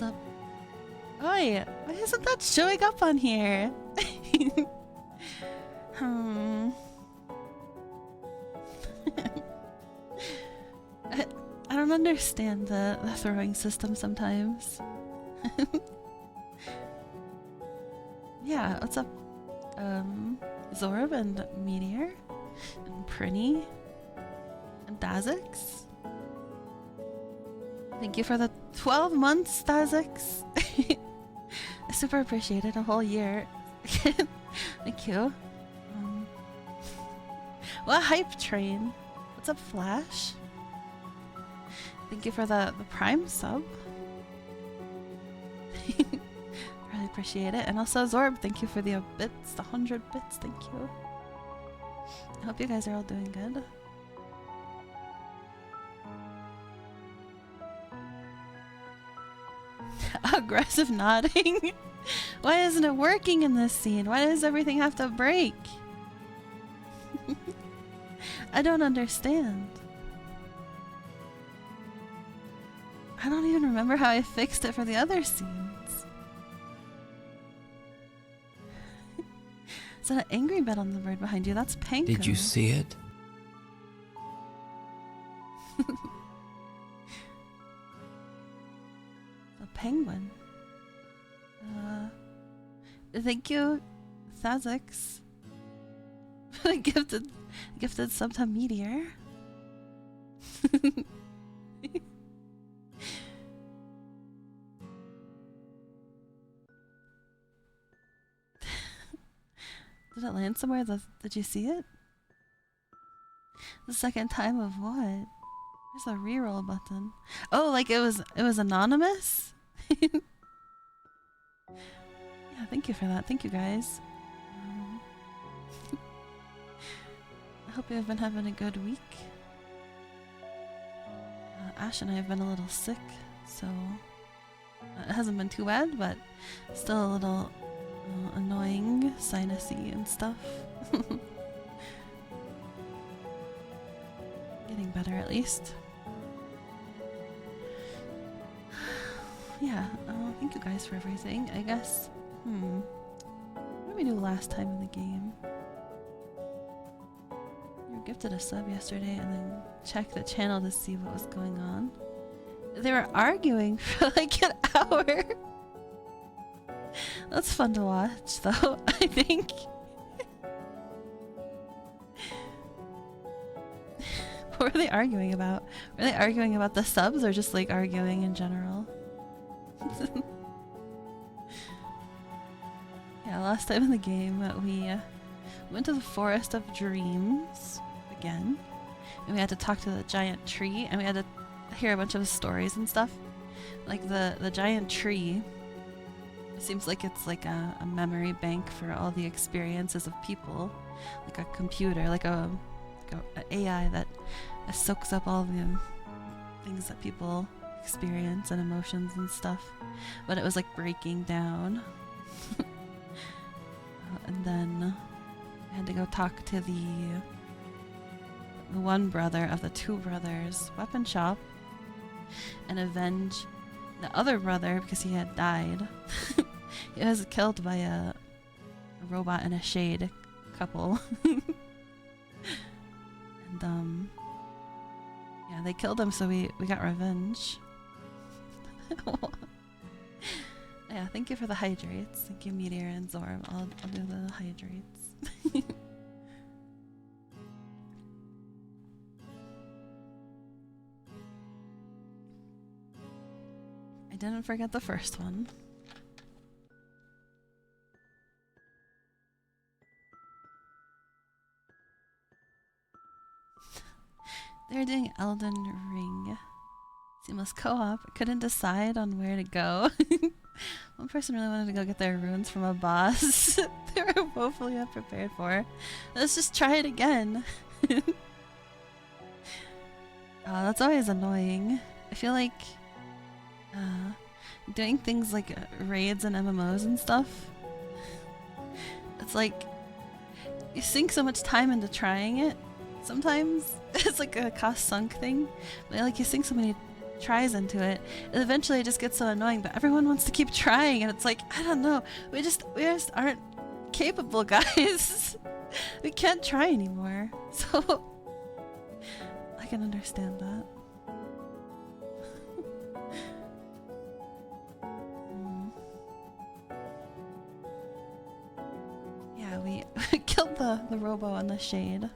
What's up? Oh yeah, why isn't that showing up on here? I don't understand the throwing system sometimes. Yeah, what's up? Zorb and NieR and Prinny and Dazix. Thank you for the 12 months, Dazix. I super appreciate it. A whole year. Thank you. What hype train? What's up, Flash? Thank you for the Prime sub. Really appreciate it. And also Zorb, thank you for the bits, the 100 bits. Thank you. I hope you guys are all doing good. Aggressive nodding. Why isn't it working in this scene? Why does everything have to break? I don't understand. I don't even remember how I fixed it for the other scenes. Is that an angry bed on the bird behind you? That's Panko. Did you see it? A penguin. Thank you, Thazix. gifted sub to NieR. Did it land somewhere? Did you see it? The second time of what? Where's the reroll button? Oh, like it was anonymous? Yeah, thank you for that. Thank you guys. I hope you have been having a good week. Ash and I have been a little sick, so it hasn't been too bad, but still a little annoying, sinusy and stuff. Getting better at least. Yeah, thank you guys for everything. I guess, what did we do last time in the game? You were gifted a sub yesterday and then checked the channel to see what was going on. They were arguing for like an hour. That's fun to watch though, I think. What were they arguing about? Were they arguing about the subs or just like arguing in general? Yeah, last time in the game we went to the Forest of Dreams again, and we had to talk to the giant tree, and we had to hear a bunch of stories and stuff. Like the giant tree, it seems like it's like a memory bank for all the experiences of people, like a computer, like a AI that soaks up all the things that people experience and emotions and stuff. But it was like breaking down. And then I had to go talk to the one brother of the two brothers' weapon shop and avenge the other brother because he had died. He was killed by a robot and a shade couple. And yeah, they killed him, so we got revenge. Yeah, thank you for the hydrates. Thank you, NieR and Zorb. I'll do the hydrates. I didn't forget the first one. They're doing Elden Ring. Seamless co-op. Couldn't decide on where to go. One person really wanted to go get their runes from a boss they were woefully unprepared for. Let's just try it again. That's always annoying. I feel like doing things like raids and MMOs and stuff, it's like you sink so much time into trying it. Sometimes it's like a cost sunk thing, but like you sink so tries into it, and eventually it just gets so annoying, but everyone wants to keep trying, and it's like, I don't know, we just aren't capable, guys. We can't try anymore. So I can understand that. Yeah, we killed the robo on the shade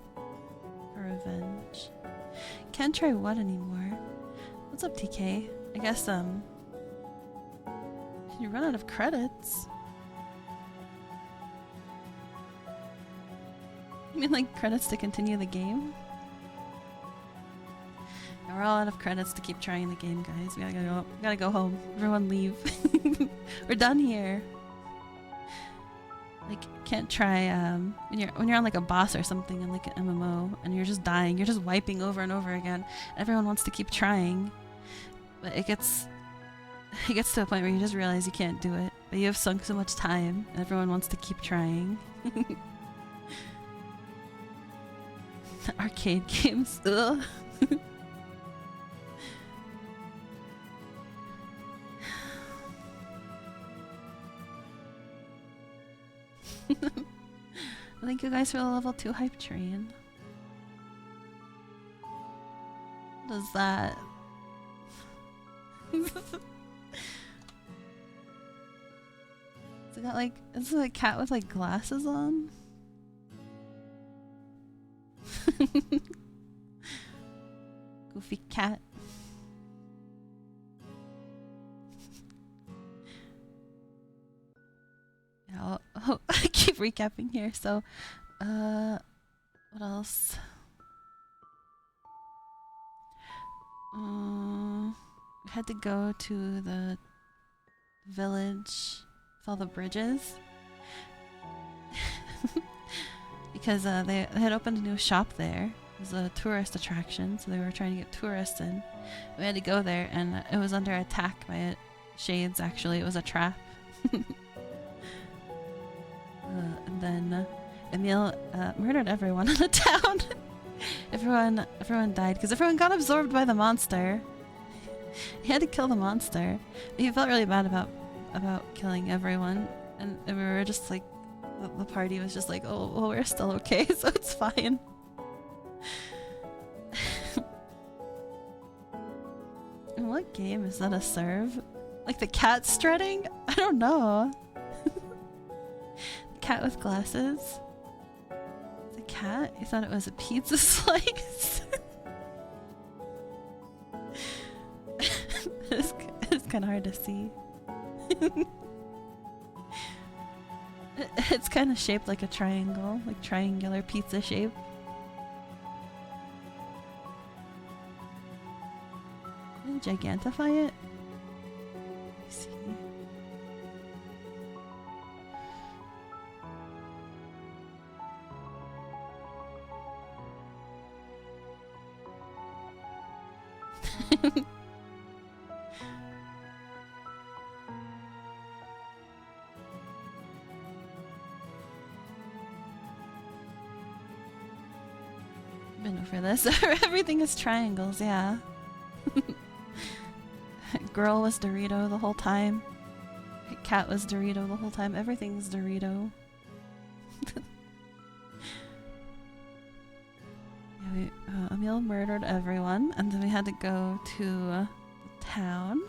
for revenge. Can't try what anymore? What's up, TK? I guess you run out of credits. You mean like credits to continue the game? Yeah, we're all out of credits to keep trying the game, guys. We gotta go home. Everyone leave. We're done here. Like, can't try when you're on like a boss or something in like an MMO and you're just dying, you're just wiping over and over again. Everyone wants to keep trying, but it gets to a point where you just realize you can't do it. But you have sunk so much time, and everyone wants to keep trying. Arcade games. Ugh. Thank you guys for the level 2 hype train. What is that? Is it a cat with like glasses on? Goofy cat. Yeah, I keep recapping here. So, what else? We had to go to the village with all the bridges because they had opened a new shop there. It was a tourist attraction, so they were trying to get tourists in. We had to go there, and it was under attack by shades. Actually, it was a trap. And then Emil murdered everyone in the town. Everyone died because everyone got absorbed by the monster. He had to kill the monster. He felt really bad about killing everyone, and we were just like, the party was just like, oh, well, we're still okay, so it's fine. In what game is that a serve? Like the cat strutting? I don't know. The cat with glasses? The cat? You thought it was a pizza slice? It's kind of hard to see. It's kind of shaped like a triangle, like triangular pizza shape. Did I gigantify it? Let me see. Been over this. Everything is triangles, yeah. Girl was Dorito the whole time. Cat was Dorito the whole time. Everything's Dorito. Yeah, Emil murdered everyone, and then we had to go to the town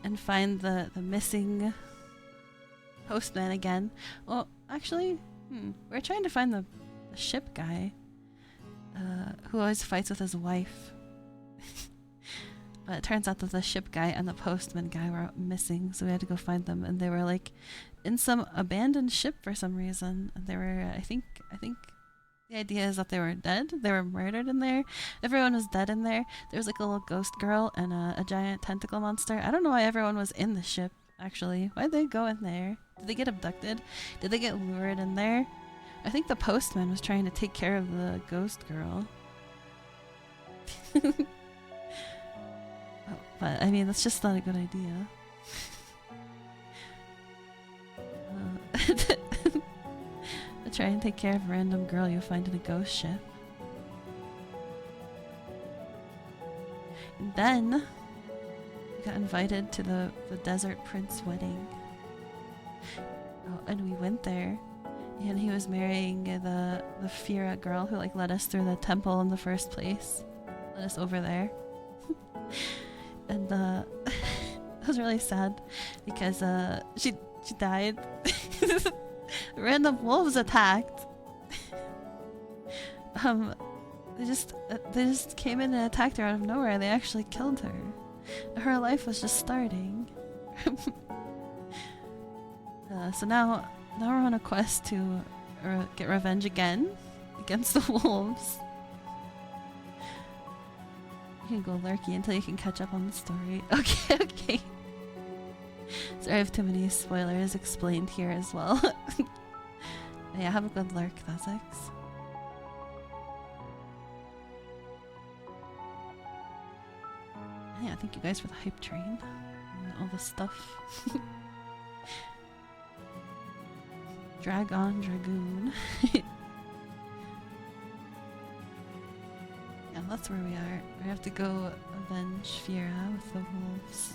and find the missing postman again. Well, actually, we're trying to find the ship guy who always fights with his wife. But it turns out that the ship guy and the postman guy were missing, so we had to go find them, and they were like in some abandoned ship for some reason. And they were, I think the idea is that they were dead. They were murdered in there. Everyone was dead in there. There was like a little ghost girl and a giant tentacle monster. I don't know why everyone was in the ship, actually. Why'd they go in there? Did they get abducted? Did they get lured in there? I think the postman was trying to take care of the ghost girl. But, I mean, that's just not a good idea. To try and take care of a random girl you find in a ghost ship. And then, got invited to the Desert Prince wedding. Oh, and we went there. And he was marrying the Fira girl who like led us through the temple in the first place. Led us over there. And it was really sad because she died. Random wolves attacked. They just came in and attacked her out of nowhere and they actually killed her. Her life was just starting. So now we're on a quest to get revenge again against the wolves. You can go lurky until you can catch up on the story. Okay. Sorry, I have too many spoilers explained here as well. Yeah, have a good lurk, Thazix. Yeah, thank you guys for the hype train and all the stuff. Dragon Dragoon. Yeah, that's where we are. We have to go avenge Fira with the wolves.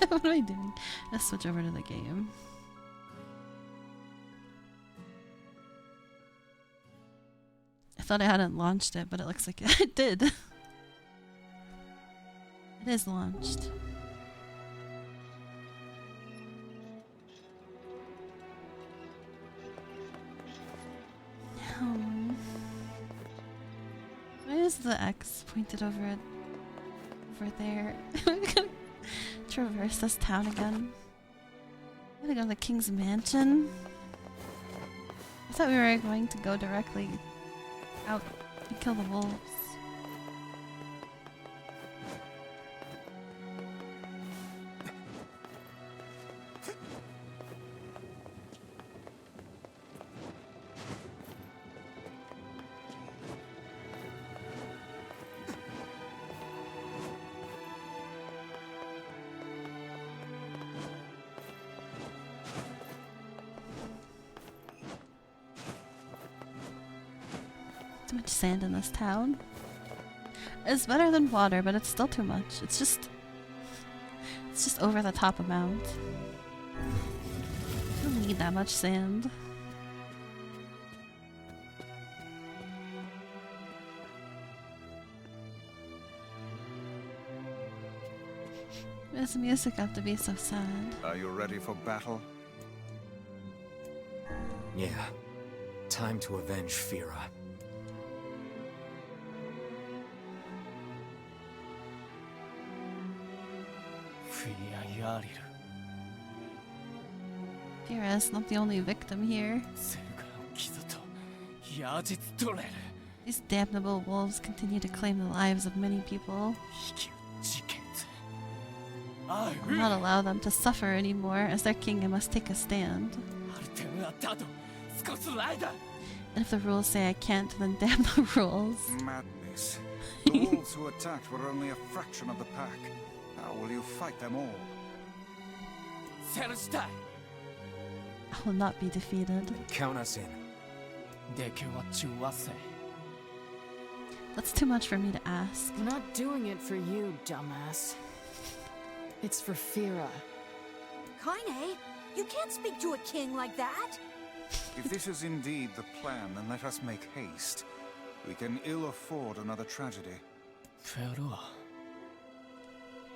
What am I doing? Let's switch over to the game. I thought I hadn't launched it, but it looks like it did. It is launched. Why is the X pointed over there? I'm gonna traverse this town again. I'm gonna go to the King's Mansion. I thought we were going to go directly out and kill the wolves. Too much sand in this town. It's better than water, but it's still too much. It's just over the top amount. You don't need that much sand. Why does the music have to be so sad? Are you ready for battle? Yeah. Time to avenge Fira. Fira is not the only victim here. These damnable wolves continue to claim the lives of many people. Will not allow them to suffer anymore. As their king, I must take a stand. And if the rules say I can't, then damn the rules. Madness. The wolves who attacked were only a fraction of the pack. How will you fight them all? I will not be defeated. Count us in. That's too much for me to ask. I'm not doing it for you, dumbass. It's for Fira. Kaine, you can't speak to a king like that. If this is indeed the plan, then let us make haste. We can ill afford another tragedy.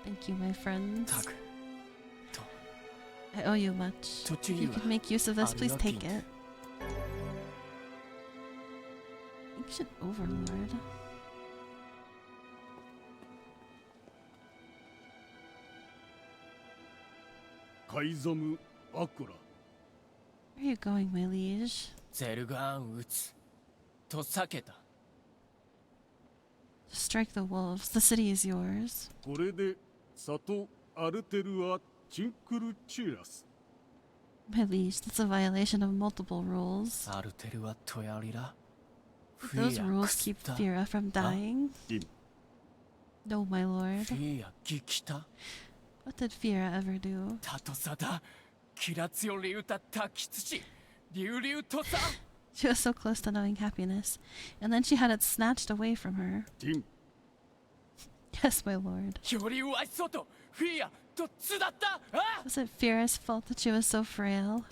Thank you, my friends. I owe you much. If you could make use of this, please take it. Ancient Overlord. Where are you going, my liege? To strike the wolves. The city is yours. My liege, that's a violation of multiple rules. Did those rules keep Fira from dying? No, my lord. What did Fira ever do? She was so close to knowing happiness, and then she had it snatched away from her. Yes, my lord. Was it Fira's fault that she was so frail?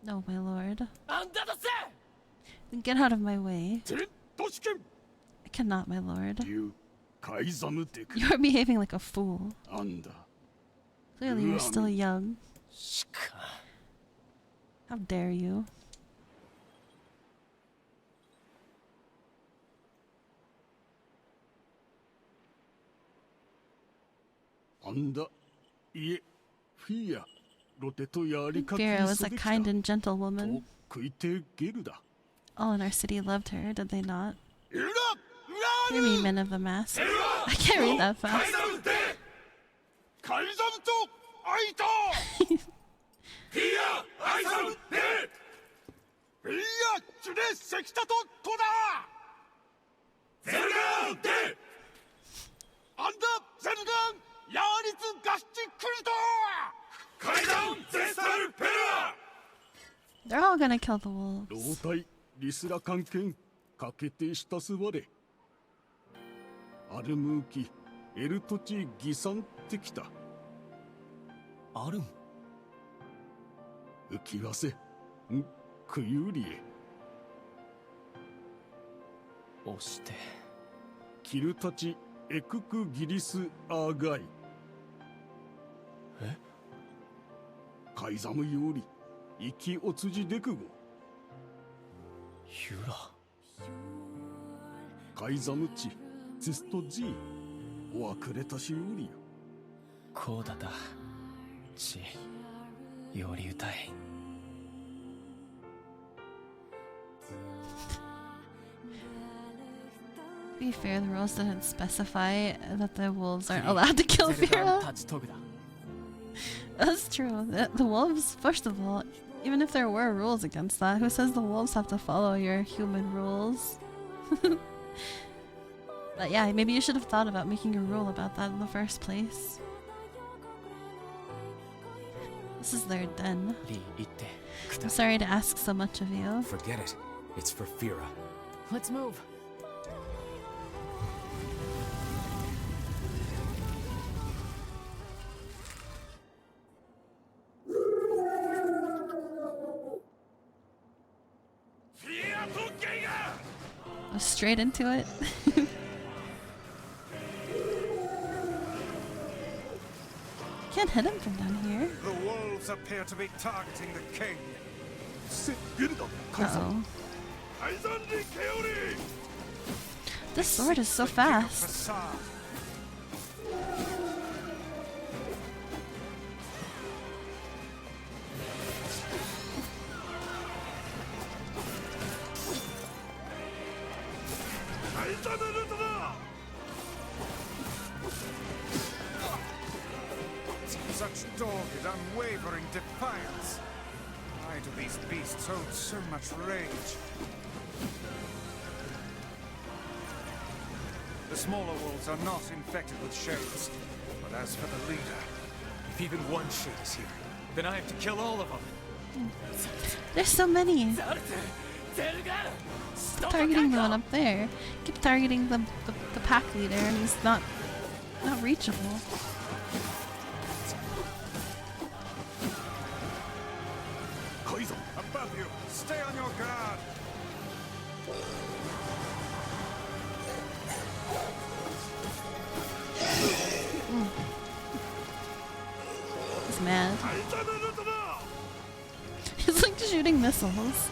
No, my lord. Then get out of my way. I cannot, my lord. You are behaving like a fool. Clearly you're still young. How dare you? Fira was a kind and gentle woman. All in our city loved her, did they not? Hear me, men of the mask. I can't read that fast. They're all gonna kill the wolves. To be fair, the rules didn't specify that the wolves aren't allowed to kill Fira. That's true. The wolves, first of all, even if there were rules against that, who says the wolves have to follow your human rules? But yeah, maybe you should have thought about making a rule about that in the first place. This is their den. I'm sorry to ask so much of you. Forget it. It's for Fira. Let's move. Straight into it. Can't hit him from down here. The wolves appear to be targeting the king. Uh-oh. This sword is so fast. Such dogged, unwavering defiance. Why do these beasts hold so much rage? The smaller wolves are not infected with shades. But as for the leader... If even one shade is here, then I have to kill all of them. There's so many. Stop targeting the one up there. Keep targeting the pack leader, and he's not reachable. Above you! Stay on your guard! He's mad. He's like shooting missiles.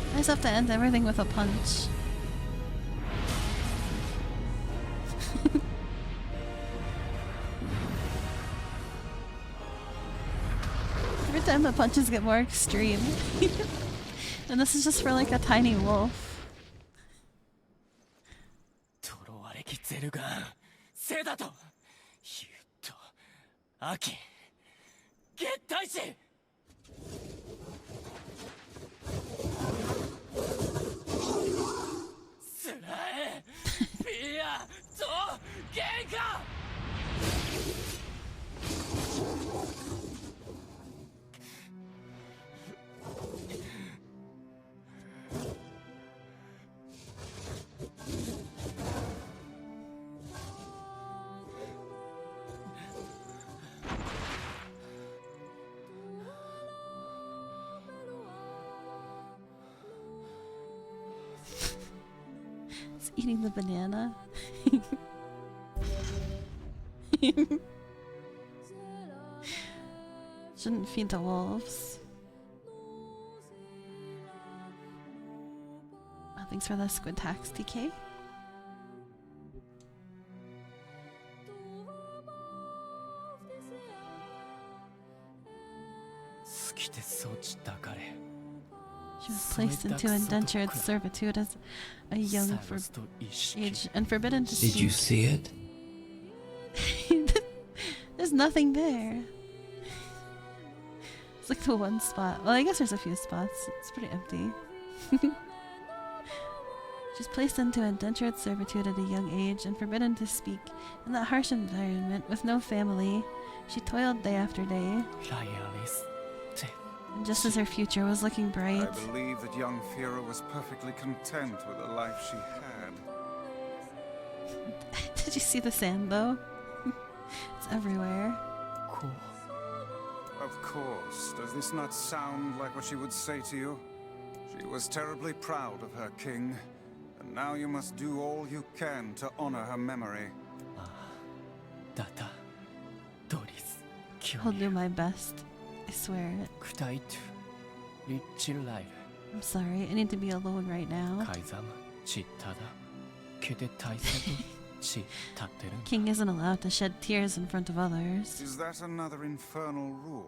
I just have to end everything with a punch. Every time the punches get more extreme. And this is just for like a tiny wolf. ルガンセダとユッとアキゲッタイシスラエフィアとゲンカIt's eating the banana. Shouldn't feed the wolves. Oh, thanks for the squid tax, TK. 好きでそうちたかれ She was placed into indentured servitude as a young age and forbidden to Did you speak. see it? There's nothing there. It's like the one spot. Well, I guess there's a few spots. It's pretty empty. She's placed into indentured servitude at a young age and forbidden to speak. In that harsh environment, with no family, she toiled day after day. And just as her future was looking bright, I believe that young Fira was perfectly content with the life she had. did you see the sand though? It's everywhere. Of course. Does this not sound like what she would say to you? She was terribly proud of her king, and now you must do all you can to honor her memory. I'll do my best. I swear it. I'm sorry, I need to be alone right now. King isn't allowed to shed tears in front of others. Is that another infernal rule?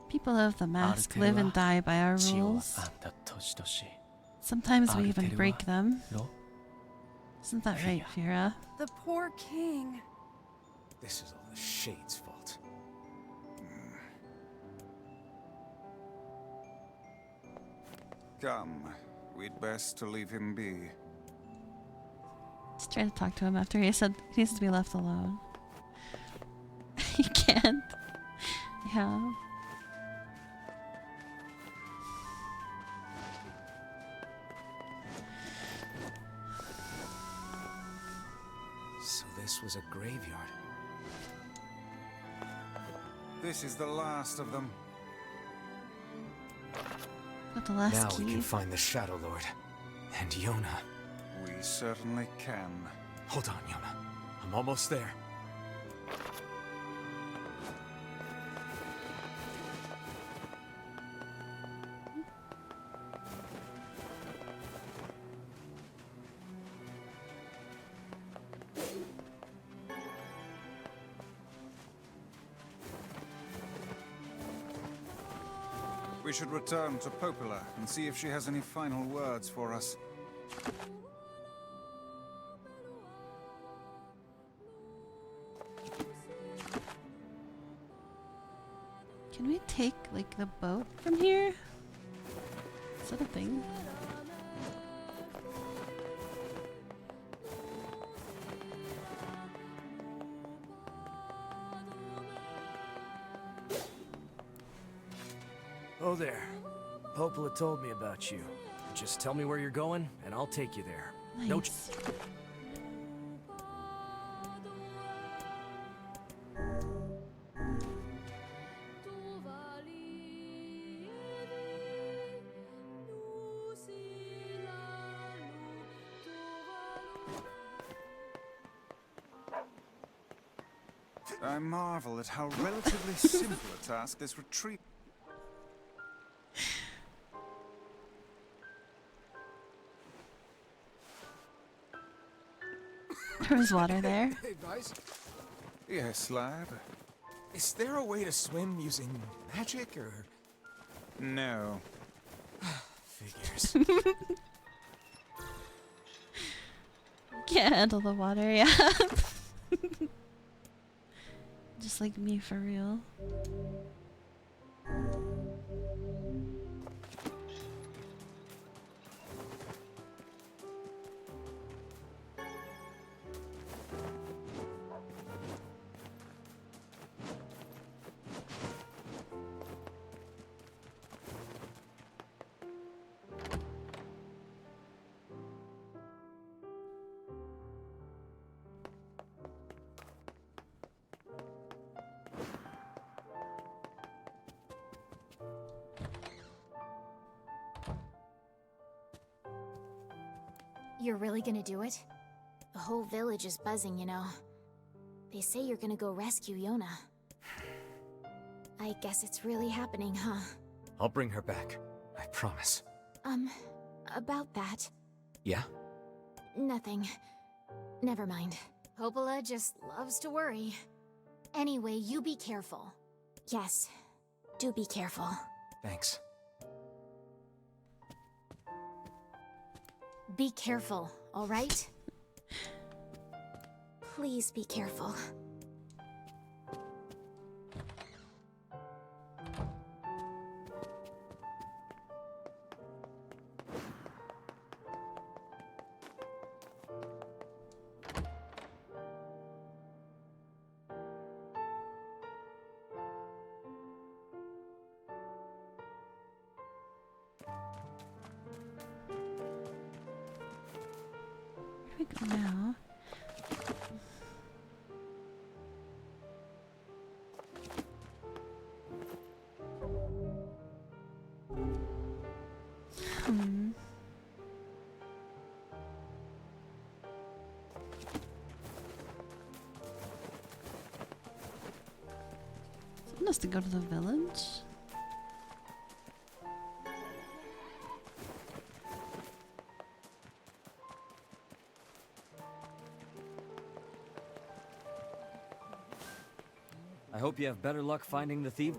People of the mask live and die by our rules. Sometimes we even break them. Isn't that right, Fira? The poor king. This is all the Shade's fault. Come, we'd best to leave him be. Just try to talk to him after he said he needs to be left alone. You can't. Yeah. So this was a graveyard. This is the last of them. Got the last Now key. we can find the Shadow Lord. And Yona. We certainly can. Hold on, Yona. I'm almost there. We should return to Popola and see if she has any final words for us. Can we take, like, the boat from here? Is that a thing? Oh there. Popola told me about you. Just tell me where you're going, and I'll take you there. Nice. No I marvel at how relatively simple a task this retreat. There was water there. Hey, guys. Yes, lad. Is there a way to swim using magic, or...? No. Figures. Can't handle the water, yeah. Just like me for real. You're really gonna do it? The whole village is buzzing, you know. They say you're gonna go rescue Yona. I guess it's really happening, huh? I'll bring her back. I promise. About that. Yeah? Nothing. Never mind. Popola just loves to worry. Anyway, you be careful. Yes, do be careful. Thanks. Be careful, alright? Please be careful. Here we go now. Someone has to go to the village. I hope you have better luck finding the thief.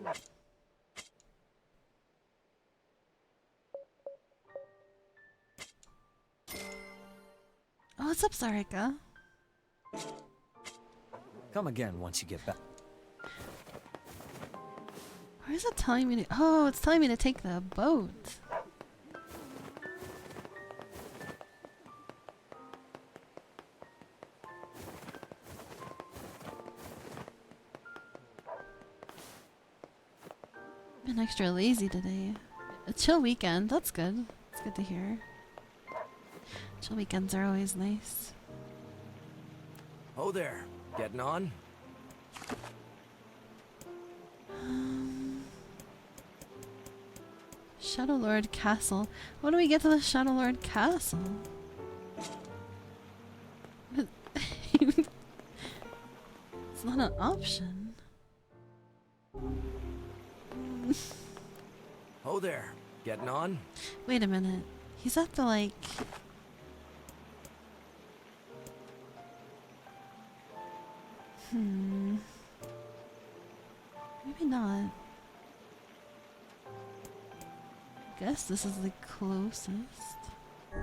Oh, what's up, Sarika? Come again once you get back. Where is it telling me to? Oh, it's telling me to take the boat. Been extra lazy today. A chill weekend. That's good. That's good to hear. Chill weekends are always nice. Oh there, getting on? Shadow Lord Castle. How do we get to the Shadow Lord Castle? It's not an option. Oh there, getting on? Wait a minute. He's at the like... Maybe not. Guess this is the closest. I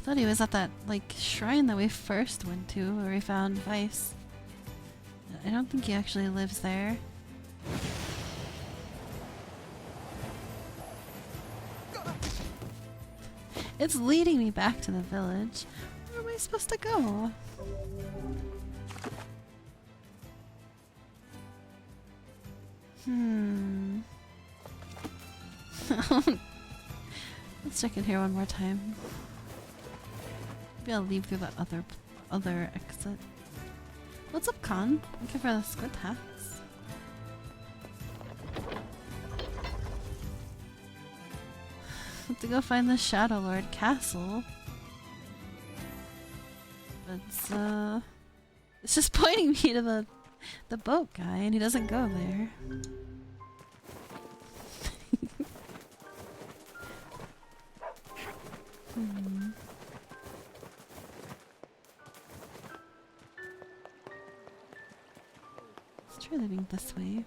thought he was at that like shrine that we first went to where we found Vice. I don't think he actually lives there. It's leading me back to the village. Where am I supposed to go? Let's check in here one more time. Maybe I'll leave through the other exit. What's up, Khan? Thank you for the squid hats. Have to go find the Shadow Lord Castle. But it's just pointing me to the boat guy, and he doesn't go there. Try living this way.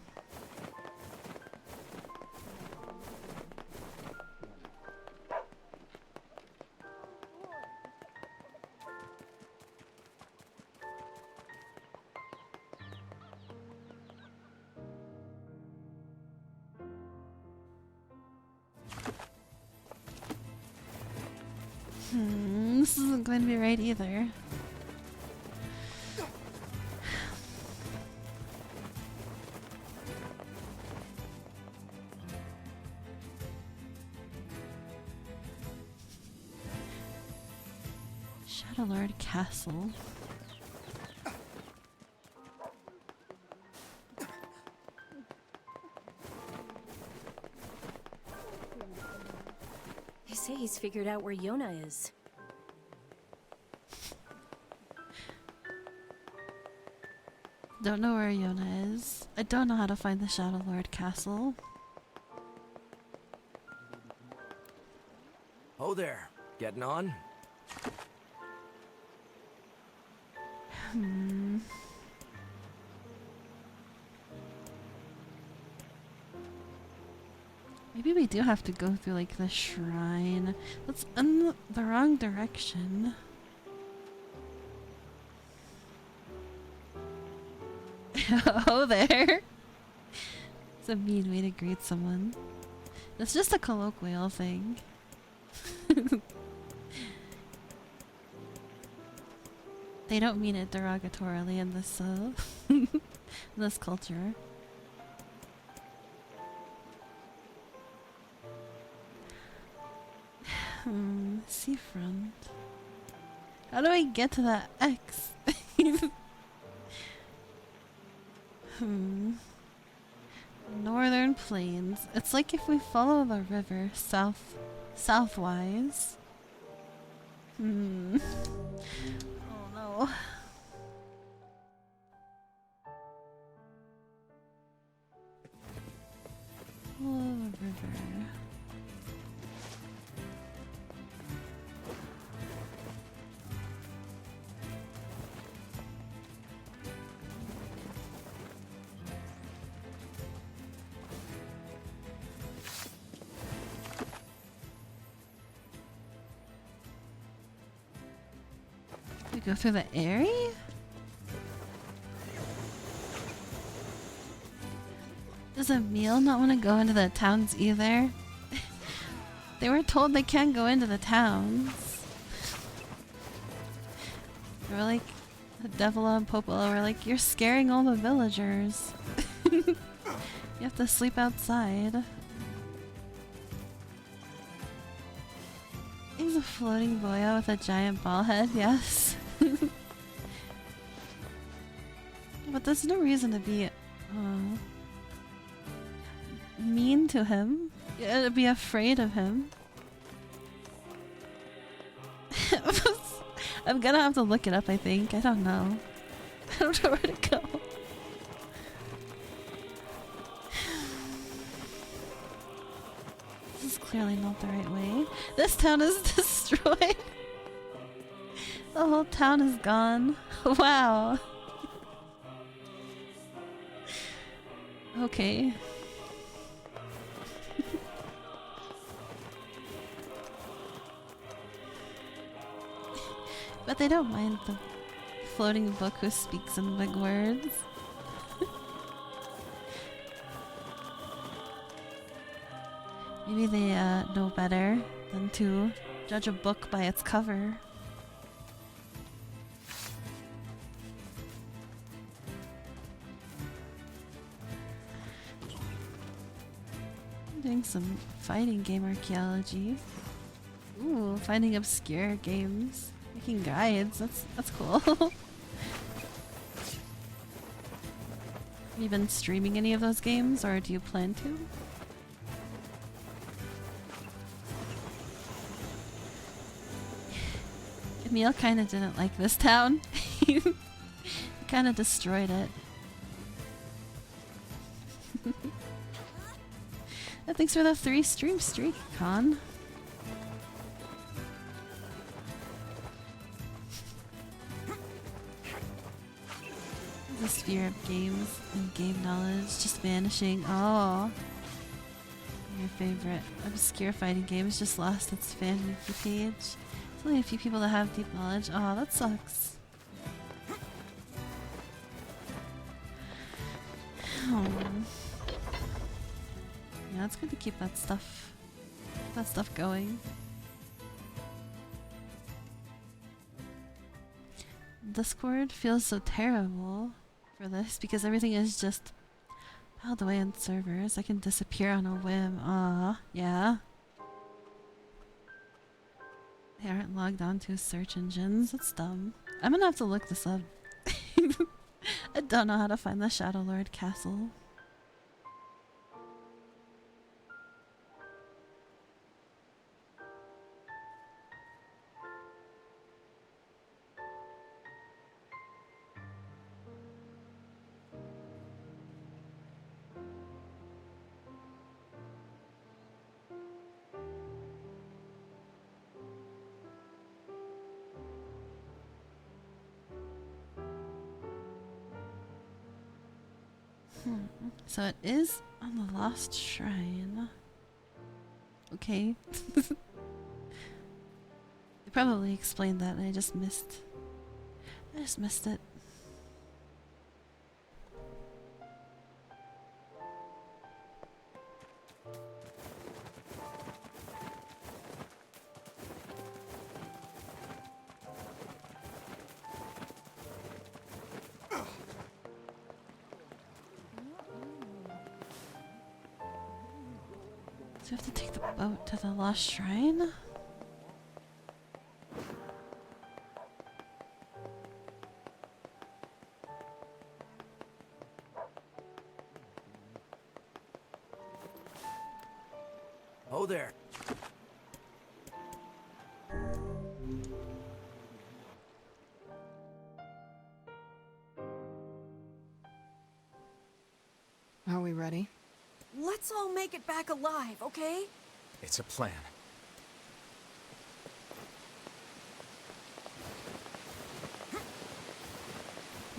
This isn't going to be right either. Shadowlord Castle. They say he's figured out where Yona is. Don't know where Yona is. I don't know how to find the Shadowlord Castle. Oh there. Getting on? Maybe we do have to go through like the shrine. That's in the wrong direction. Oh there. It's a mean way to greet someone. It's just a colloquial thing. They don't mean it derogatorily in this in this culture. Seafront. How do I get to that X? Northern Plains. It's like if we follow the river southwise. Oh no. Follow the river. We go through the area? Does Emil not want to go into the towns either? They were told they can't go into the towns. They were like, Devila and Popola were like, you're scaring all the villagers. You have to sleep outside. He's a floating boya with a giant ball head, yes. But there's no reason to be mean to him. To be afraid of him. I'm gonna have to look it up, I think. I don't know. I don't know where to go. This is clearly not the right way. This town is destroyed. The whole town is gone. Wow. Okay. But they don't mind the floating book who speaks in big words. Maybe they know better than to judge a book by its cover. I'm doing some fighting game archaeology. Ooh, finding obscure games. Making guides, that's cool. Have you been streaming any of those games, or do you plan to? Emil kinda didn't like this town. He kinda destroyed it. Thanks for the 3 stream streak, Con. This fear of games and game knowledge just vanishing. Oh. Your favorite obscure fighting game has just lost its fan wiki page. There's only a few people that have deep knowledge. Oh, that sucks. Oh. Yeah, it's good to keep that stuff going. Discord feels so terrible for this because everything is just piled away on servers. I can disappear on a whim. Yeah. They aren't logged on to search engines. That's dumb. I'm gonna have to look this up. I don't know how to find the Shadow Lord castle. So it is on the Lost Shrine. Okay. They probably explained that and I just missed it. So we have to take the boat to the Lost Shrine? Oh there. Are we ready? Let's all make it back alive, okay? It's a plan.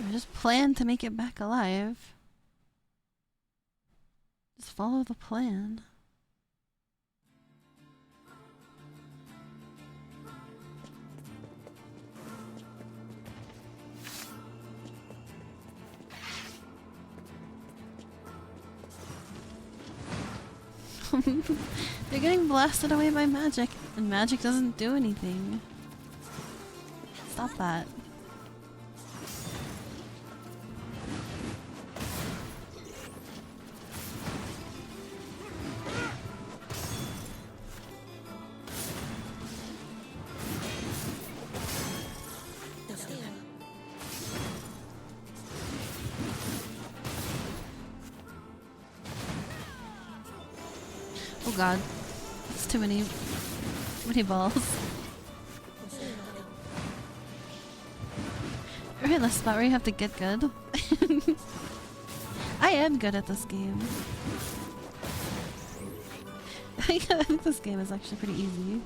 We just plan to make it back alive. Just follow the plan. They're getting blasted away by magic, and magic doesn't do anything. Stop that. Oh god. It's too many balls. We're in a spot where you have to get good. I am good at this game. I think this game is actually pretty easy.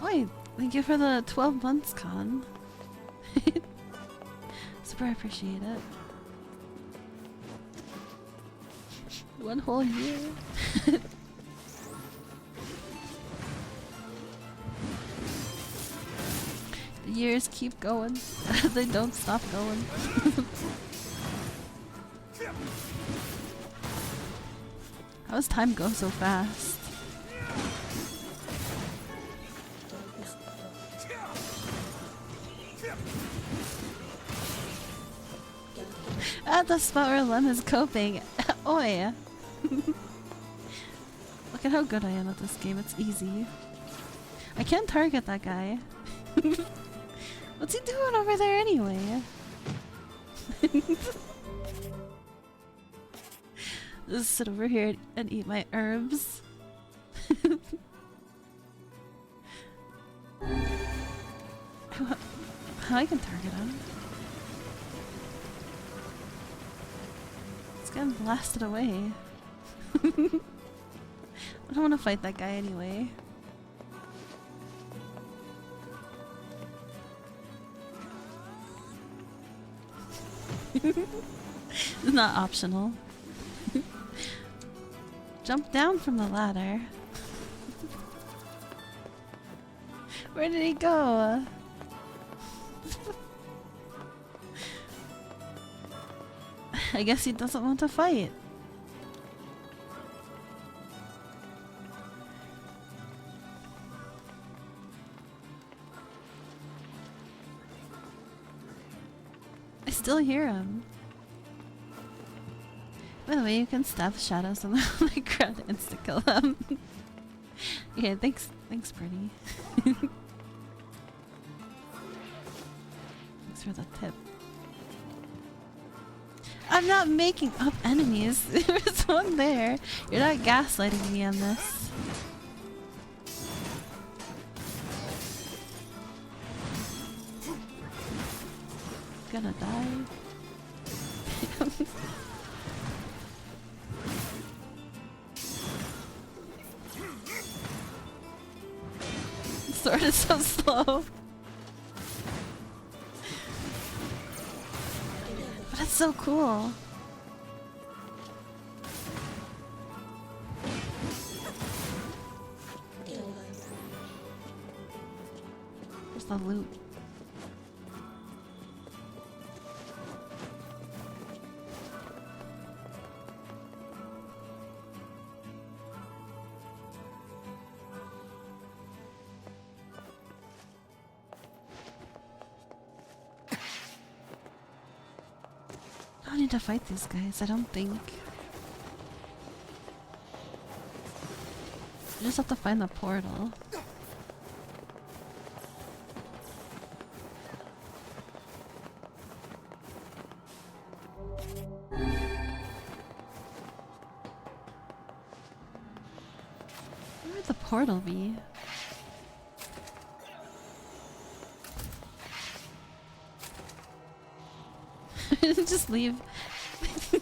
Oi, thank you for the 12 months, Con. Super appreciate it. 1 whole year. The years keep going. They don't stop going. How does time go so fast? At the spot where Lem is coping. Oi! Look at how good I am at this game, it's easy. I can't target that guy. What's he doing over there anyway? Just sit over here and eat my herbs. I can target him. It's getting blasted away. I don't want to fight that guy anyway. It's not optional. Jump down from the ladder. Where did he go? I guess he doesn't want to fight. I still hear him. By the way, you can stab shadows on the ground and insta-kill them. Yeah, thanks, Birdie. Thanks for the tip. I'm not making up enemies. There's one there. You're not gaslighting me on this. Gonna die. Sword is so slow. But it's so cool. Where's the loot? I don't need to fight these guys, I don't think. I just have to find the portal. Where would the portal be? Just leave. I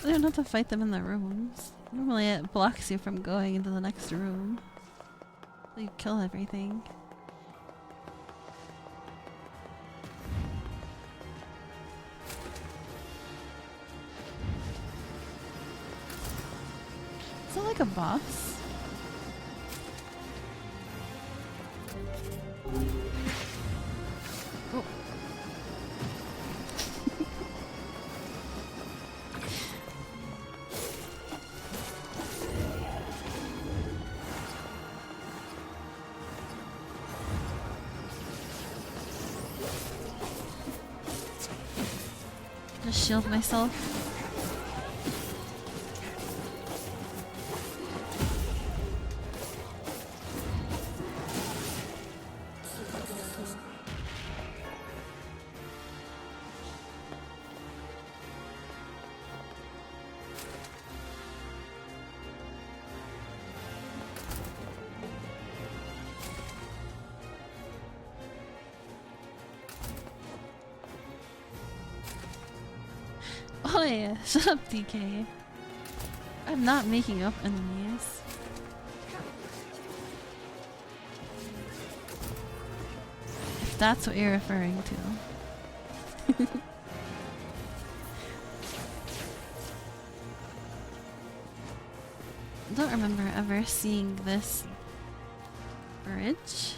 don't have to fight them in the rooms. Normally it blocks you from going into the next room. You kill everything. Is that like a boss? Oh. Just shield myself. Oh yeah, shut up DK. I'm not making up enemies. If that's what you're referring to. I don't remember ever seeing this bridge.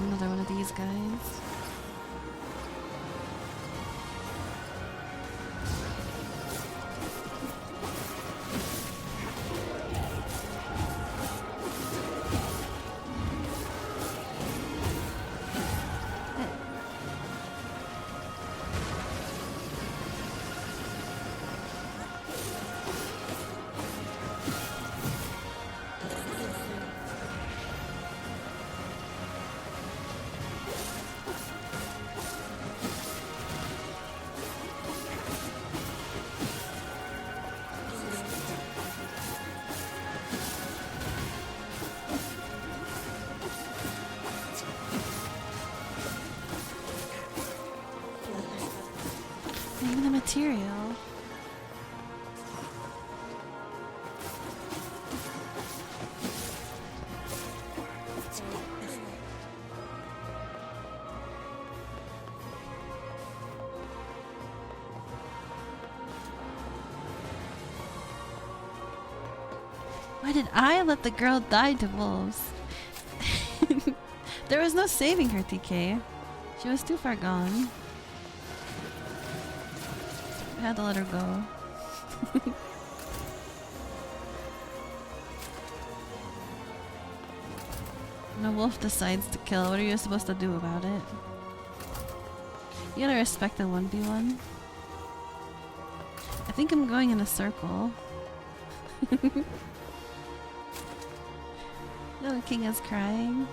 Another one of these guys. Even the material. Why did I let the girl die to wolves? There was no saving her, TK. She was too far gone. I had to let her go. When a wolf decides to kill, what are you supposed to do about it? You gotta respect the 1v1. I think I'm going in a circle. No, the king is crying.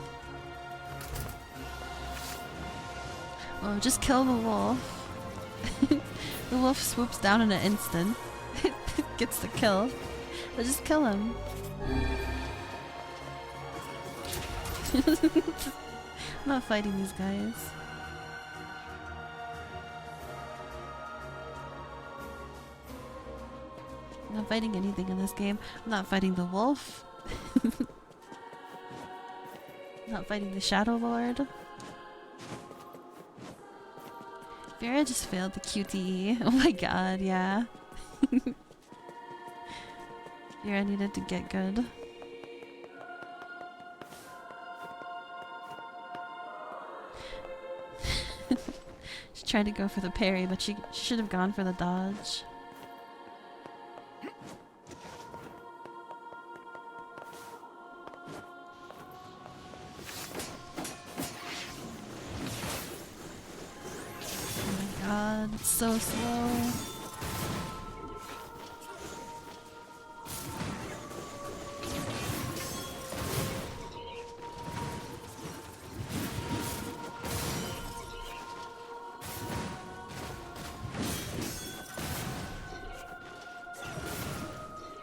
Oh, just kill the wolf. The wolf swoops down in an instant. Gets the kill. But just kill him. I'm not fighting these guys. I'm not fighting anything in this game. I'm not fighting the wolf. I'm not fighting the Shadow Lord. Vera just failed the QTE. Oh my god, yeah. Vera needed to get good. She tried to go for the parry, but she should have gone for the dodge. God, it's so slow.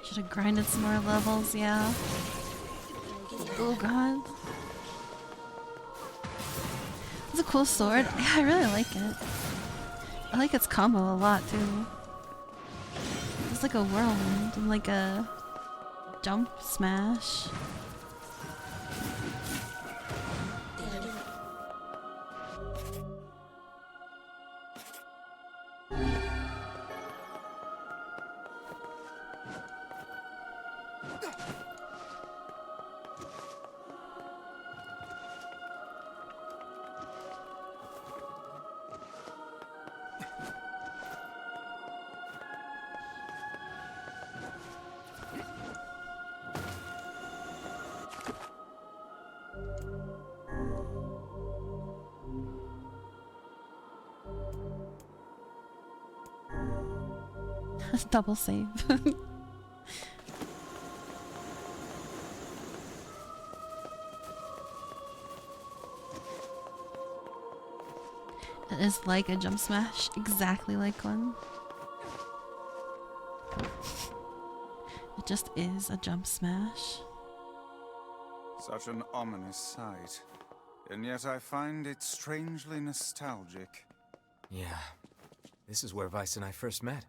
Should have grinded some more levels, yeah. Oh god. It's a cool sword. Yeah, I really like it. I like its combo a lot too. It's like a whirlwind and like a jump smash. Double save. It is like a jump smash, exactly like one. It just is a jump smash. Such an ominous sight, and yet I find it strangely nostalgic. Yeah. This is where Vice and I first met.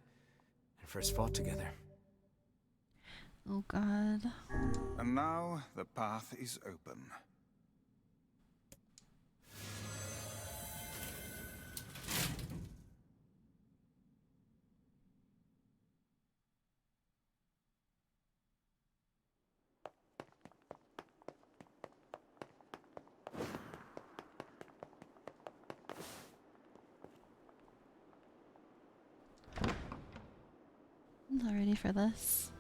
And first fought together. Oh god. And now the path is open. I'm not ready for this.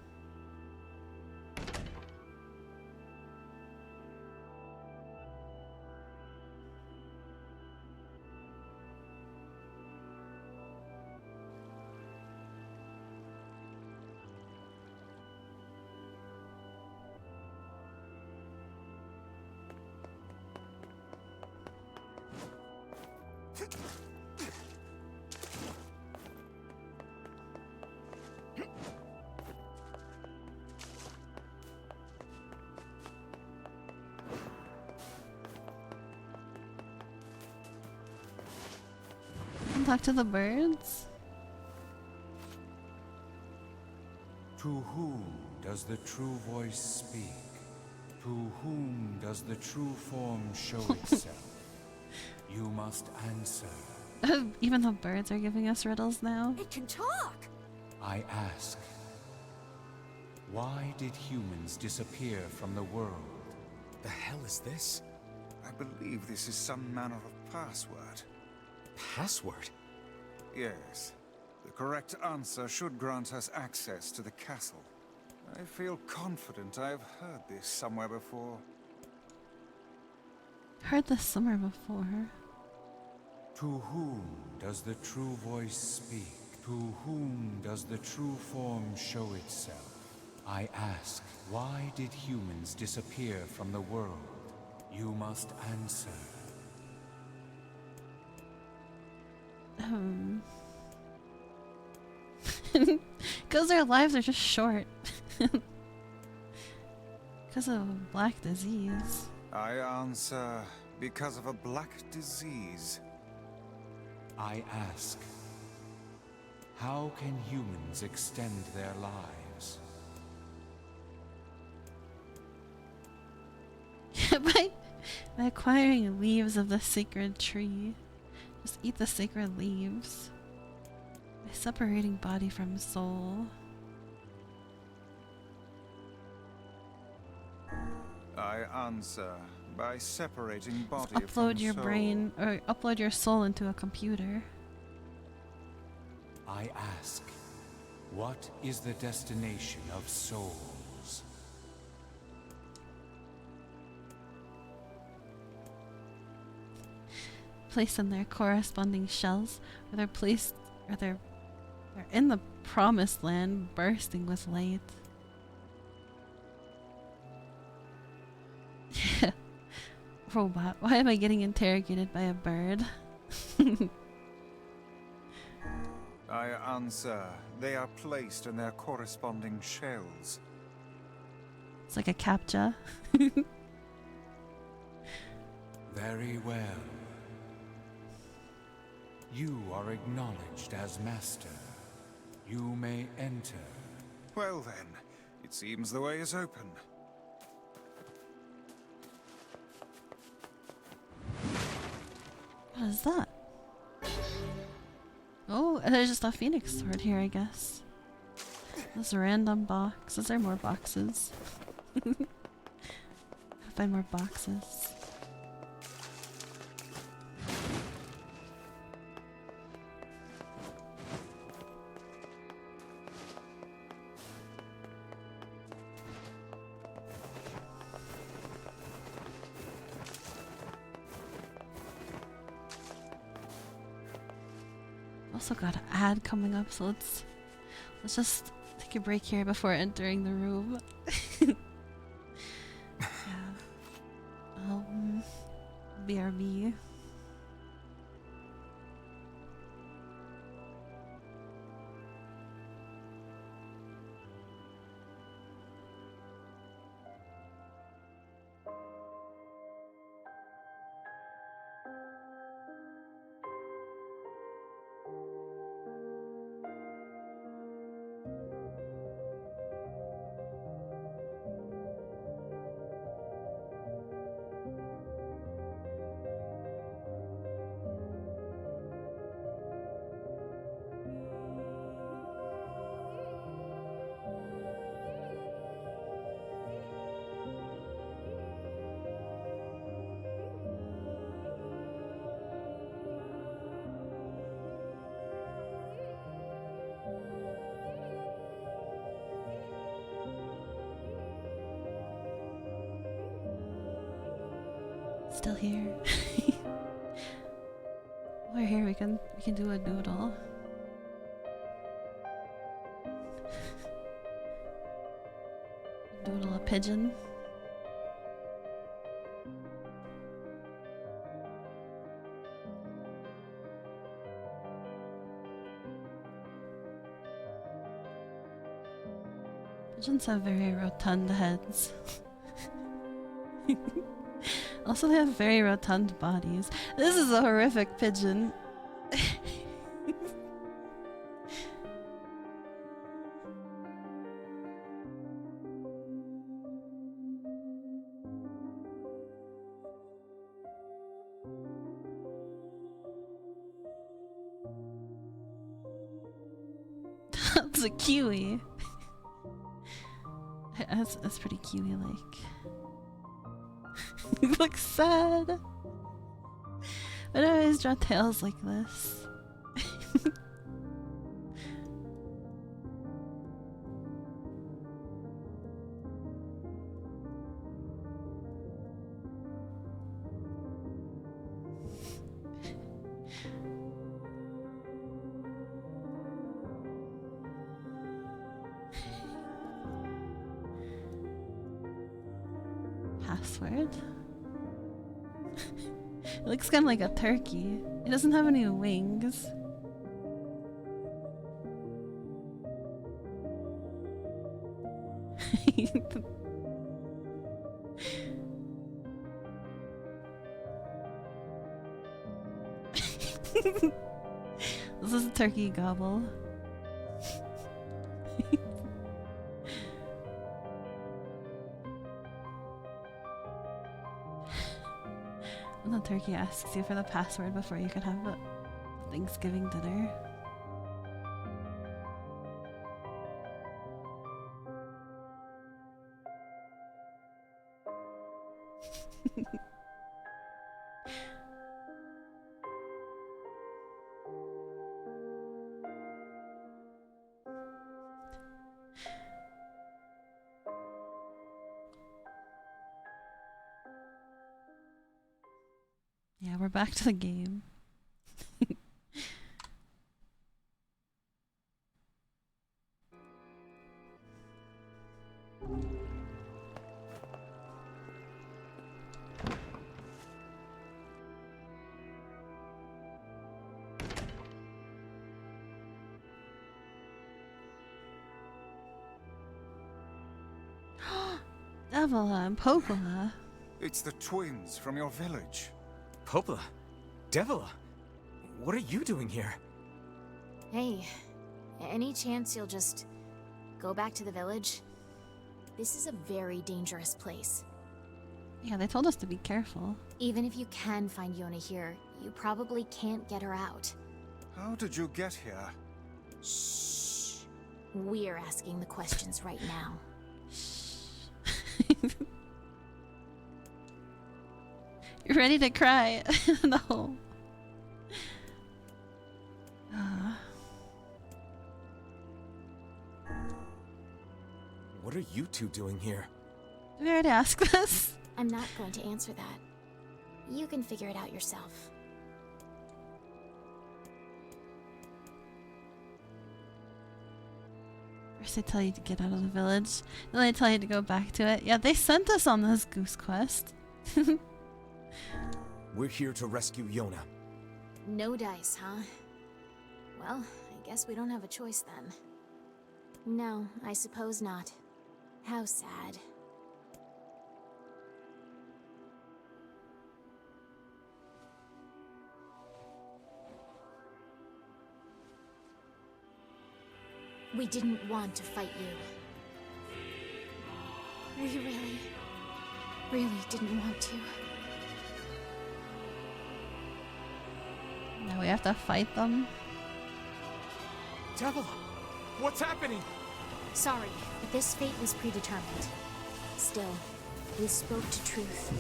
Talk to the birds? To whom does the true voice speak? To whom does the true form show itself? You must answer. Even the birds are giving us riddles now. It can talk! I ask, why did humans disappear from the world? The hell is this? I believe this is some manner of password. Password? Yes. The correct answer should grant us access to the castle. I feel confident I have heard this somewhere before. Heard this somewhere before. To whom does the true voice speak? To whom does the true form show itself? I ask, why did humans disappear from the world? You must answer. Because their lives are just short. Because of a black disease. I answer, because of a black disease. I ask, how can humans extend their lives? by acquiring leaves of the sacred tree. Just eat the sacred leaves. By separating body from soul. I answer, by separating body Just from upload your soul. brain, or upload your soul into a computer. I ask, what is the destination of souls? Placed in their corresponding shells, or they're placed, or they're in the promised land, bursting with light. Robot, why am I getting interrogated by a bird? I answer, they are placed in their corresponding shells. It's like a captcha. Very well. You are acknowledged as master. You may enter. Well then, it seems the way is open. What is that? Oh, there's just a phoenix sword here, I guess. This random box. Is there more boxes? Find more boxes. Also got an ad coming up, so let's just take a break here before entering the room. Yeah. BRB. Still here. We're here, we can do a doodle. Doodle a pigeon. Pigeons have very rotund heads. Also, they have very rotund bodies. This is a horrific pigeon. It's a kiwi. That's pretty kiwi-like. He looks sad. Why do I always draw tails like this? Password? It looks kind of like a turkey. It doesn't have any wings. This is a turkey gobble. When the turkey asks you for the password before you can have a Thanksgiving dinner. Yeah, we're back to the game. Devila and Popola. It's the twins from your village. Popola? Devila? What are you doing here? Hey, any chance you'll just go back to the village? This is a very dangerous place. Yeah, they told us to be careful. Even if you can find Yona here, you probably can't get her out. How did you get here? Shh. We're asking the questions right now. You're ready to cry. No. What are you two doing here? Did we already ask this? I'm not going to answer that. You can figure it out yourself. First they tell you to get out of the village, then they tell you to go back to it. Yeah, they sent us on this goose quest. We're here to rescue Yona. No dice, huh? Well, I guess we don't have a choice then. No, I suppose not. How sad. We didn't want to fight you. We really didn't want to. Now we have to fight them. Devila! What's happening? Sorry, but this fate was predetermined. Still, we spoke to truth.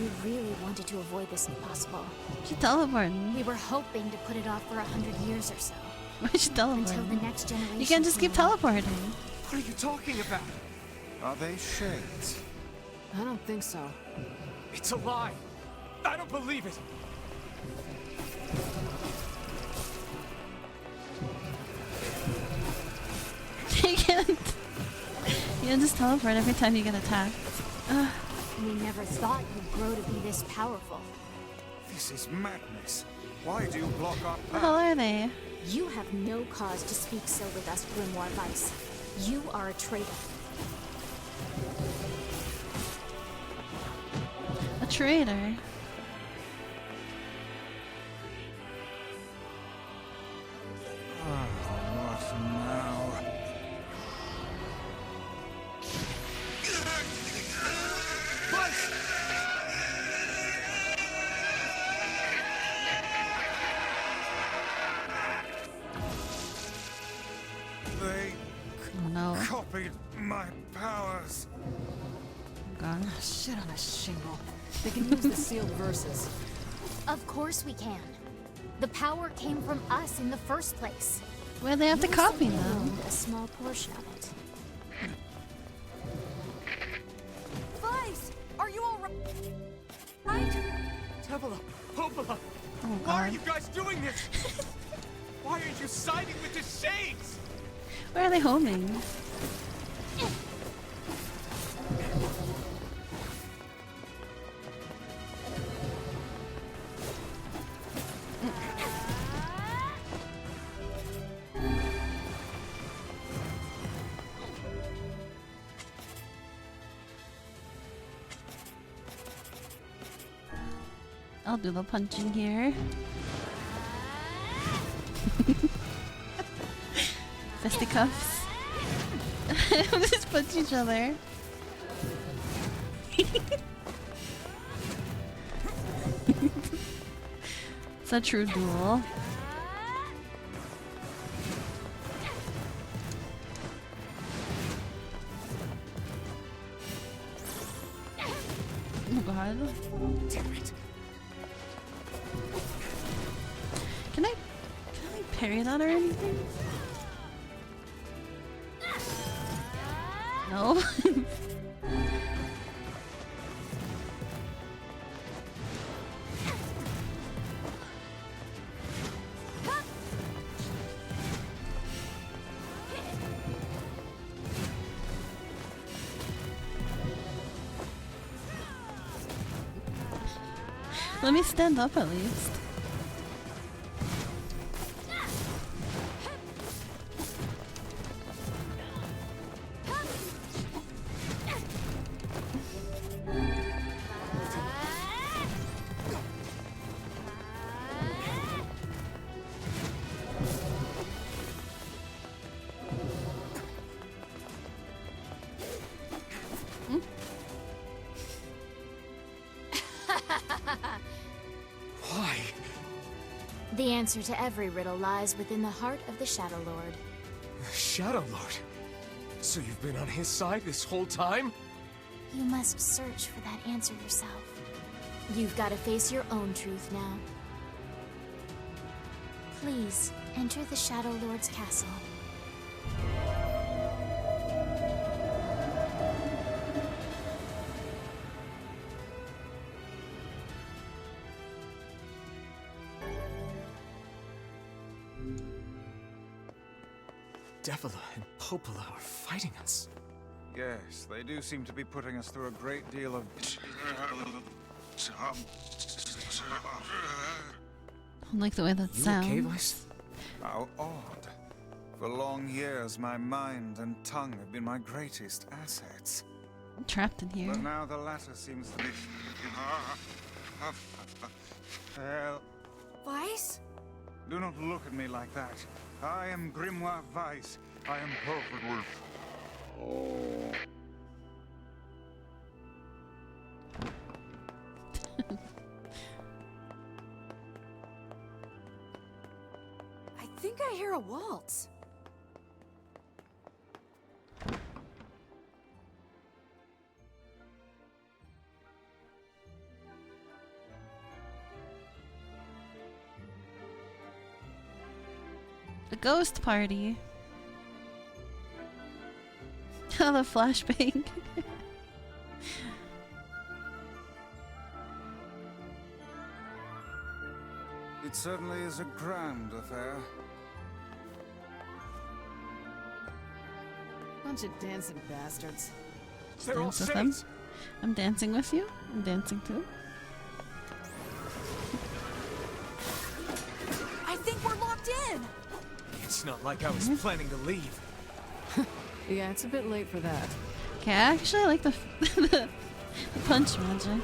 We really wanted to avoid this if possible. She teleported. We were hoping to put it off for 100 years or so. Why is she teleporting? Until the next generation. You can't just keep teleporting. What are you talking about? Are they shades? I don't think so. It's a lie! I don't believe it! You can't. You can't just teleport every time you get attacked. Ugh. We never thought you'd grow to be this powerful. This is madness. Why do you block our What the hell path? are they? You have no cause to speak so with us, Grimoire Vice. You are a traitor. A traitor. What now? no. copied my powers. God. Shit on a shingle. They can use the sealed verses. Of course we can. The power came from us in the first place. Why do they have to You copy simply them? owned a small portion of it. Vice, are you all right? Tevela, Popola, Oh why are God. you guys doing this? Why are you siding with the Shades? Where are they homing? I'll do the punching here. Fisticuffs. Just punch each other. It's a true duel. Oh God. Damn it. Can I parry that or anything? No. Let me stand up at least. Why? The answer to every riddle lies within the heart of the Shadow Lord. Shadow Lord. So you've been on his side this whole time? You must search for that answer yourself. You've got to face your own truth now. Please, enter the Shadow Lord's castle. Devila and Popola are fighting us. Yes, they do seem to be putting us through a great deal of... I don't like the way that You sounds. okay, Vice? How odd. For long years, my mind and tongue have been my greatest assets. I'm trapped in here. But now the latter seems to be... Well, Vice? do not look at me like that. I am Grimoire Weiss. I am perfectly... I think I hear a waltz. The ghost party. Oh, the flashbang. It certainly is a grand affair. Bunch of dancing bastards. They're all Dance with them. Shades. I'm dancing with you. I'm dancing too. I think we're locked in. It's not like I was planning to leave. Yeah, it's a bit late for that. Okay, I actually like the the punch magic.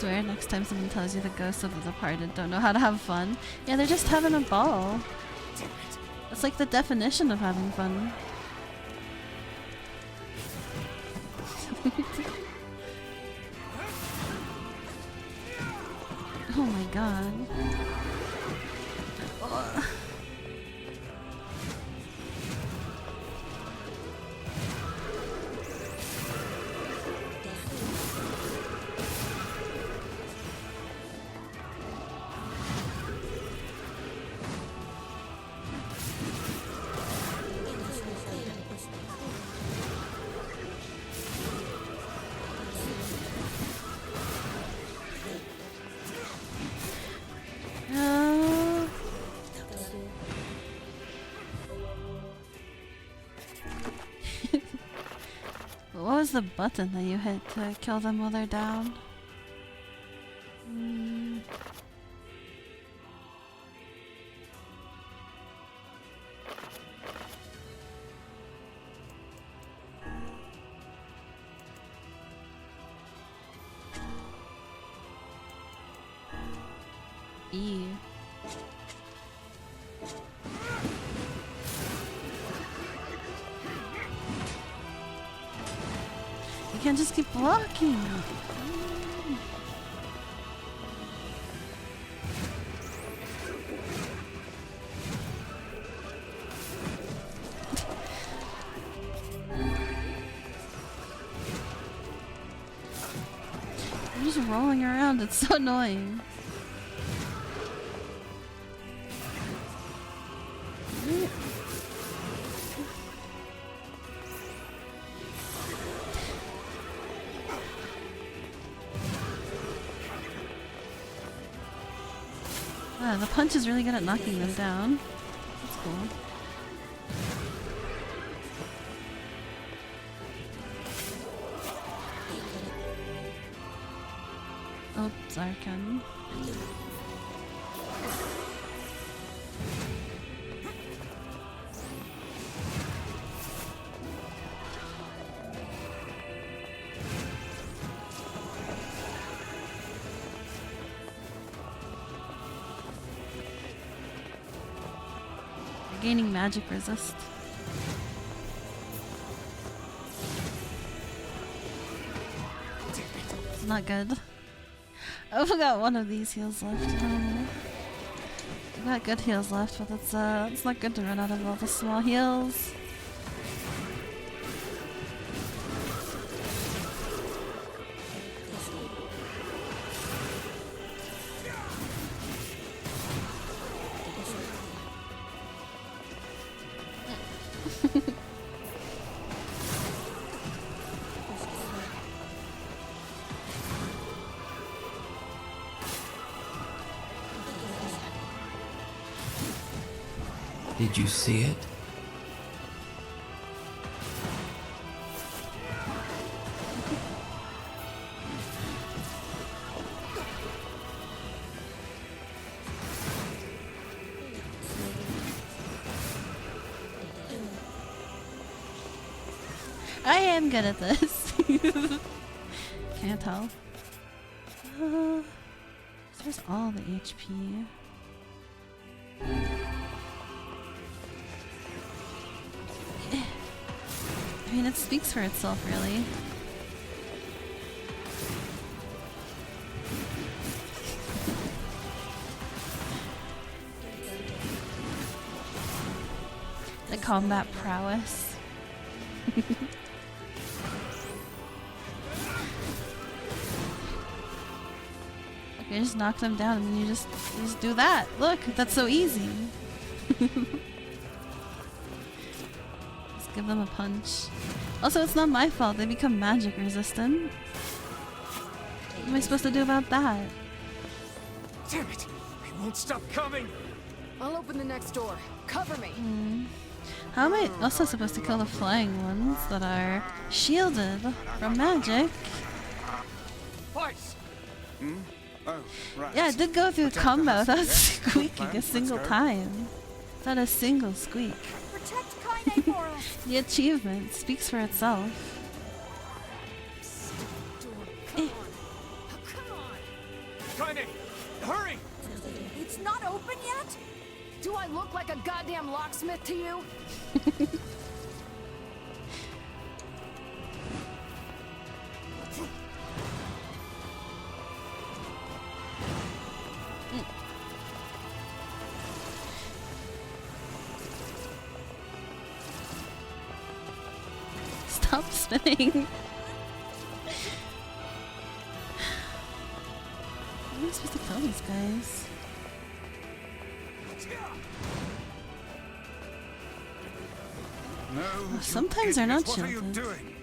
swear next time someone tells you the ghosts of the departed don't know how to have fun. Yeah, they're just having a ball. It's like the definition of having fun. Oh my god. Ugh. What was the button that you hit to kill them while they're down? E. You can't just keep blocking. I'm just rolling around, it's so annoying. Ah, the punch is really good at knocking them down. That's cool. Oh, Zarkan. Gaining magic resist. It's not good. Oh, we got one of these heals left. We got good heals left, but it's not good to run out of all the small heals. Did you see it? I am good at this. Can't tell. There's all the HP. I mean, it speaks for itself, really. The combat prowess. Okay, just knock them down and you just do that. Look, that's so easy. Give them a punch. Also, it's not my fault they become magic resistant. What am I supposed to do about that? Damn it! They won't stop coming! I'll open the next door. Cover me! How am I also supposed to kill the flying ones that are shielded from magic? Twice! Oh, right. Yeah, it did go through combat without squeaking a single time. Without a single squeak. Protect Kaine for us! The achievement speaks for itself. Come on! Oh, come on! Kaine! Hurry! It's not open yet? Do I look like a goddamn locksmith to you? Stop spinning. How am I supposed to kill these guys? No, Sometimes they're not what are you shielded. doing?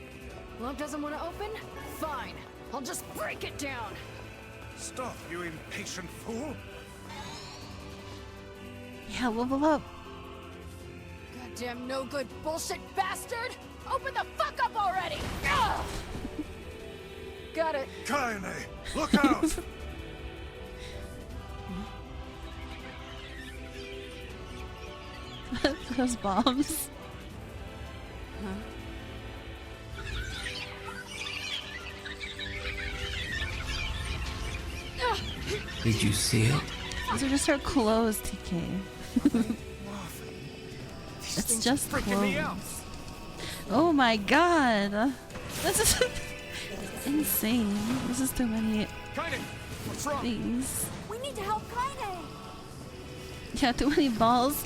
Lock doesn't want to open? Fine. I'll just break it down. Stop, you impatient fool! Yeah, level up. Goddamn no good bullshit bastard! Open the fuck up already! Ugh! Got it. Kaine, look out! Those bombs. Did you see it? Those are just her clothes, TK. It's just freaking me out. clothes. Oh my god! This is insane. This is too many Kaine! What's wrong? things. We need to help Kaine. Yeah, too many balls.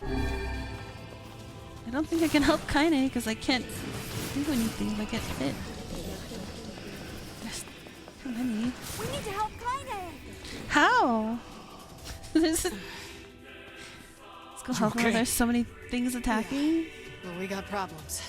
I don't think I can help Kaine because I can't do anything if I get hit. There's too many. We need to help Kaine. How? Let's go help her. okay? There's so many things attacking. Well, we got problems.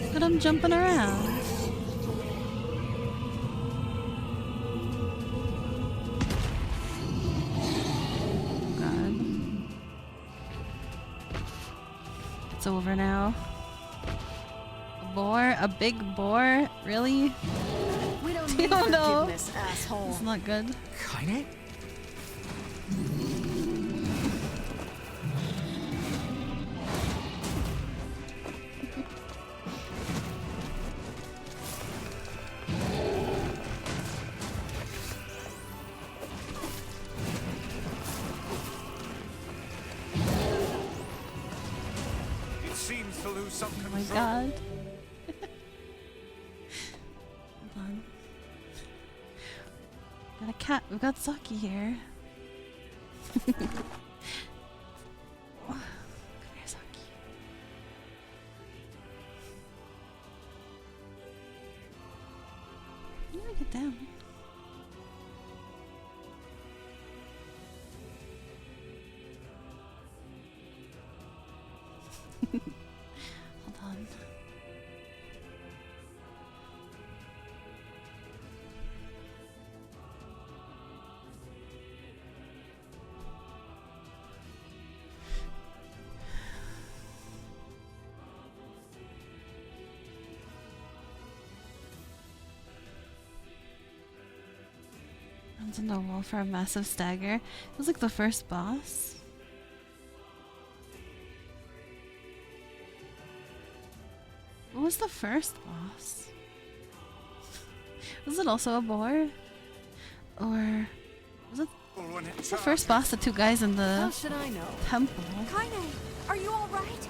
Look at him jumping around. God. It's over now. A boar? A big boar? Really? We don't You need don't know. forgiveness, asshole. It's not good. Kaine? It seems to lose some Oh my control. god. Hold on. Got a cat. We've got Saki here. Come here, Saki. How do I get down? Hold on. Runs into a wall for a massive stagger. It was like the first boss. What was the first boss? Was it also a boar? Or was it When it the first boss, the two guys in How the should I know? temple? Kaine, are you all right?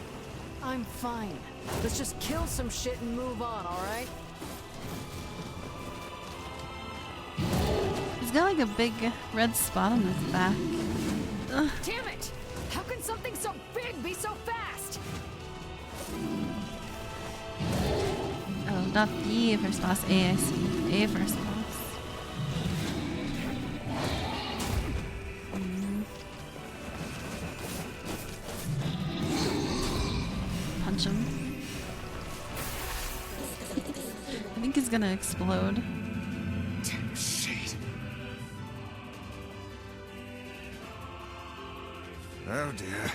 I'm fine. Let's just kill some shit and move on, alright? He's got like a big red spot on his back. Ugh. Damn it! How can something so big be so fast? Oh, not the first boss. A, I see. A first boss. Punch him. I think he's gonna explode. Damn shit. Oh dear.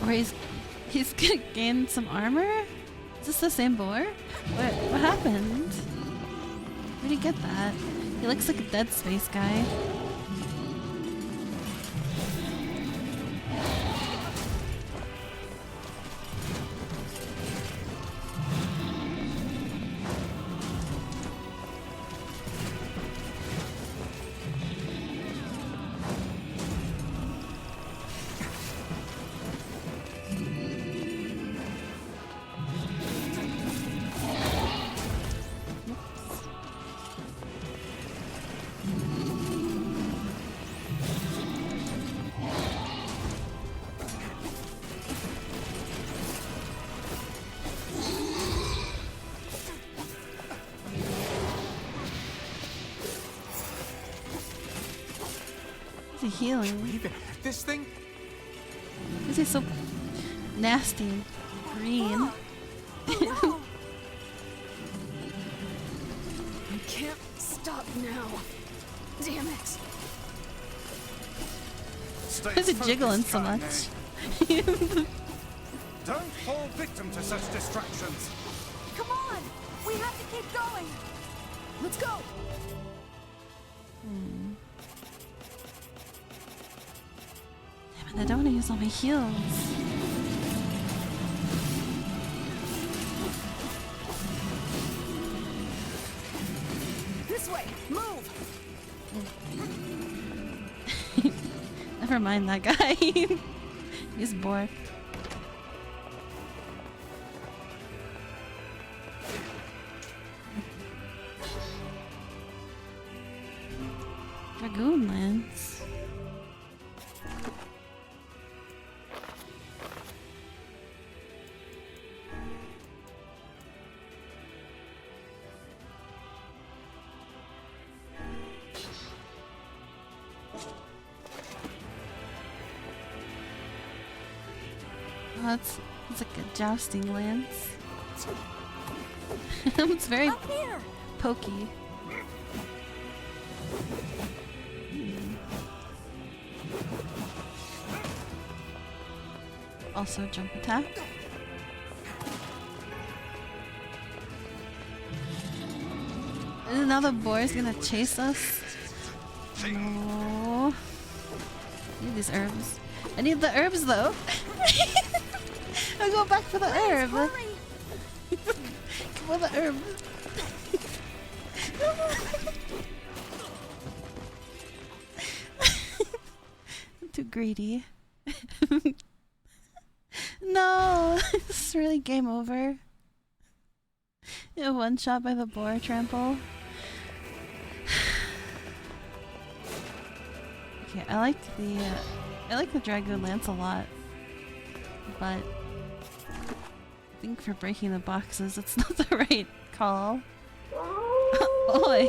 Or he's gonna gain some armor? Is this the same boar? What? you get that? He looks like a Dead Space guy. Is he healing? We even have this thing? Is he so nasty and green? I can't stop now. Damn it. Stay Why is he focused, jiggling so Kaine. much? Don't fall victim to such distractions. Come on! We have to keep going! Let's go. Damn it, I don't want to use all my heals. This way. Move. Never mind that guy. He's bored. Dragoon Lance. Oh, that's like a jousting lance. It's very Up here! pokey. Also jump attack. And now the boar is gonna chase us. Oh. I need these herbs. I need the herbs though. I'll go back for the herb. Hurry! Come on, the herb. I'm too greedy. No, this is really game over. Yeah, one shot by the boar trample. Okay, I like the dragoon lance a lot, but I think for breaking the boxes, it's not the right call. Oi!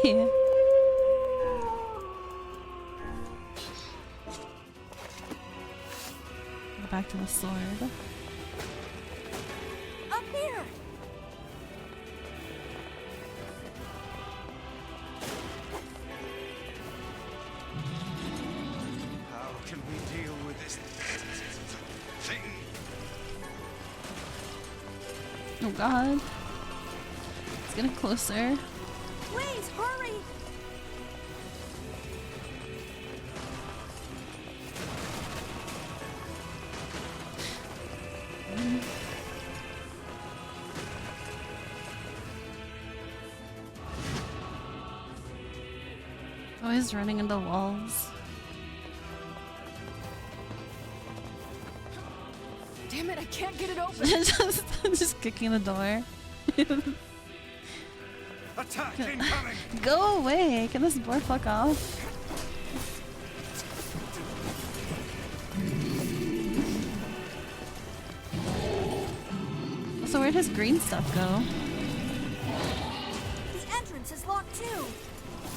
Go back to the sword. Up here! How can we deal with this thing? Oh god. It's getting closer. Please, hurry! Oh, he's running into walls. Damn it, I can't get it open. just kicking the door. Attack incoming! Go away! Can this boar fuck off? So where'd his green stuff go? The entrance is locked too!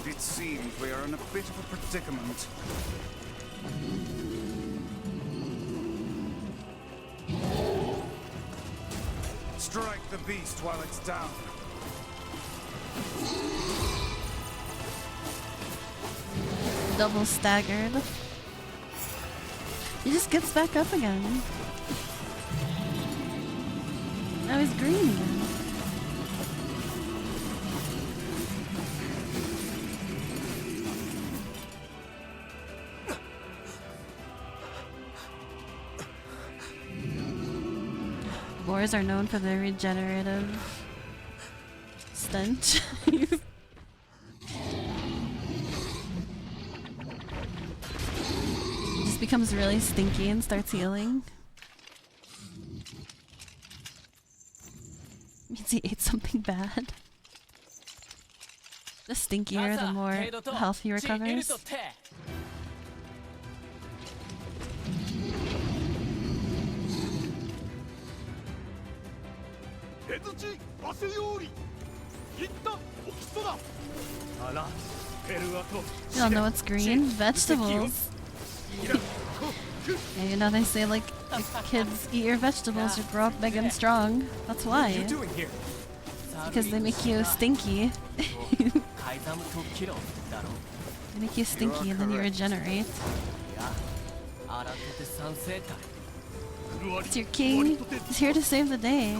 It seems we are in a bit of a predicament. Strike the beast while it's down. Double staggered. He just gets back up again. Now he's green again. flowers are known for their regenerative stench. Just becomes really stinky and starts healing. Means he ate something bad. The stinkier, the more health he recovers. You don't know what's green? Vegetables. Yeah, you know they say like kids eat your vegetables, you grow up big and strong. That's why. Because they make you stinky. They make you stinky and then you regenerate. It's your king. He's here to save the day.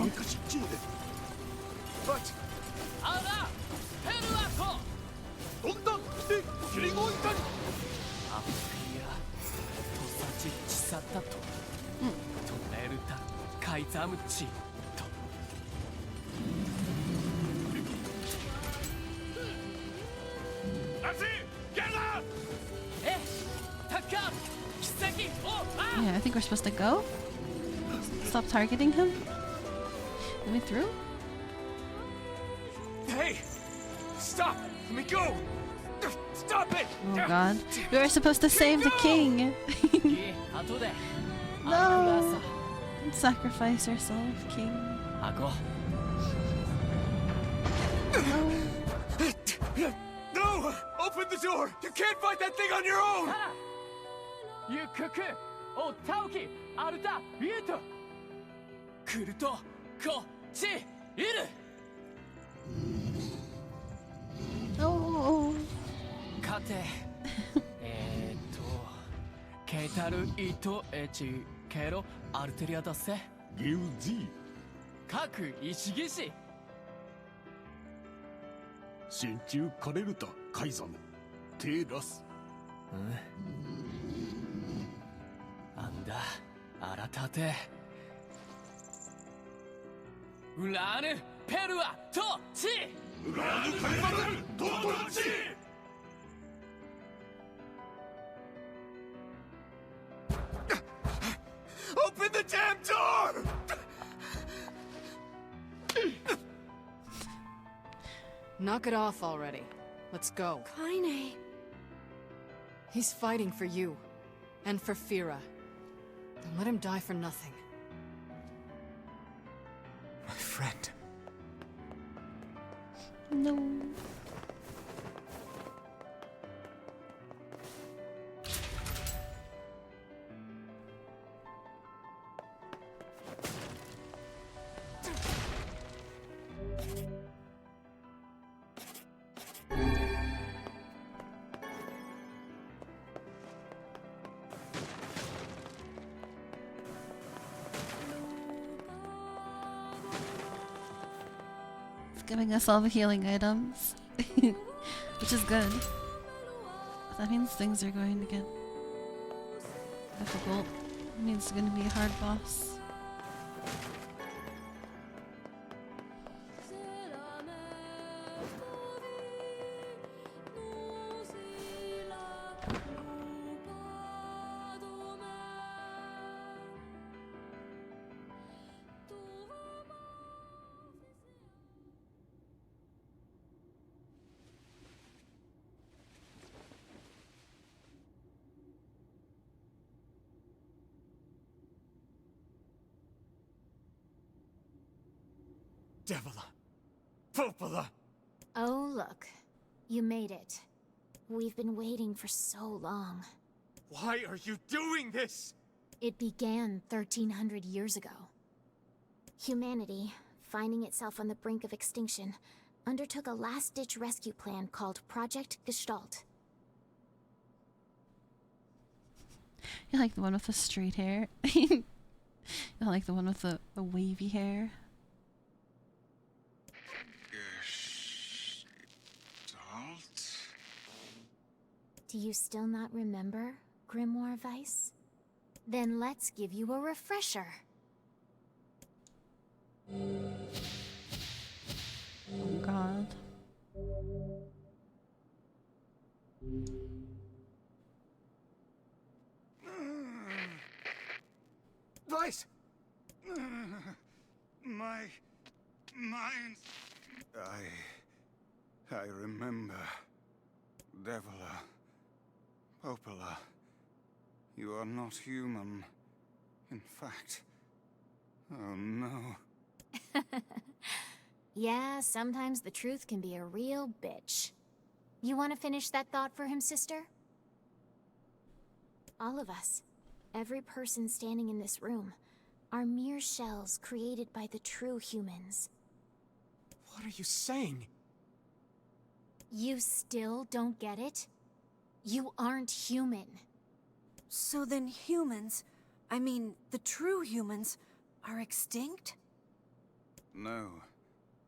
Yeah, I think we're supposed to go. Stop targeting him. Let me through. Hey! Stop! Let me go! Stop it! Oh god. We were supposed to save the king! No! Don't sacrifice yourself, king. No! Open the door! You can't fight that thing on your own! Oh. Open the damn door! Knock it off already. Let's go. Kaine. He's fighting for you. And for Fira. Don't let him die for nothing. My friend. No. Giving us all the healing items, which is good. That means things are going to get difficult. It means it's going to be a hard boss. Devila! Popola! Oh, look. You made it. We've been waiting for so long. Why are you doing this? It began 1300 years ago. Humanity, finding itself on the brink of extinction, undertook a last-ditch rescue plan called Project Gestalt. You like the one with the straight hair? You like the one with the wavy hair? Do you still not remember, Grimoire Weiss? Then let's give you a refresher. Oh god. Vice! My mind. I remember. Devila. Popola. You are not human. In fact. Oh no. Yeah, sometimes the truth can be a real bitch. You want to finish that thought for him, sister? All of us, every person standing in this room, are mere shells created by the true humans. What are you saying? You still don't get it? You aren't human. So then humans, I mean, the true humans, are extinct? No.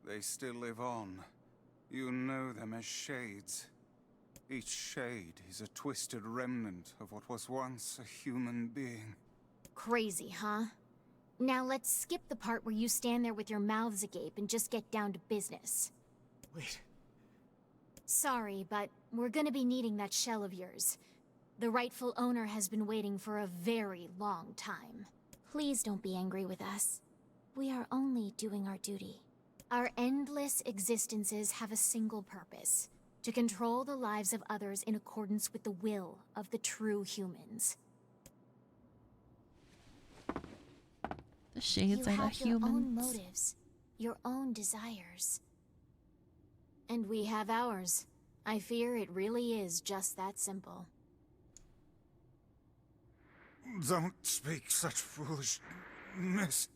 They still live on. You know them as shades. Each shade is a twisted remnant of what was once a human being. Crazy, huh? Now let's skip the part where you stand there with your mouths agape and just get down to business. Wait. Sorry, but we're gonna be needing that shell of yours. The rightful owner has been waiting for a very long time. Please don't be angry with us. We are only doing our duty. Our endless existences have a single purpose: to control the lives of others in accordance with the will of the true humans. The shades You are the have your own humans. motives, your own desires. And we have ours. I fear it really is just that simple. Don't speak such foolishness.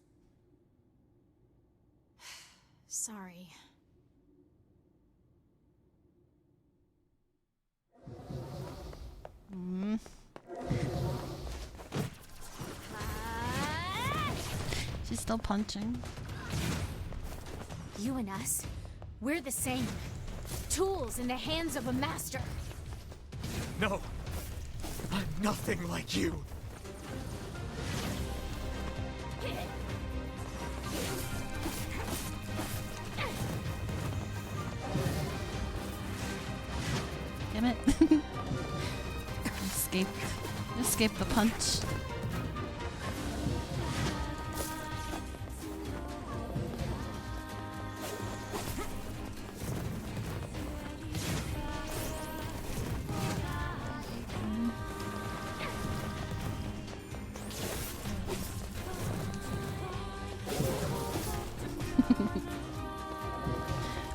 Sorry. She's still punching. You and us, we're the same. Tools in the hands of a master. No! I'm nothing like you! Damn it. Escaped the punch.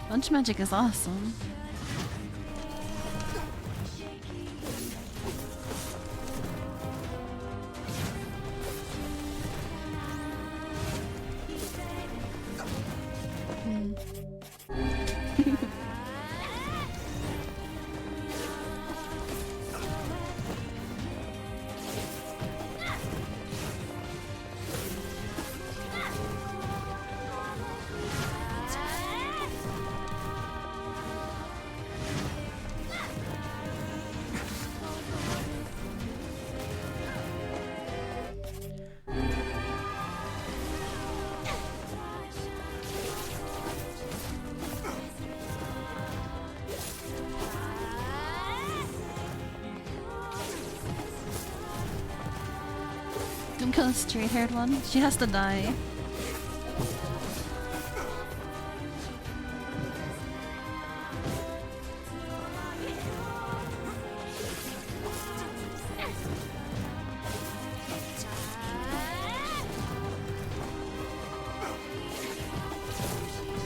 Punch magic is awesome. Don't kill the straight-haired one. She has to die.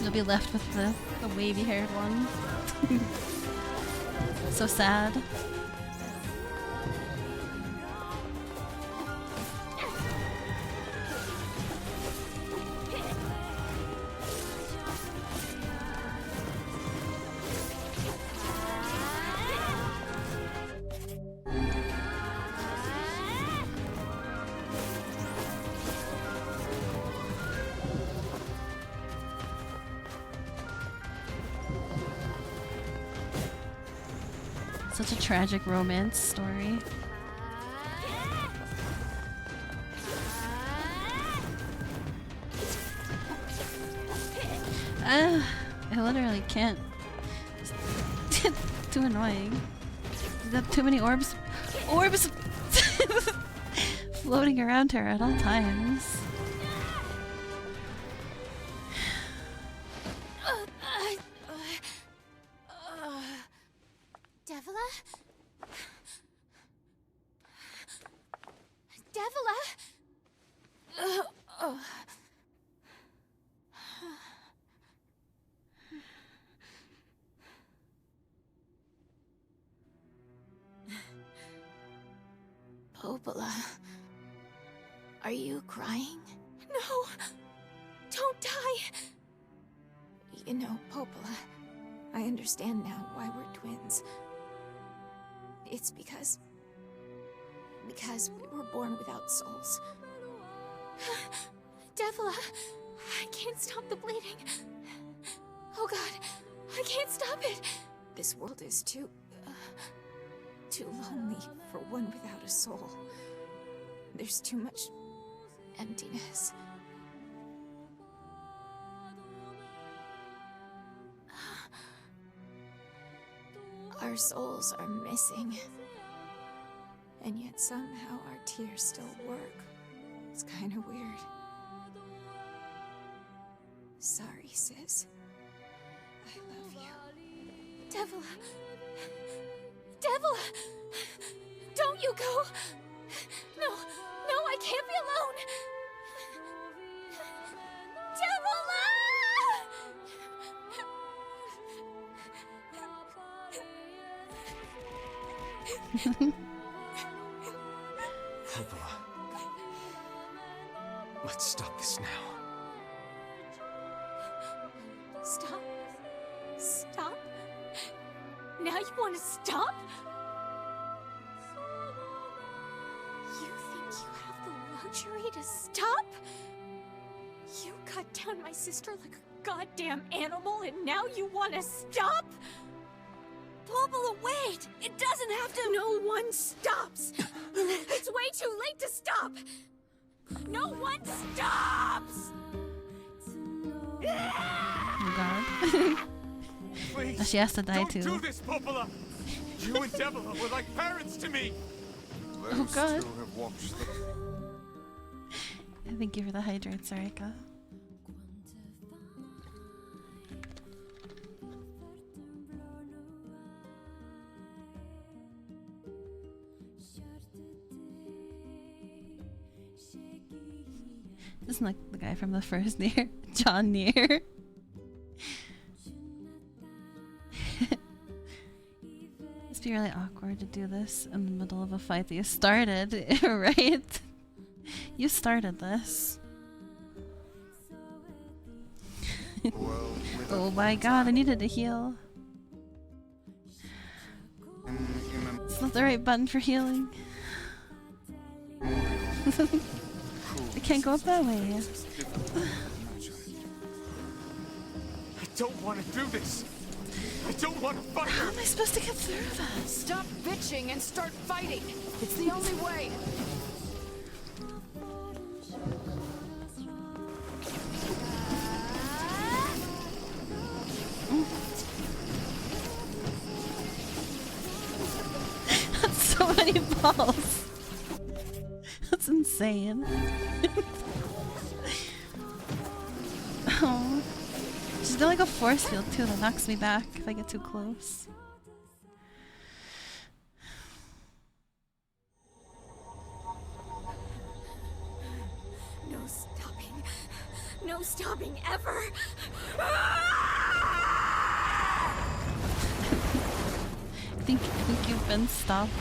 You'll be left with the wavy-haired one. So sad. Such a tragic romance story. I literally can't. Too annoying. She's got too many orbs. Orbs floating around her at all times. Devila? Devila? Popola, are you crying? No! Don't die! You know, Popola, I understand now why we're twins. It's because we were born without souls. Devila, I can't stop the bleeding. Oh God, I can't stop it. This world is too lonely for one without a soul. There's too much emptiness. Our souls are missing. And yet somehow our tears still work. It's kind of weird. Sorry, sis. I love you. Devila! Devila! Don't you go! No, I can't be alone! Devila! Popola. Let's stop this now. Stop? Stop? Now you want to stop? You think you have the luxury to stop? You cut down my sister like a goddamn animal and now you want to stop? Popola, wait! It doesn't have to— No one stops! It's way too late to stop! No one stops! Oh God. Please, She has to die don't too. do this, Popola! You and Devila were like parents to me! Oh God. Two have watched the... Thank you for the hydrate, Sarika. Isn't like the guy from the first NieR, John NieR. Must be really awkward to do this in the middle of a fight that you started, right? You started this. Oh my God, I needed to heal. It's not the right button for healing. I can't go up that way. I don't want to do this! I don't want to fight How her! am I supposed to get through this? Stop bitching and start fighting! It's the only way! That's so many balls. That's insane. Oh. She's got like a force field too that knocks me back if I get too close. No stopping. No stopping ever! I think you've been stopped.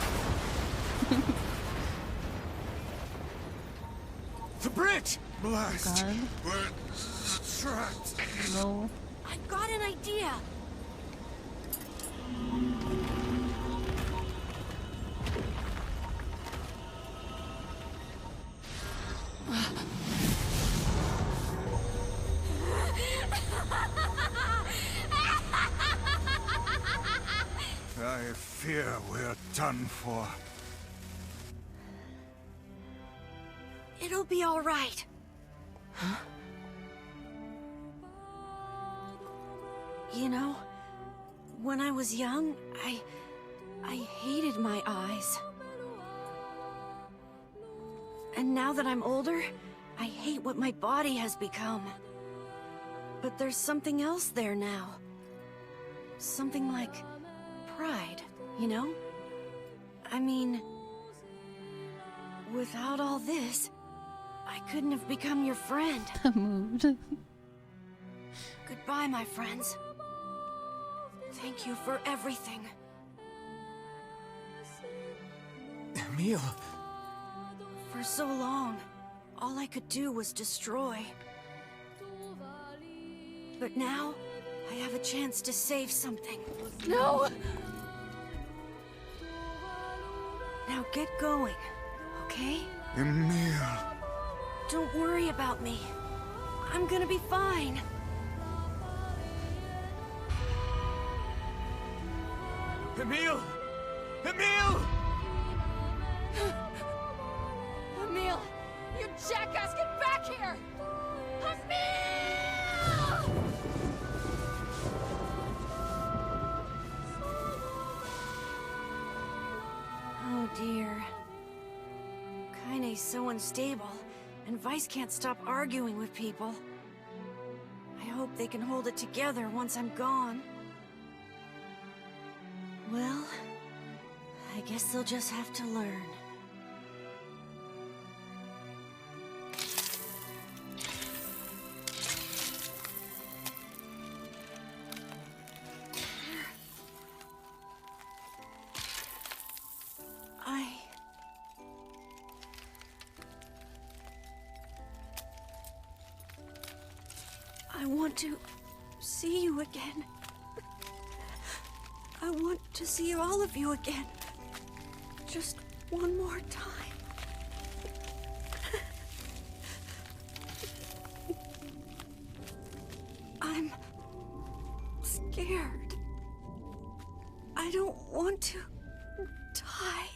The bridge! Blast! God. We're trapped! No. I've got an idea! I fear we're done for. It'll be all right. You know, when I was young, I hated my eyes. And now that I'm older, I hate what my body has become. But there's something else there now. Something like pride, you know? I mean, without all this, I couldn't have become your friend. Moved. Goodbye, my friends. Thank you for everything. Emil! For so long, all I could do was destroy. But now, I have a chance to save something. No! Now get going, okay? Emil! Don't worry about me. I'm gonna be fine. Emil! Emil! Emil! You jackass, get back here! Emil! Oh dear. Kaine's so unstable, and Vice can't stop arguing with people. I hope they can hold it together once I'm gone. Well, I guess they'll just have to learn. I want to see you again. I want to see all of you again. Just one more time. I'm scared. I don't want to die.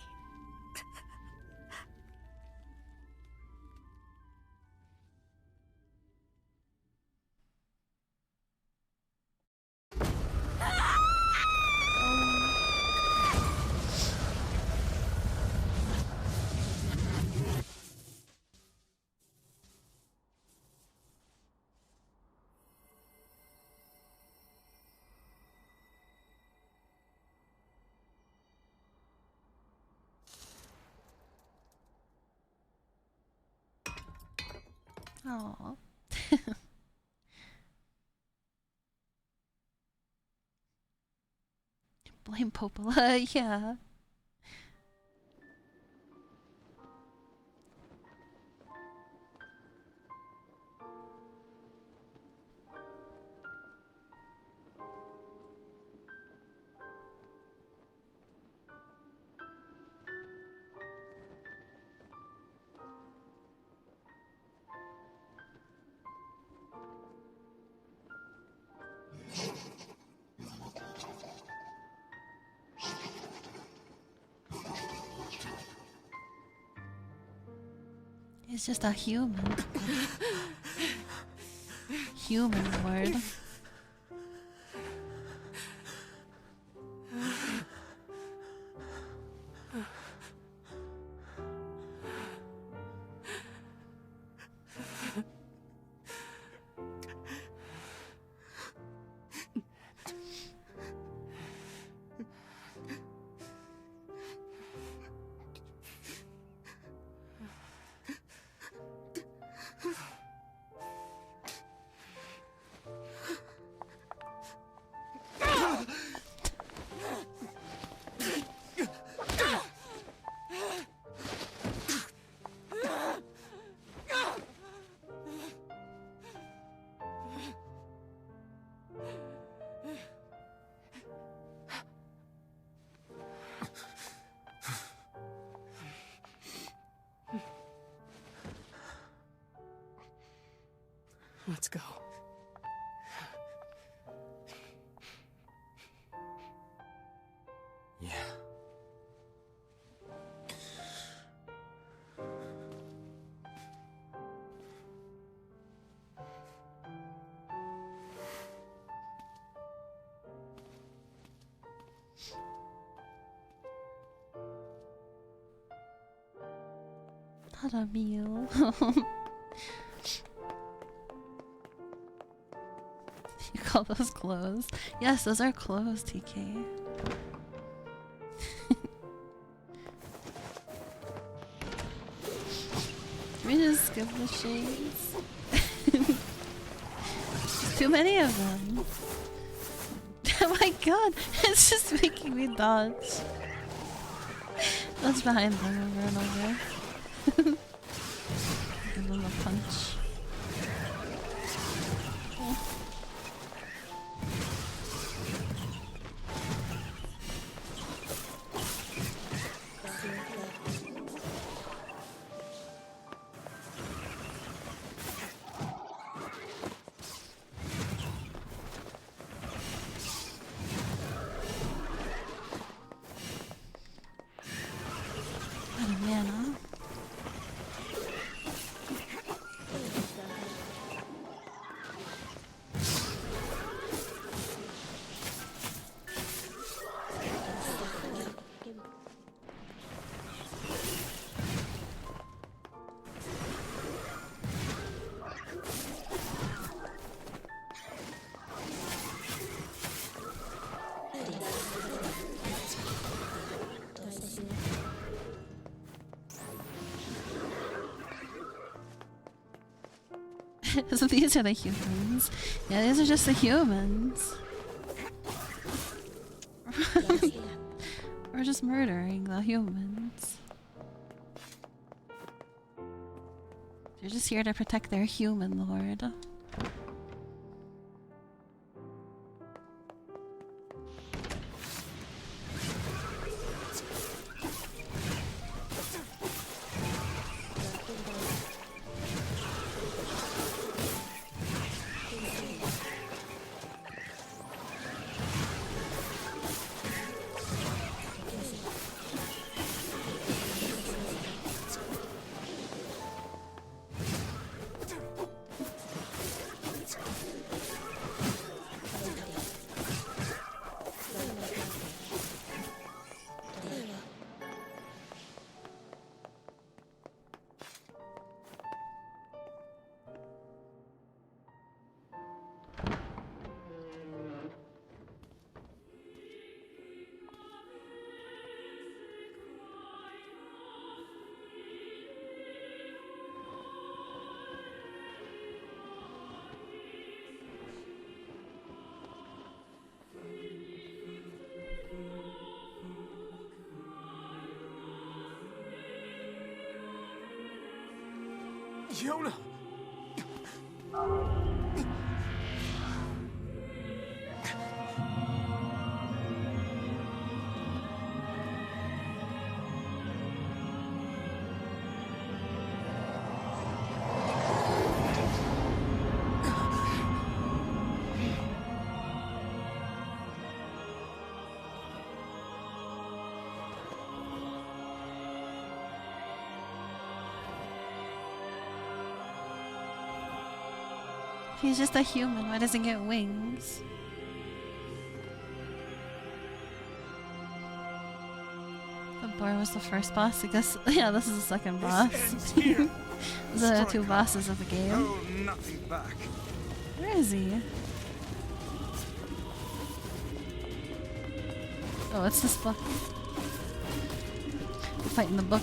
Oh. Blame Popola, yeah. He's just a human. Human word. Let's go. Yeah. Caramel. You call those clothes? Yes, those are clothes, TK. Can we just skip the shades? There's too many of them. Oh my god, it's just making me dodge. That's behind them over and over. Give them a punch. What a mana. So these are the humans. Yeah, these are just the humans. We're just murdering the humans. They're just here to protect their human lord. Yona! He's just a human. Why doesn't he get wings? The boar was the first boss. I guess. Yeah, this is the second boss. These are the two bosses of the game. Hold nothing back. Where is he? Oh, it's this book. Fighting the book.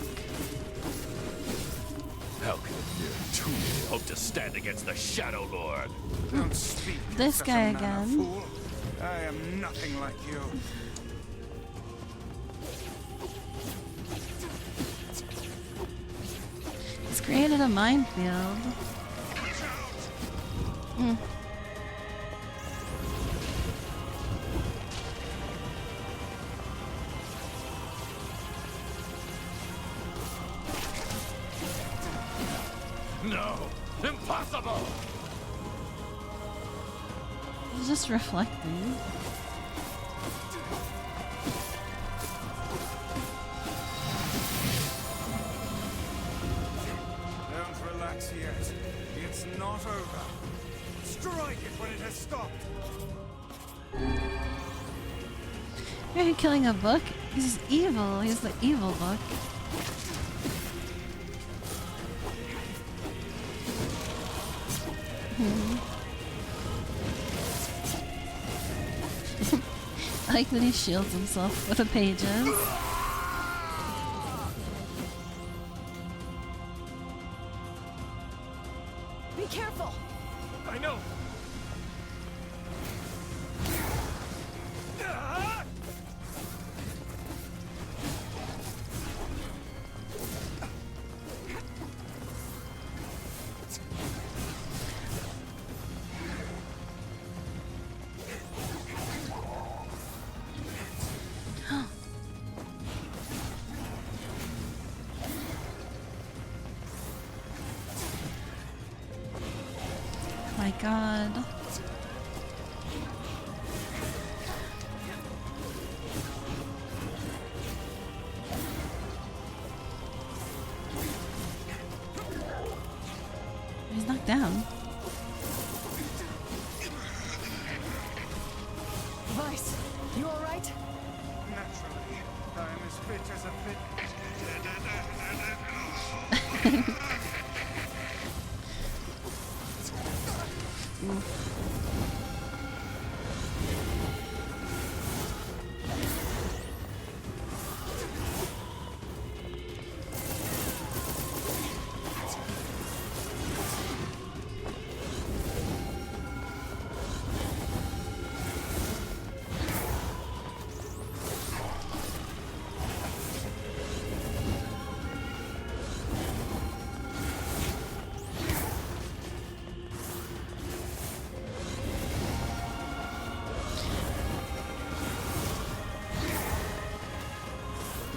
How can a mere tool hope to stand against the Shadow Lord? Don't speak. This such guy a manner, again. fool. I am nothing like you. He's created a minefield. Mm. No! Impossible! He's just reflecting. Don't relax yet. It's not over. Strike it when it has stopped. Are you killing a book? He's evil. He's the evil book. I like that he shields himself with the pages. Be careful! I know! My God. He's knocked down. Vice, you alright? Naturally, I am as fit as a fit.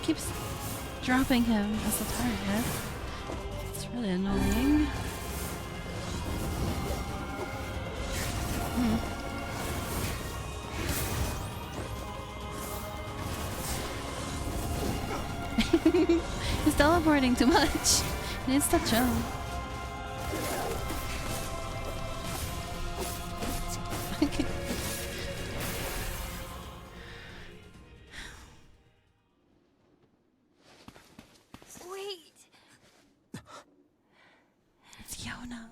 Keeps dropping him as the target. It's really annoying. He's teleporting too much. He needs to chill. Okay. Wait. It's Yona.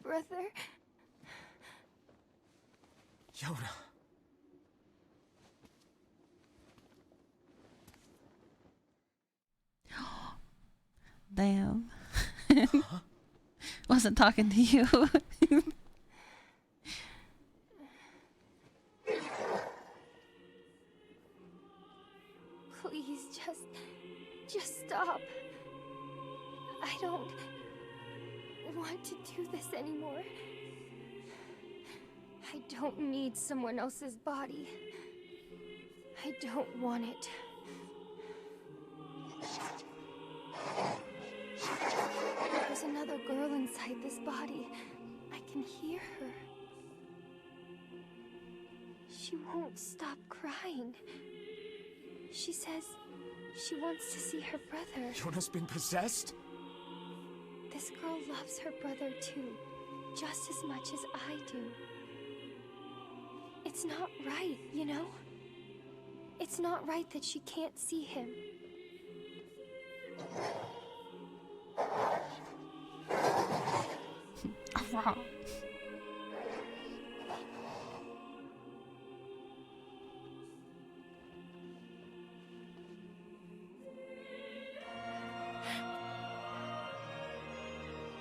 Brother? Yona. Damn. Wasn't talking to you. Please, just stop. I don't want to do this anymore. I don't need someone else's body. I don't want it. There's another girl inside this body. I can hear her. She won't stop crying. She says she wants to see her brother. Yona's been possessed? This girl loves her brother too, just as much as I do. It's not right, you know? It's not right that she can't see him.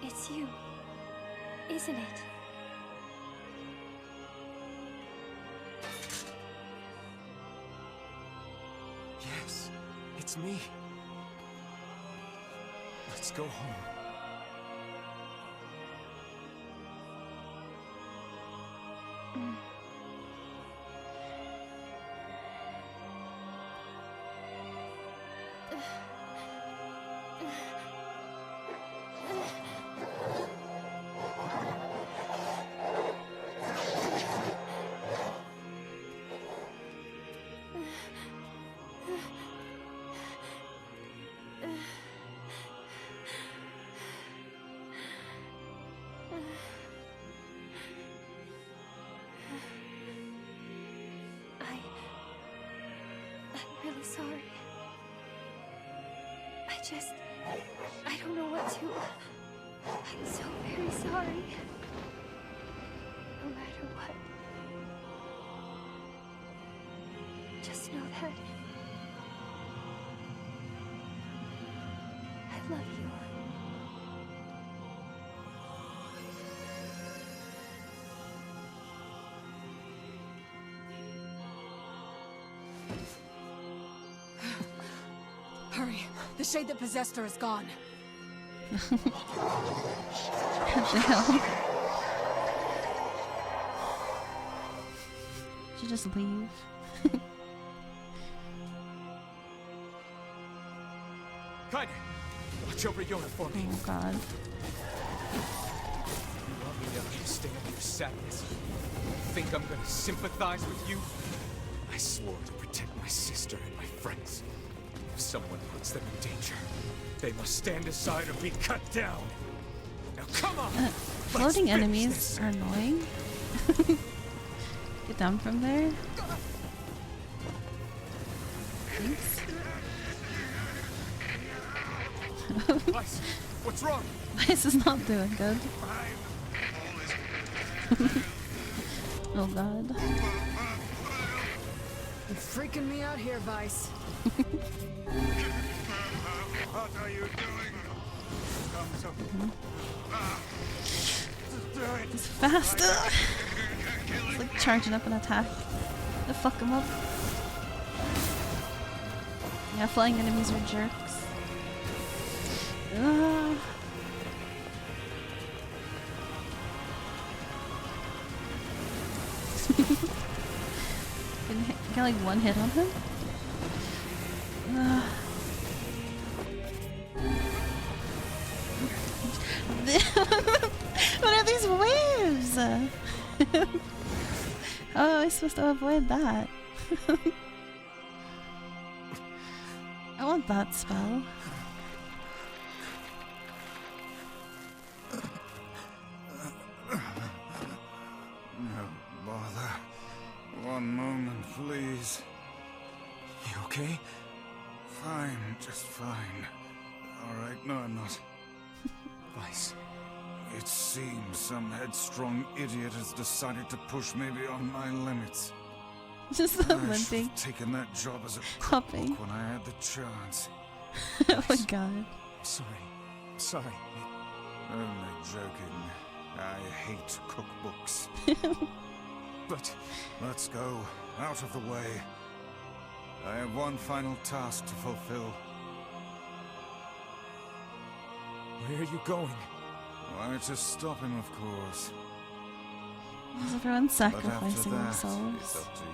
It's you, isn't it? Yes, it's me. Let's go home. sorry. I don't know what to... I'm so very sorry. No matter what. Just know that... I love you. Hurry. The shade that possessed her is gone. What the hell? Should just leave. Kind, watch over Yona for me. Oh god. You want me to understand your sadness? Think I'm gonna sympathize with you? I swore to protect my sister and my friends. If someone puts them in danger, they must stand aside or be cut down. Now come on! Floating enemies are annoying. Get down from there. Thanks. Vice, what's wrong? Vice is not doing good. Oh god. You're freaking me out here, Vice. What are you doing? Come so... He's fast. It's like charging up an attack to fuck him up. Yeah, flying enemies are jerks. Got like one hit on him. What are these waves? How am I supposed to avoid that? I want that spell. No bother. One moment, please. You okay? Fine, just fine. Alright, no, I'm not. Vice. It seems some headstrong idiot has decided to push me beyond my limits. Just the I should limping. have taken that job as a Hopping. cook when I had the chance. Oh my god. I'm sorry. I'm sorry. Only joking. I hate cookbooks. But... Let's go. Out of the way. I have one final task to fulfill. Where are you going? Why, to stop him, of course. Is everyone But after sacrificing that, it's themselves? up to you.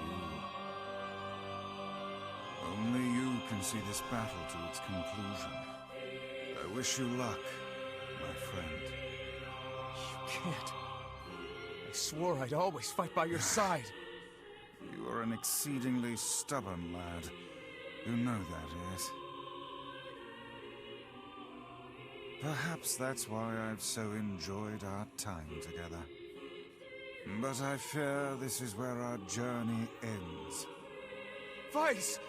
Only you can see this battle to its conclusion. I wish you luck, my friend. You can't. I swore I'd always fight by your side. You are an exceedingly stubborn lad. You know that, yes? Perhaps that's why I've so enjoyed our time together. But I fear this is where our journey ends. Vice!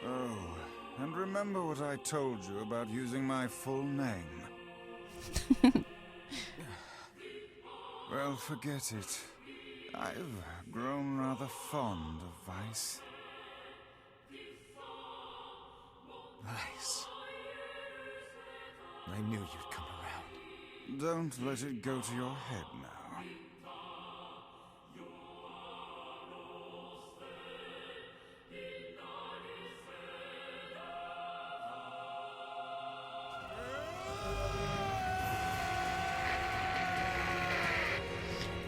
Oh, and remember what I told you about using my full name. Well, forget it. I've grown rather fond of Vice. Vice. I knew you'd come around. Don't let it go to your head now.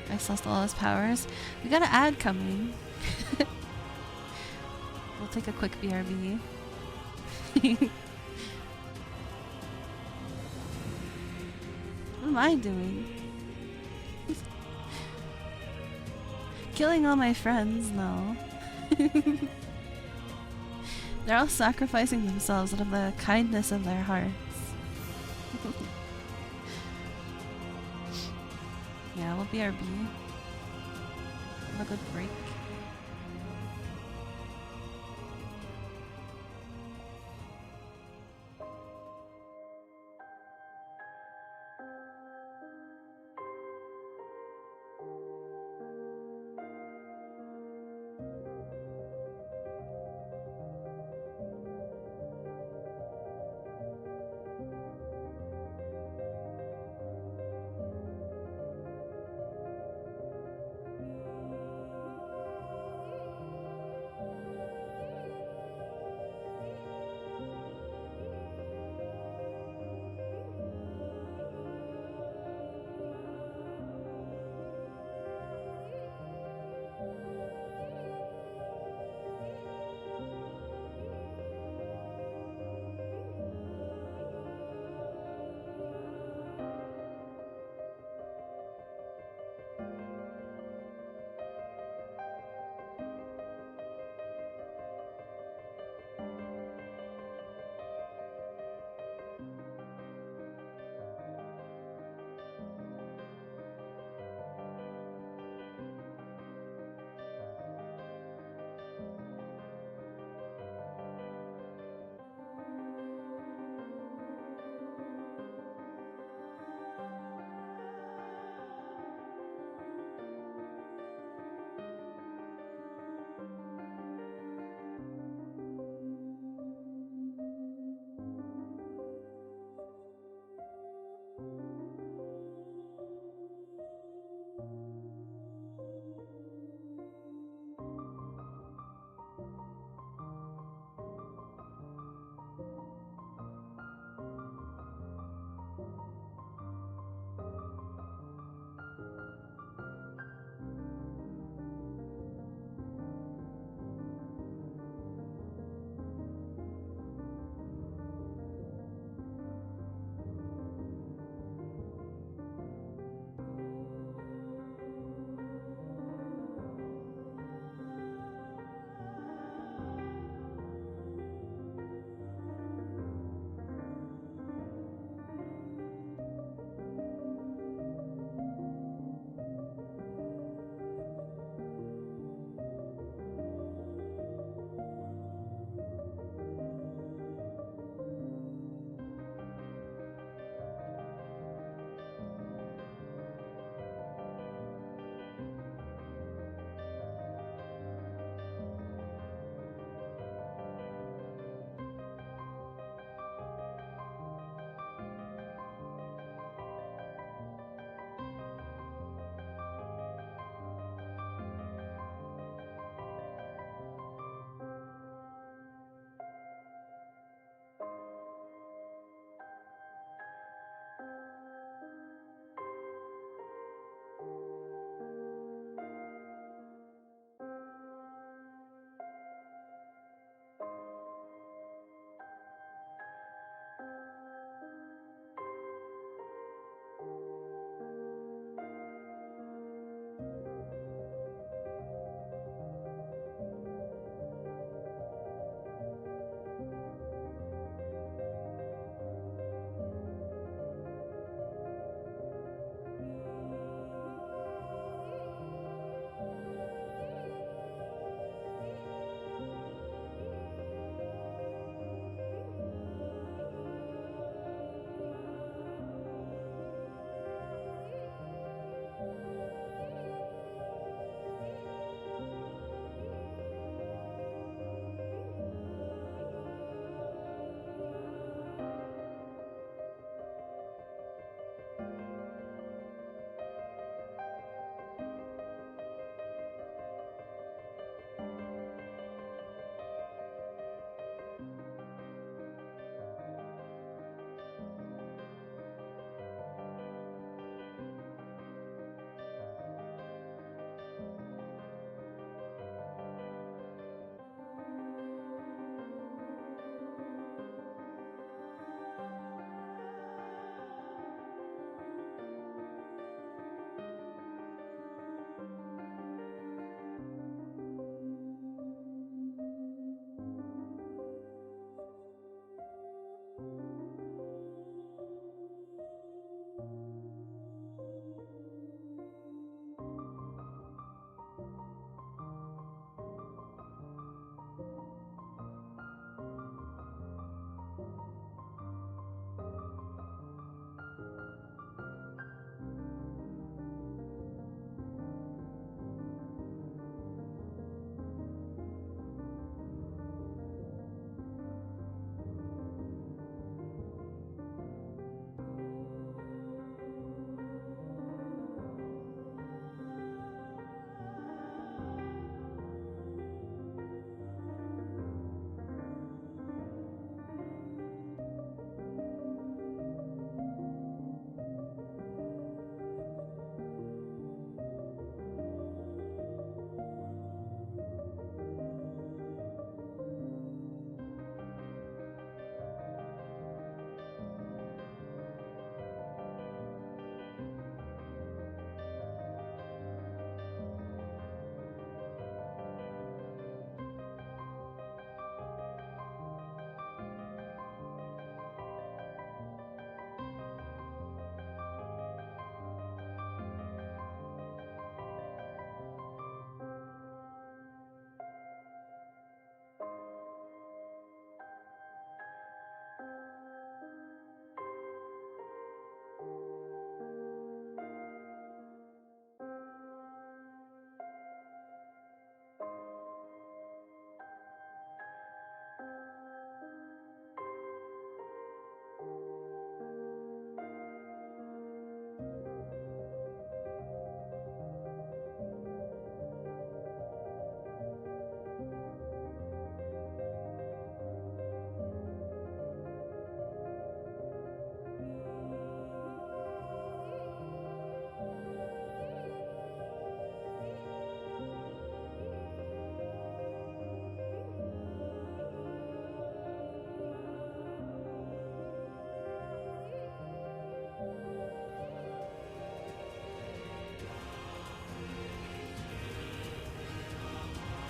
Vice lost all his powers. We got an ad coming. We'll take a quick BRB. What am I doing? Killing all my friends? No. They're all sacrificing themselves out of the kindness of their hearts. Yeah, we'll BRB. Have a good break.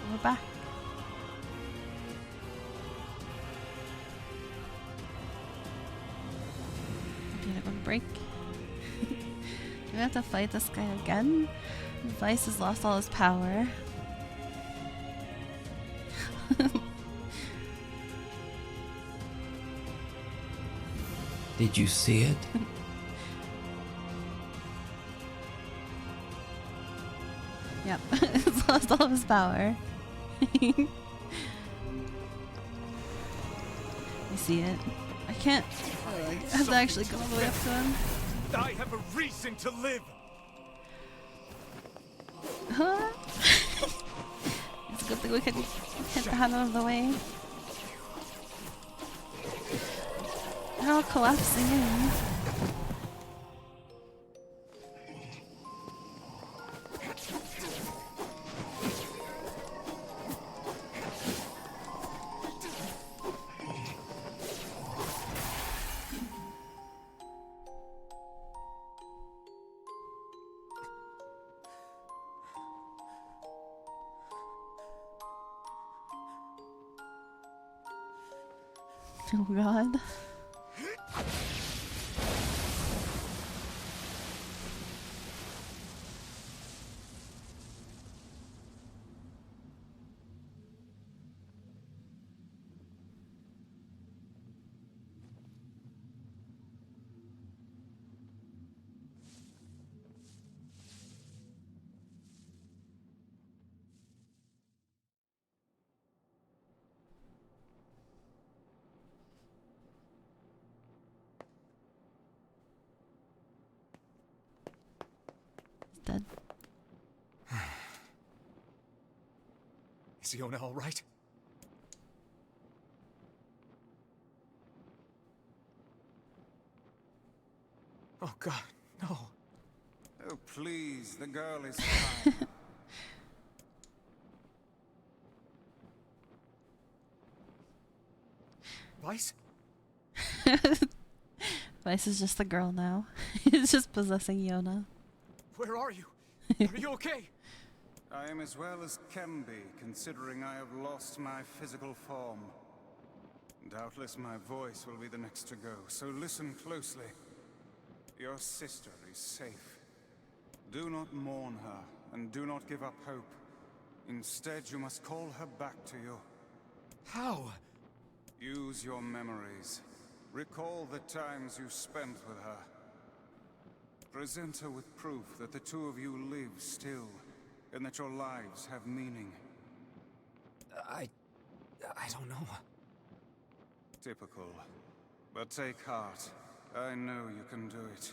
We're back. Did it go break? Do we have to fight this guy again? Vice has lost all his power. Did you see it? Yep, he's lost all of his power. You see it? I can't. I have to actually go all the way up to him. I have a reason to live. Huh? It's a good thing we can hit the hand out of the way. They're all collapsing in. Oh god. He's dead. Is Yona all right? Oh god, no. Oh, please, the girl is fine. Vice? Vice is just the girl now. He's just possessing Yona. Where are you? Are you okay? I am as well as can be, considering I have lost my physical form. Doubtless my voice will be the next to go, so listen closely. Your sister is safe. Do not mourn her, and do not give up hope. Instead, you must call her back to you. How? Use your memories. Recall the times you spent with her. Present her with proof that the two of you live still, and that your lives have meaning. I don't know. Typical. But take heart. I know you can do it.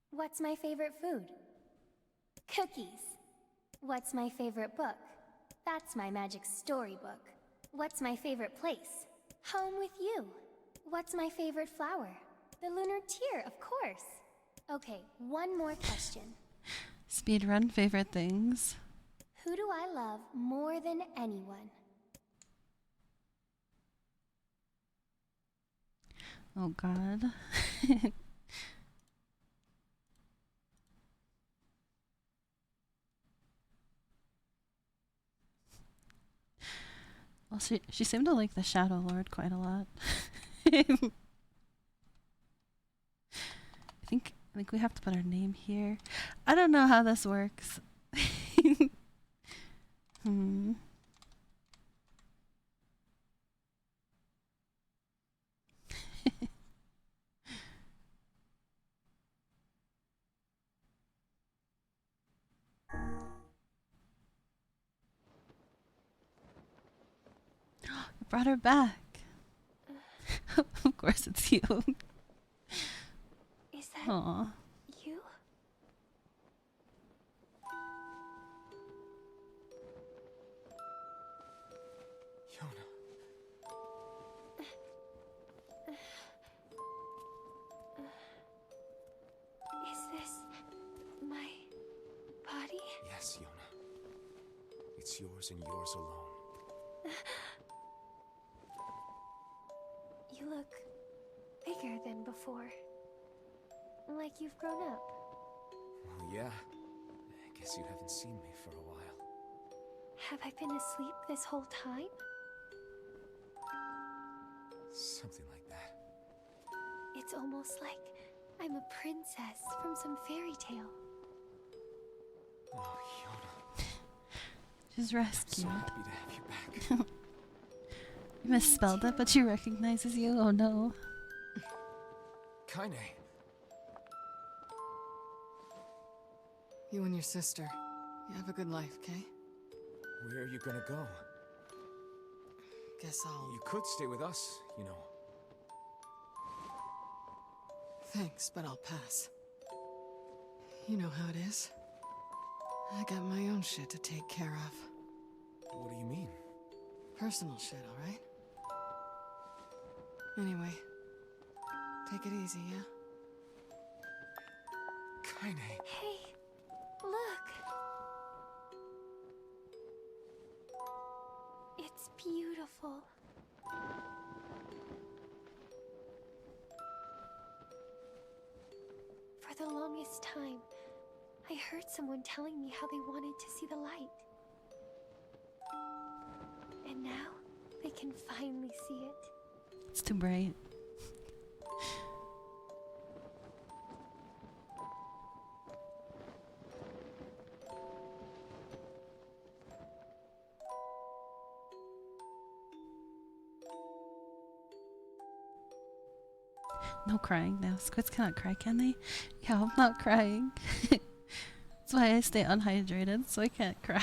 What's my favorite food? Cookies. What's my favorite book? That's my magic storybook. What's my favorite place? Home with you. What's my favorite flower? The lunar tear, of course. Okay, one more question. Speedrun favorite things. Who do I love more than anyone? Oh god. Well, she seemed to like the Shadow Lord quite a lot. I think we have to put our name here. I don't know how this works. You brought her back. Of course it's you. Is that Aww. you? Yona. Is this my body? Yes, Yona. It's yours and yours alone. You look bigger than before. Like you've grown up. Well, yeah. I guess you haven't seen me for a while. Have I been asleep this whole time? Something like that. It's almost like I'm a princess from some fairy tale. Oh, Yona. She's rescued. I'm so happy to have you back. You misspelled it, but she recognizes you. Oh no. Kaine. You and your sister, you have a good life, Kay? Where are you gonna go? Guess I'll... You could stay with us, you know. Thanks, but I'll pass. You know how it is. I got my own shit to take care of. What do you mean? Personal shit, alright? Anyway, take it easy, yeah? Kaine. Hey, look! It's beautiful. For the longest time, I heard someone telling me how they wanted to see the light. And now, they can finally see it. It's too bright. No crying now. Squids cannot cry, can they? Yeah, I'm not crying. That's why I stay unhydrated, so I can't cry.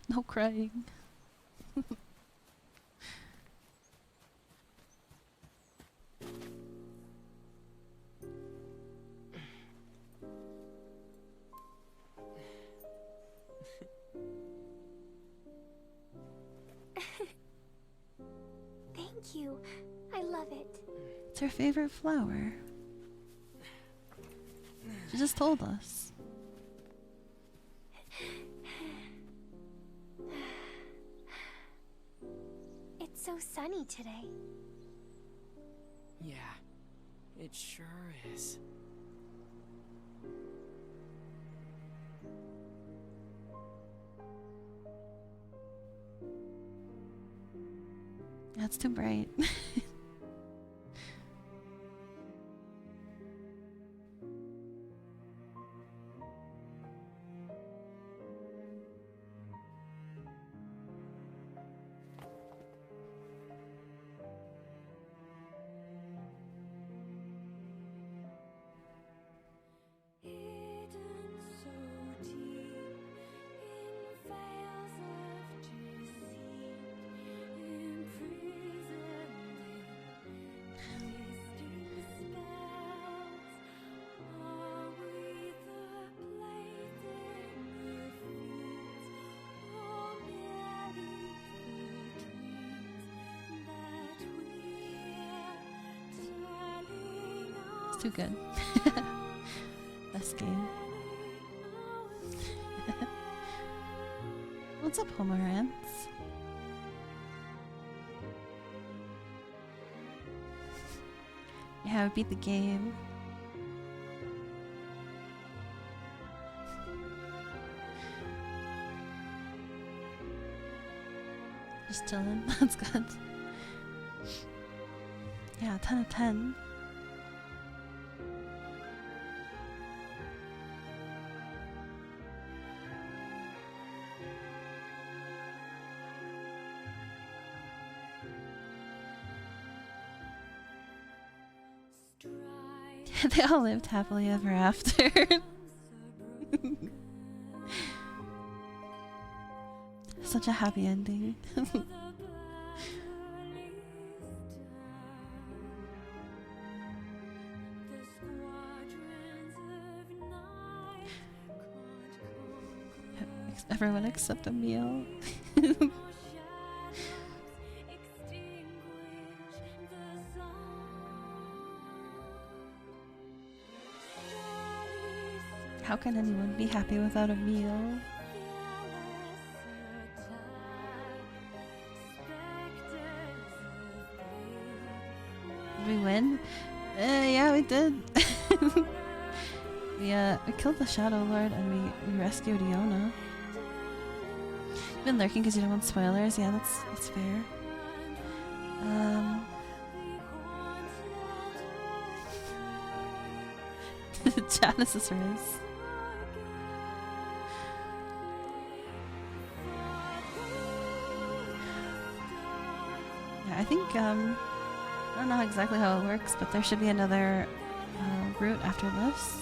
No crying. Thank you. I love it. It's her favorite flower. She just told us. It's so sunny today. Yeah, it sure is. That's too bright. Too good. Best game. What's up, Homerance? Yeah, I beat the game. Just chilling. That's good. Yeah, 10 out of 10. They all lived happily ever after. Such a happy ending. Everyone except Emil. How can anyone be happy without a meal? we win? Yeah, we did. we killed the Shadow Lord and we rescued Iona. You've been lurking because you don't want spoilers. Yeah, that's fair. Janice is Riz. Yeah, I think I don't know exactly how it works, but there should be another route after this.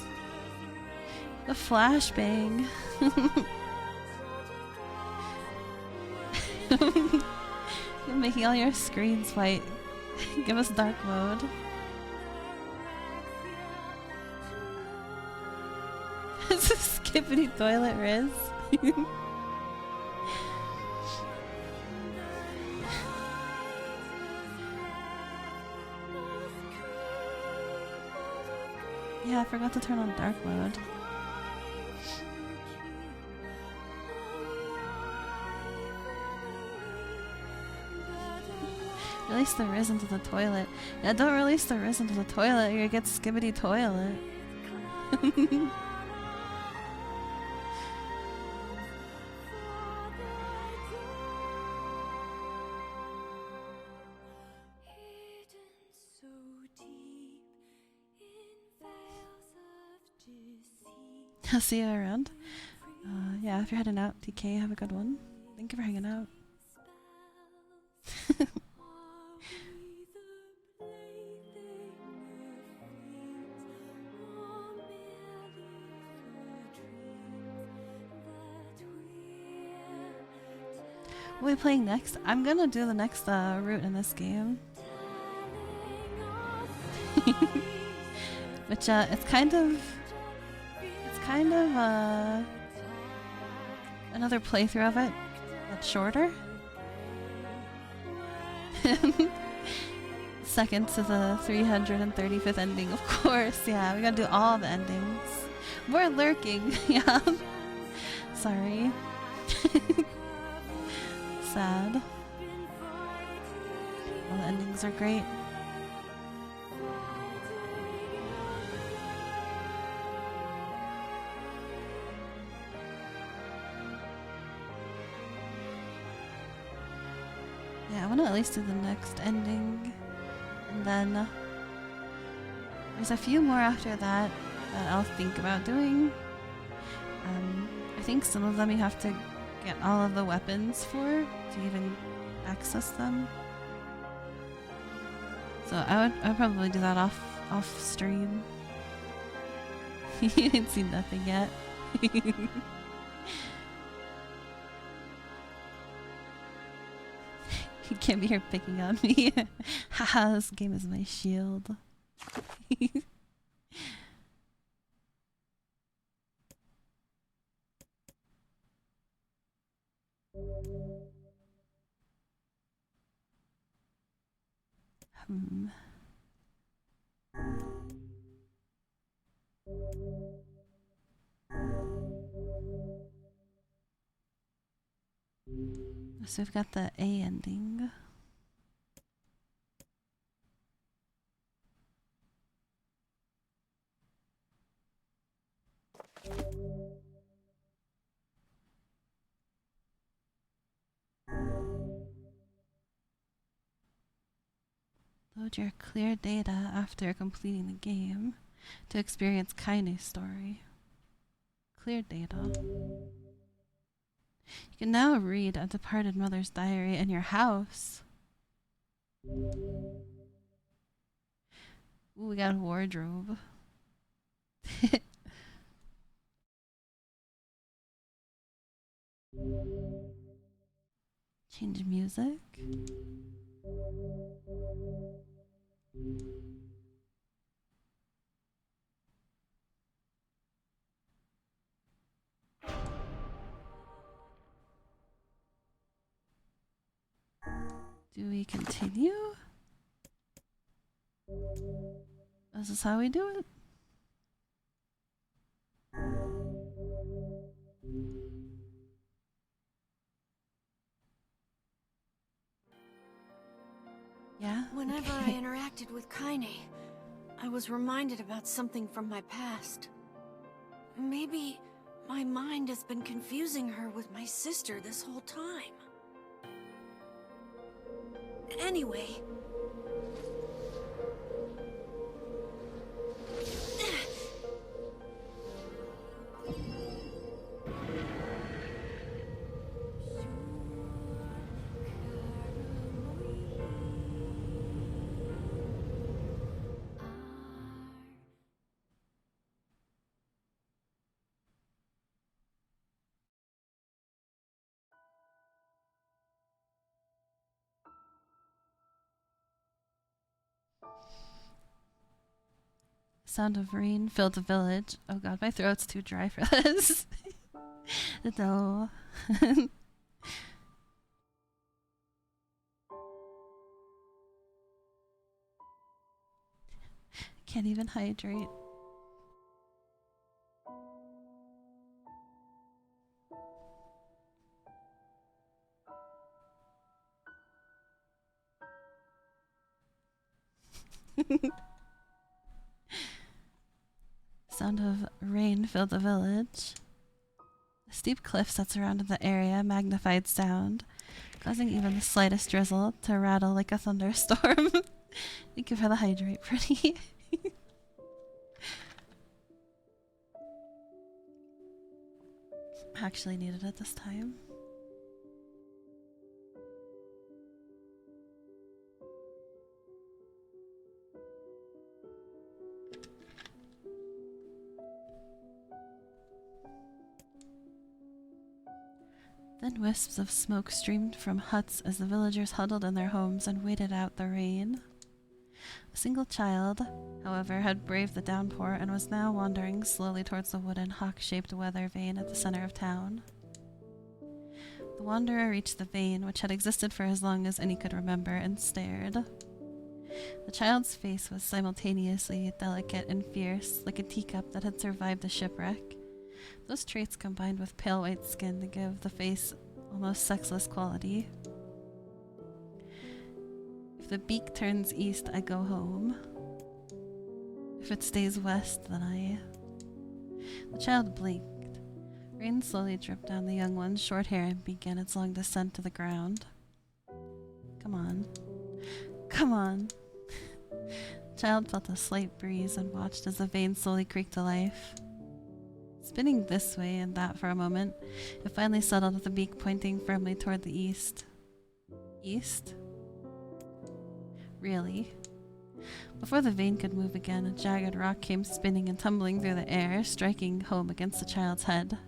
The flashbang. You're making all your screens white. Give us dark mode. It's a skippity toilet, Riz. Yeah, I forgot to turn on dark mode. Release the Riz into the toilet. Yeah, don't release the Riz into the toilet. You're gonna get skibbity toilet. I'll see you around. Yeah, if you're heading out, TK, have a good one. Thank you for hanging out. What are we playing next? I'm gonna do the next route in this game. Which it's kind of another playthrough of it, but shorter. Second to the 335th ending, of course. Yeah, we gotta do all the endings. We're lurking. Yeah. Sorry. Sad. All the endings are great. Yeah, I want to at least do the next ending. And then there's a few more after that that I'll think about doing. I think some of them you have to get all of the weapons for to even access them. So I would probably do that off stream. You didn't see nothing yet. You can't be here picking on me. Haha, this game is my shield. So we've got the A ending. Load your clear data after completing the game to experience Kaine's story. Clear data. You can now read a departed mother's diary in your house. Ooh, we got a wardrobe. Change music. Do we continue? This is how we do it. Yeah? Whenever Okay. I interacted with Kaine, I was reminded about something from my past. Maybe my mind has been confusing her with my sister this whole time. Anyway... Sound of rain filled the village. Oh god, my throat's too dry for this. No. Can't even hydrate. Sound of rain filled the village. The steep cliffs that surrounded the area magnified sound, causing even the slightest drizzle to rattle like a thunderstorm. Thank you for the hydrate, pretty. Actually needed it this time. Then wisps of smoke streamed from huts as the villagers huddled in their homes and waited out the rain. A single child, however, had braved the downpour and was now wandering slowly towards the wooden hawk-shaped weather vane at the center of town. The wanderer reached the vane, which had existed for as long as any could remember, and stared. The child's face was simultaneously delicate and fierce, like a teacup that had survived a shipwreck. Those traits combined with pale white skin to give the face almost sexless quality. If the beak turns east, I go home. If it stays west, then I... The child blinked. Rain slowly dripped down the young one's short hair and began its long descent to the ground. Come on. Come on. The child felt a slight breeze and watched as the vein slowly creaked to life. Spinning this way and that for a moment, it finally settled with the beak pointing firmly toward the east. East? Really? Before the vein could move again, a jagged rock came spinning and tumbling through the air, striking home against the child's head.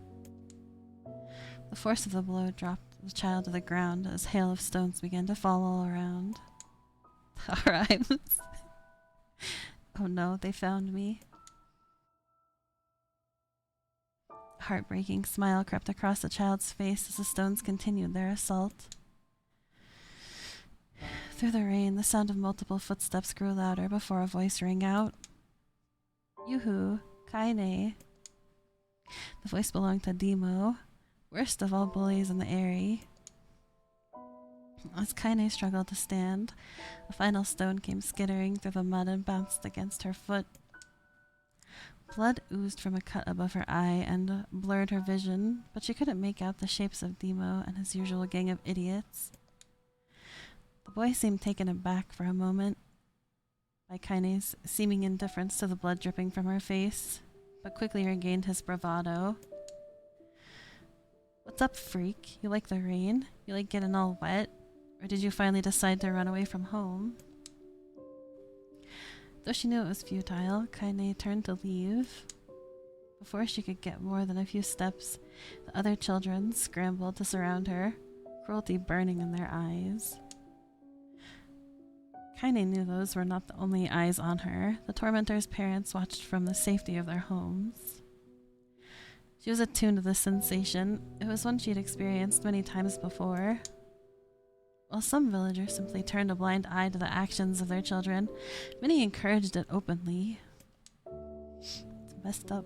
The force of the blow dropped the child to the ground as hail of stones began to fall all around. Alright. Oh no, they found me. A heartbreaking smile crept across the child's face as the stones continued their assault. Through the rain, the sound of multiple footsteps grew louder before a voice rang out. Yoo-hoo, Kaine. The voice belonged to Demo, worst of all bullies in the area. As Kaine struggled to stand, a final stone came skittering through the mud and bounced against her foot. Blood oozed from a cut above her eye and blurred her vision, but she couldn't make out the shapes of Demo and his usual gang of idiots. The boy seemed taken aback for a moment by Kaine's seeming indifference to the blood dripping from her face, but quickly regained his bravado. What's up, freak? You like the rain? You like getting all wet? Or did you finally decide to run away from home? Though she knew it was futile, Kaine turned to leave. Before she could get more than a few steps, the other children scrambled to surround her, cruelty burning in their eyes. Kaine knew those were not the only eyes on her. The tormentor's parents watched from the safety of their homes. She was attuned to this sensation. It was one she had experienced many times before. While some villagers simply turned a blind eye to the actions of their children, many encouraged it openly. It's messed up.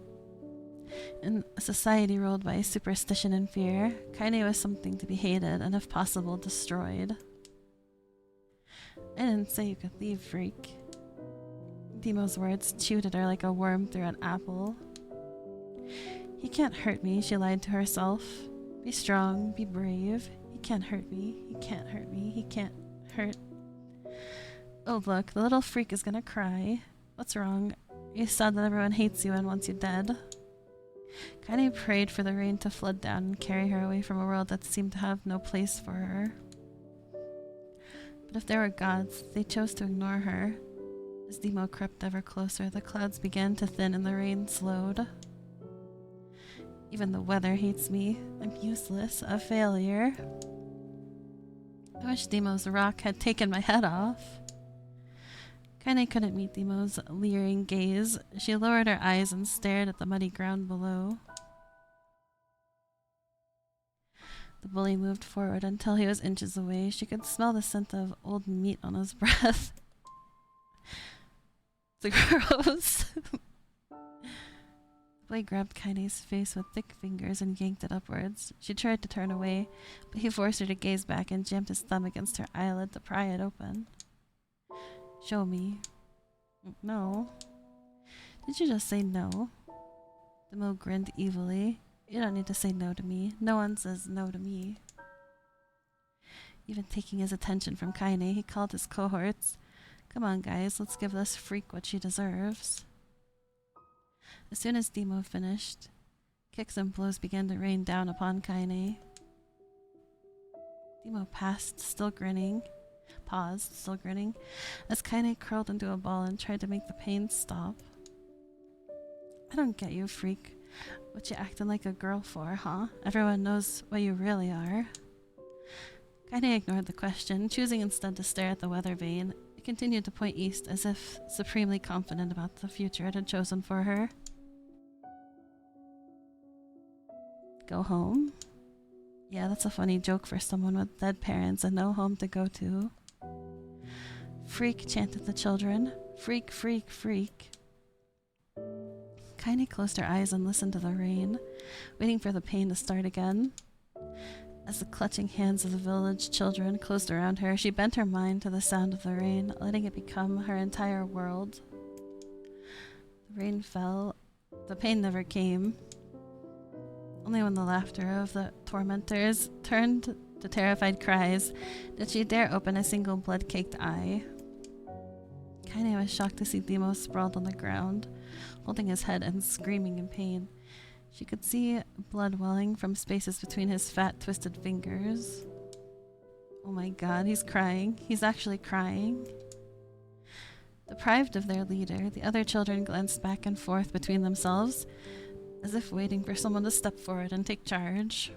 In a society ruled by superstition and fear, Kaine was something to be hated and, if possible, destroyed. I didn't say you could leave, freak. Demo's words chewed at her like a worm through an apple. He can't hurt me, she lied to herself. Be strong, be brave. He can't hurt me, he can't hurt me, he can't hurt. Oh look, the little freak is gonna cry. What's wrong? You said that everyone hates you and wants you dead. Kaine prayed for the rain to flood down and carry her away from a world that seemed to have no place for her. But if there were gods, they chose to ignore her. As Demo crept ever closer, the clouds began to thin and the rain slowed. Even the weather hates me. I'm useless, a failure. I wish Demo's rock had taken my head off. Kaine couldn't meet Demo's leering gaze. She lowered her eyes and stared at the muddy ground below. The bully moved forward until he was inches away. She could smell the scent of old meat on his breath. It's gross. The boy grabbed Kaine's face with thick fingers and yanked it upwards. She tried to turn away, but he forced her to gaze back and jammed his thumb against her eyelid to pry it open. Show me. No. Did you just say no? Demo grinned evilly. You don't need to say no to me. No one says no to me. Even taking his attention from Kaine, he called his cohorts. Come on, guys, let's give this freak what she deserves. As soon as Demo finished, kicks and blows began to rain down upon Kaine. Demo paused, still grinning, as Kaine curled into a ball and tried to make the pain stop. I don't get you, freak. What you acting like a girl for, huh? Everyone knows what you really are. Kaine ignored the question, choosing instead to stare at the weather vane. It continued to point east as if supremely confident about the future it had chosen for her. Go home? Yeah, that's a funny joke for someone with dead parents and no home to go to. Freak, chanted the children. Freak, freak, freak. Kaine closed her eyes and listened to the rain, waiting for the pain to start again. As the clutching hands of the village children closed around her, she bent her mind to the sound of the rain, letting it become her entire world. The rain fell. The pain never came. Only when the laughter of the tormentors turned to terrified cries did she dare open a single blood-caked eye. Kaine was shocked to see Demo sprawled on the ground, holding his head and screaming in pain. She could see blood welling from spaces between his fat, twisted fingers. Oh my god, he's crying. He's actually crying. Deprived of their leader, the other children glanced back and forth between themselves, as if waiting for someone to step forward and take charge.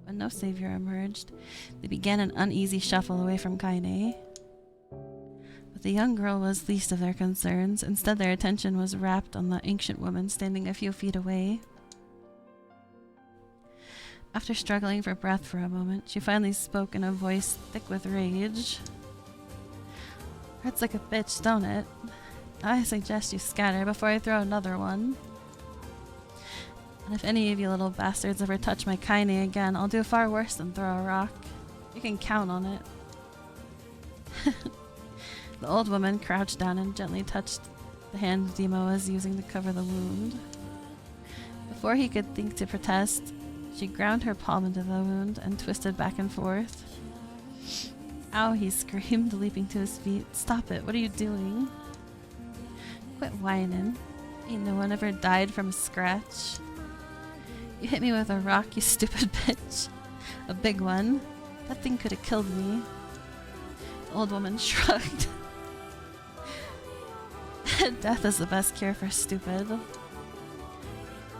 When no savior emerged, they began an uneasy shuffle away from Kaine. But the young girl was least of their concerns. Instead, their attention was rapt on the ancient woman standing a few feet away. After struggling for breath for a moment, she finally spoke in a voice thick with rage. Hurts like a bitch, don't it? I suggest you scatter before I throw another one. And if any of you little bastards ever touch my Kaine again, I'll do far worse than throw a rock. You can count on it. The old woman crouched down and gently touched the hand Demo was using to cover the wound. Before he could think to protest, she ground her palm into the wound and twisted back and forth. Ow, he screamed, leaping to his feet. Stop it, what are you doing? Quit whining. Ain't no one ever died from a scratch. You hit me with a rock, you stupid bitch. A big one. That thing could have killed me. The old woman shrugged. Death is the best cure for stupid.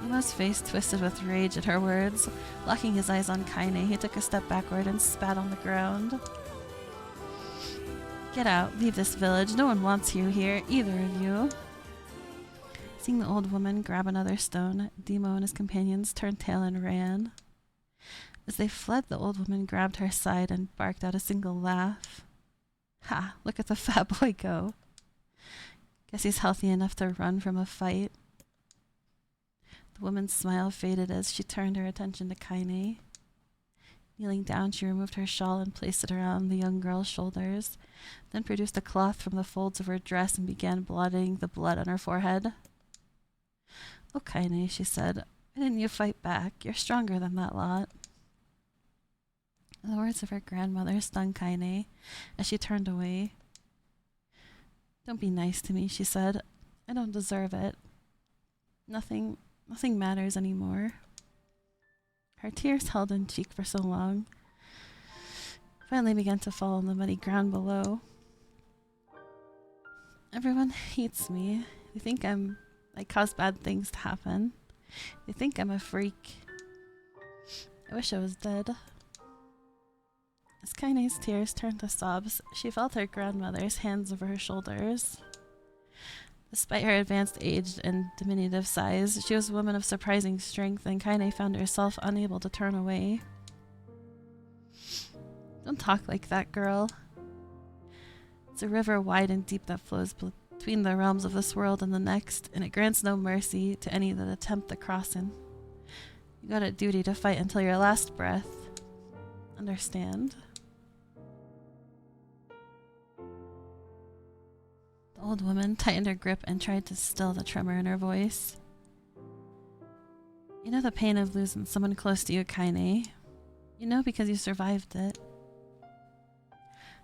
Demo's face twisted with rage at her words. Locking his eyes on Kaine, he took a step backward and spat on the ground. Get out, leave this village. No one wants you here, either of you. Seeing the old woman grab another stone, Demo and his companions turned tail and ran. As they fled, the old woman grabbed her side and barked out a single laugh. Ha, look at the fat boy go. Guess he's healthy enough to run from a fight. The woman's smile faded as she turned her attention to Kaine. Kneeling down, she removed her shawl and placed it around the young girl's shoulders, then produced a cloth from the folds of her dress and began blotting the blood on her forehead. "Oh, Kaine," she said, "why didn't you fight back? You're stronger than that lot." The words of her grandmother stung Kaine as she turned away. "Don't be nice to me," she said. "I don't deserve it. Nothing matters anymore." Her tears held in cheek for so long finally began to fall on the muddy ground below. "Everyone hates me. They think I cause bad things to happen. They think I'm a freak. I wish I was dead." As Kaine's tears turned to sobs, she felt her grandmother's hands over her shoulders. Despite her advanced age and diminutive size, she was a woman of surprising strength, and Kaine found herself unable to turn away. "Don't talk like that, girl. It's a river wide and deep that flows between the realms of this world and the next, and it grants no mercy to any that attempt the crossing. You got a duty to fight until your last breath. Understand?" The old woman tightened her grip and tried to still the tremor in her voice. "You know the pain of losing someone close to you, Kaine. You know because you survived it."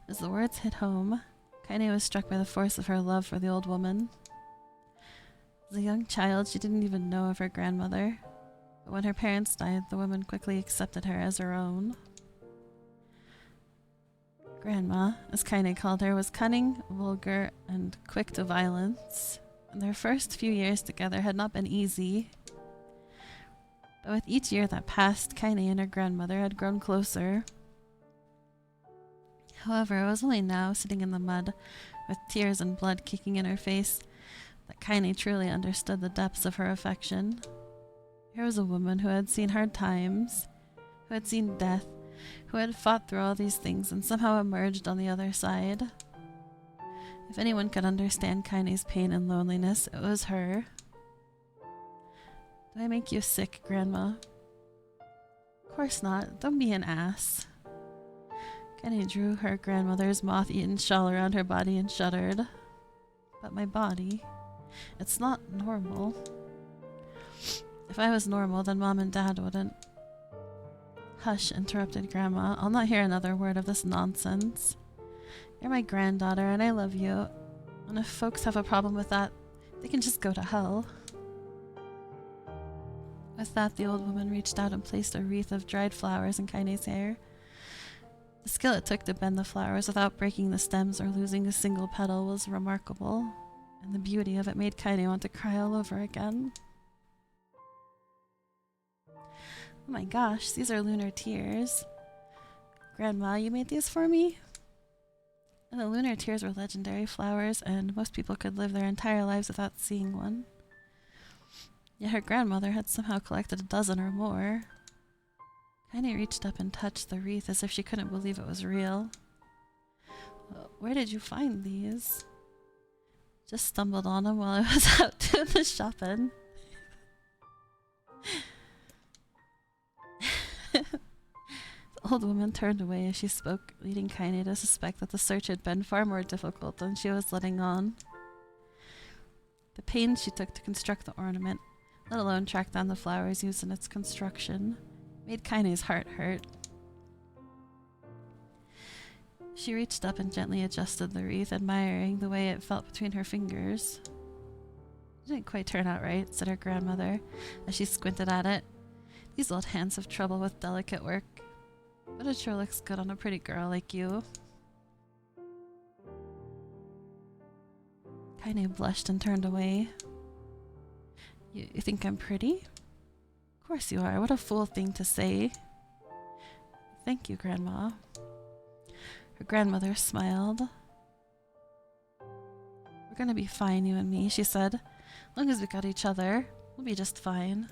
As the words hit home, Kaine was struck by the force of her love for the old woman. As a young child, she didn't even know of her grandmother, but when her parents died, the woman quickly accepted her as her own. Grandma, as Kaine called her, was cunning, vulgar, and quick to violence, and their first few years together had not been easy. But with each year that passed, Kaine and her grandmother had grown closer. However, it was only now, sitting in the mud, with tears and blood kicking in her face, that Kaine truly understood the depths of her affection. Here was a woman who had seen hard times, who had seen death, who had fought through all these things and somehow emerged on the other side. If anyone could understand Kaine's pain and loneliness, it was her. "Do I make you sick, Grandma?" "Of course not. Don't be an ass." Kaine drew her grandmother's moth-eaten shawl around her body and shuddered. "But my body, it's not normal. If I was normal, then Mom and Dad wouldn't—" "Hush," interrupted Grandma. "I'll not hear another word of this nonsense. You're my granddaughter, and I love you. And if folks have a problem with that, they can just go to hell." With that, the old woman reached out and placed a wreath of dried flowers in Kaine's hair. The skill it took to bend the flowers without breaking the stems or losing a single petal was remarkable, and the beauty of it made Kaine want to cry all over again. "Oh my gosh, these are lunar tears. Grandma, you made these for me?" And the lunar tears were legendary flowers, and most people could live their entire lives without seeing one. Yet her grandmother had somehow collected a dozen or more. Kaine reached up and touched the wreath as if she couldn't believe it was real. "Where did you find these?" "Just stumbled on them while I was out doing the shopping." The old woman turned away as she spoke, leading Kaine to suspect that the search had been far more difficult than she was letting on. The pains she took to construct the ornament, let alone track down the flowers used in its construction, made Kaine's heart hurt. She reached up and gently adjusted the wreath, admiring the way it felt between her fingers. "It didn't quite turn out right," said her grandmother, as she squinted at it. "These old hands have trouble with delicate work, but it sure looks good on a pretty girl like you." Kaine blushed and turned away. You think I'm pretty?" "Of course you are. What a fool thing to say." "Thank you, Grandma." Her grandmother smiled. "We're gonna be fine, you and me," she said. "As long as we got each other, we'll be just fine."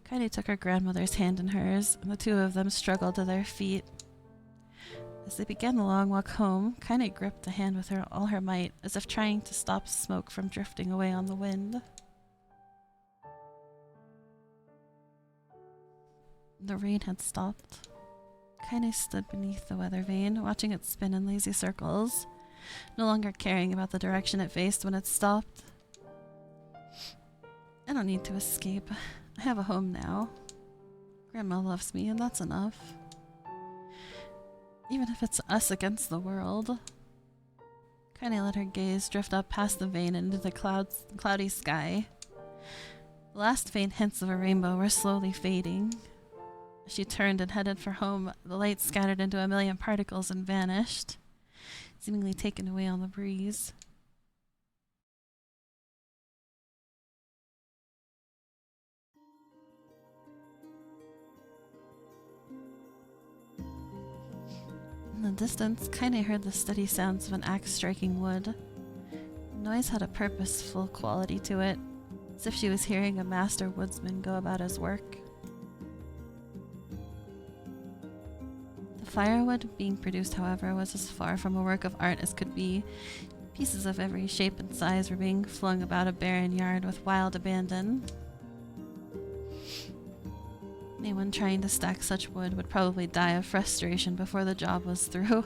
Kaine took her grandmother's hand in hers, and the two of them struggled to their feet. As they began the long walk home, Kaine gripped the hand with all her might, as if trying to stop smoke from drifting away on the wind. The rain had stopped. Kaine stood beneath the weather vane, watching it spin in lazy circles, no longer caring about the direction it faced when it stopped. I don't need to escape. I have a home now. Grandma loves me, and that's enough. Even if it's us against the world. Kaine let her gaze drift up past the vane into the cloudy sky. The last faint hints of a rainbow were slowly fading. As she turned and headed for home, the light scattered into a million particles and vanished, seemingly taken away on the breeze. In the distance, Kaine heard the steady sounds of an axe striking wood. The noise had a purposeful quality to it, as if she was hearing a master woodsman go about his work. The firewood being produced, however, was as far from a work of art as could be. Pieces of every shape and size were being flung about a barren yard with wild abandon. Anyone trying to stack such wood would probably die of frustration before the job was through.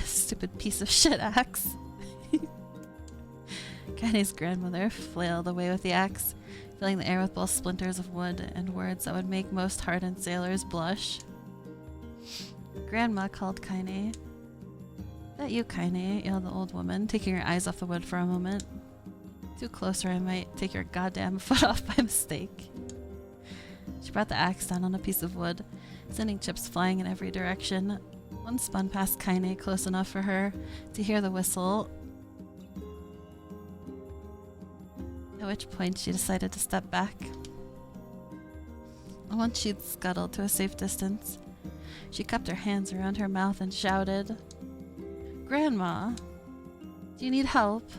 Stupid piece of shit axe. Kaine's grandmother flailed away with the axe, filling the air with both splinters of wood and words that would make most hardened sailors blush. Grandma called Kaine. "That you, Kaine?" yelled the old woman, taking her eyes off the wood for a moment. "Too close or I might take your goddamn foot off by mistake." She brought the axe down on a piece of wood, sending chips flying in every direction. One spun past Kaine close enough for her to hear the whistle, at which point she decided to step back. Once she'd scuttled to a safe distance, she cupped her hands around her mouth and shouted, "Grandma, do you need help?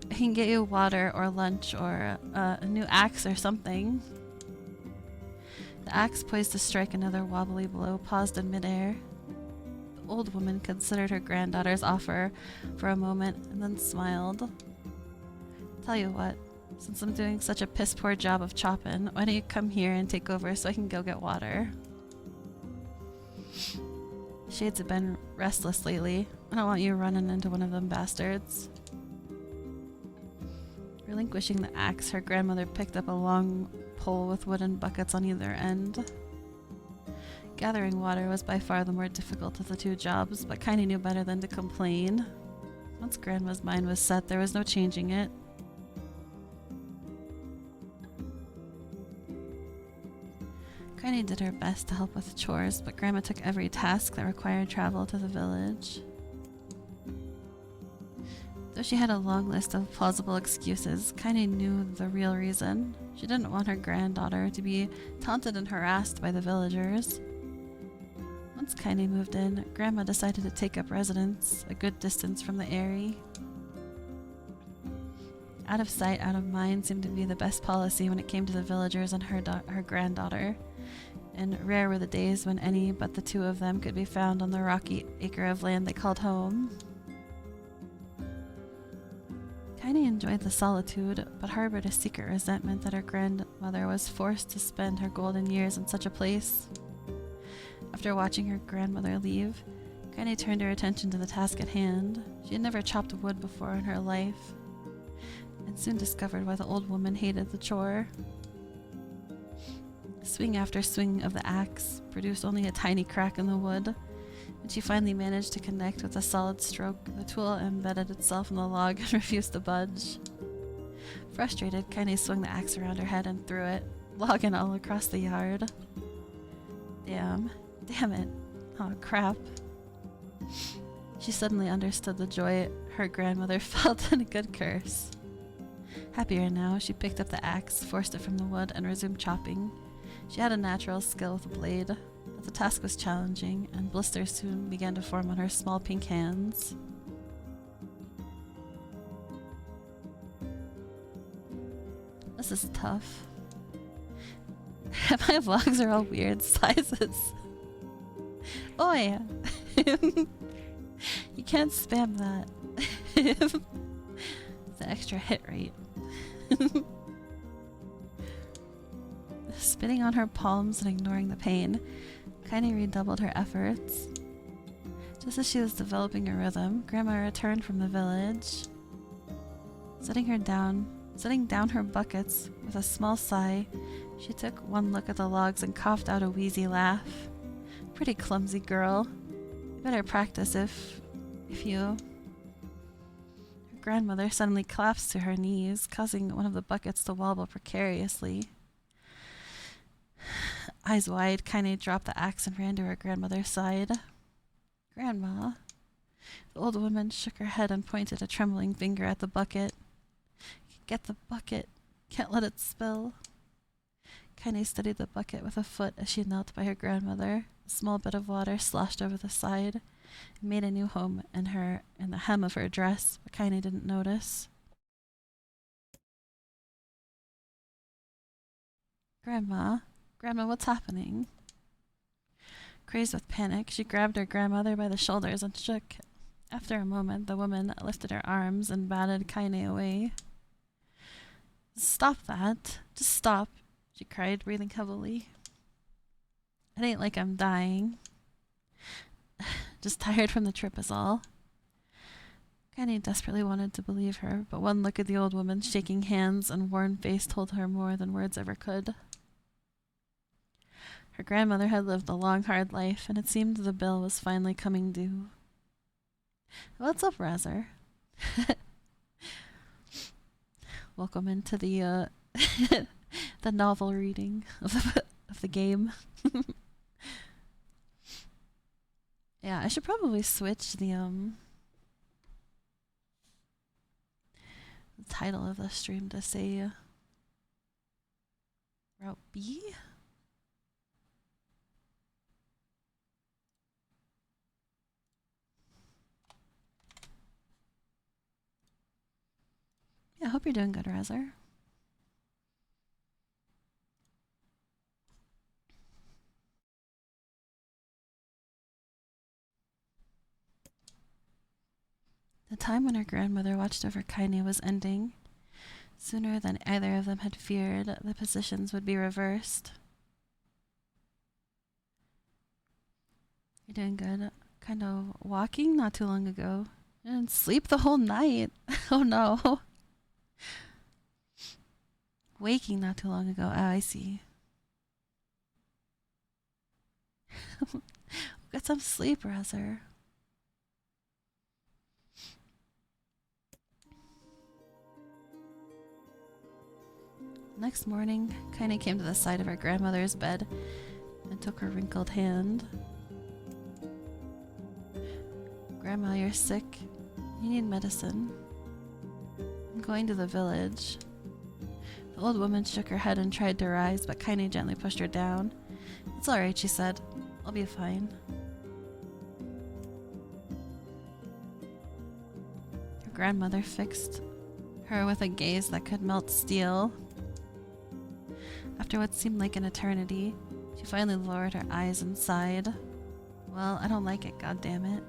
I can get you water or lunch or a new axe or something." The axe, poised to strike another wobbly blow, paused in midair. The old woman considered her granddaughter's offer for a moment and then smiled. "Tell you what, since I'm doing such a piss-poor job of chopping, why don't you come here and take over so I can go get water?" Shades have been restless lately. I don't want you running into one of them bastards. Relinquishing the axe, her grandmother picked up a long pole with wooden buckets on either end. Gathering water was by far the more difficult of the two jobs, but Kaine knew better than to complain. Once Grandma's mind was set, there was no changing it. Kaine did her best to help with chores, but Grandma took every task that required travel to the village. Though she had a long list of plausible excuses, Kaine knew the real reason. She didn't want her granddaughter to be taunted and harassed by the villagers. Once Kaine moved in, Grandma decided to take up residence a good distance from the Eyrie. Out of sight, out of mind seemed to be the best policy when it came to the villagers and her granddaughter, and rare were the days when any but the two of them could be found on the rocky acre of land they called home. Kaine enjoyed the solitude, but harbored a secret resentment that her grandmother was forced to spend her golden years in such a place. After watching her grandmother leave, Kaine turned her attention to the task at hand. She had never chopped wood before in her life, and soon discovered why the old woman hated the chore. Swing after swing of the axe produced only a tiny crack in the wood. When she finally managed to connect with a solid stroke, the tool embedded itself in the log and refused to budge. Frustrated, Kaine swung the axe around her head and threw it, logging all across the yard. Damn it. Oh, crap. She suddenly understood the joy her grandmother felt and a good curse. Happier now, she picked up the axe, forced it from the wood, and resumed chopping. She had a natural skill with a blade, but the task was challenging, and blisters soon began to form on her small pink hands. This is tough. My vlogs are all weird sizes. Oi! You can't spam that. It's an extra hit rate. Spitting on her palms and ignoring the pain, Kaine redoubled her efforts. Just as she was developing a rhythm, Grandma returned from the village. Setting down her buckets with a small sigh, she took one look at the logs and coughed out a wheezy laugh. Pretty clumsy girl. You better practice if you... Her grandmother suddenly collapsed to her knees, causing one of the buckets to wobble precariously. Eyes wide, Kaine dropped the axe and ran to her grandmother's side. Grandma. The old woman shook her head and pointed a trembling finger at the bucket. Get the bucket. Can't let it spill. Kaine steadied the bucket with a foot as she knelt by her grandmother. A small bit of water sloshed over the side and made a new home in the hem of her dress, but Kaine didn't notice. Grandma, what's happening? Crazed with panic, she grabbed her grandmother by the shoulders and shook. After a moment, the woman lifted her arms and batted Kaine away. Stop that. Just stop, she cried, breathing heavily. It ain't like I'm dying. Just tired from the trip is all. Kaine desperately wanted to believe her, but one look at the old woman's shaking hands and worn face told her more than words ever could. Her grandmother had lived a long, hard life, and it seemed the bill was finally coming due. What's up, Razor? Welcome into the the novel reading of the game. Yeah, I should probably switch the title of the stream to say Route B. Yeah, I hope you're doing good, Razor. The time when her grandmother watched over Kaine was ending. Sooner than either of them had feared, the positions would be reversed. You're doing good. Kind of walking not too long ago. And sleep the whole night. Oh no. Waking not too long ago. Oh, I see. Get some sleep, Razor. Next morning, Kaine came to the side of her grandmother's bed and took her wrinkled hand. Grandma, you're sick. You need medicine. I'm going to the village. The old woman shook her head and tried to rise, but Kaine gently pushed her down. It's alright, she said. I'll be fine. Her grandmother fixed her with a gaze that could melt steel. After what seemed like an eternity, she finally lowered her eyes and sighed. Well, I don't like it, goddammit.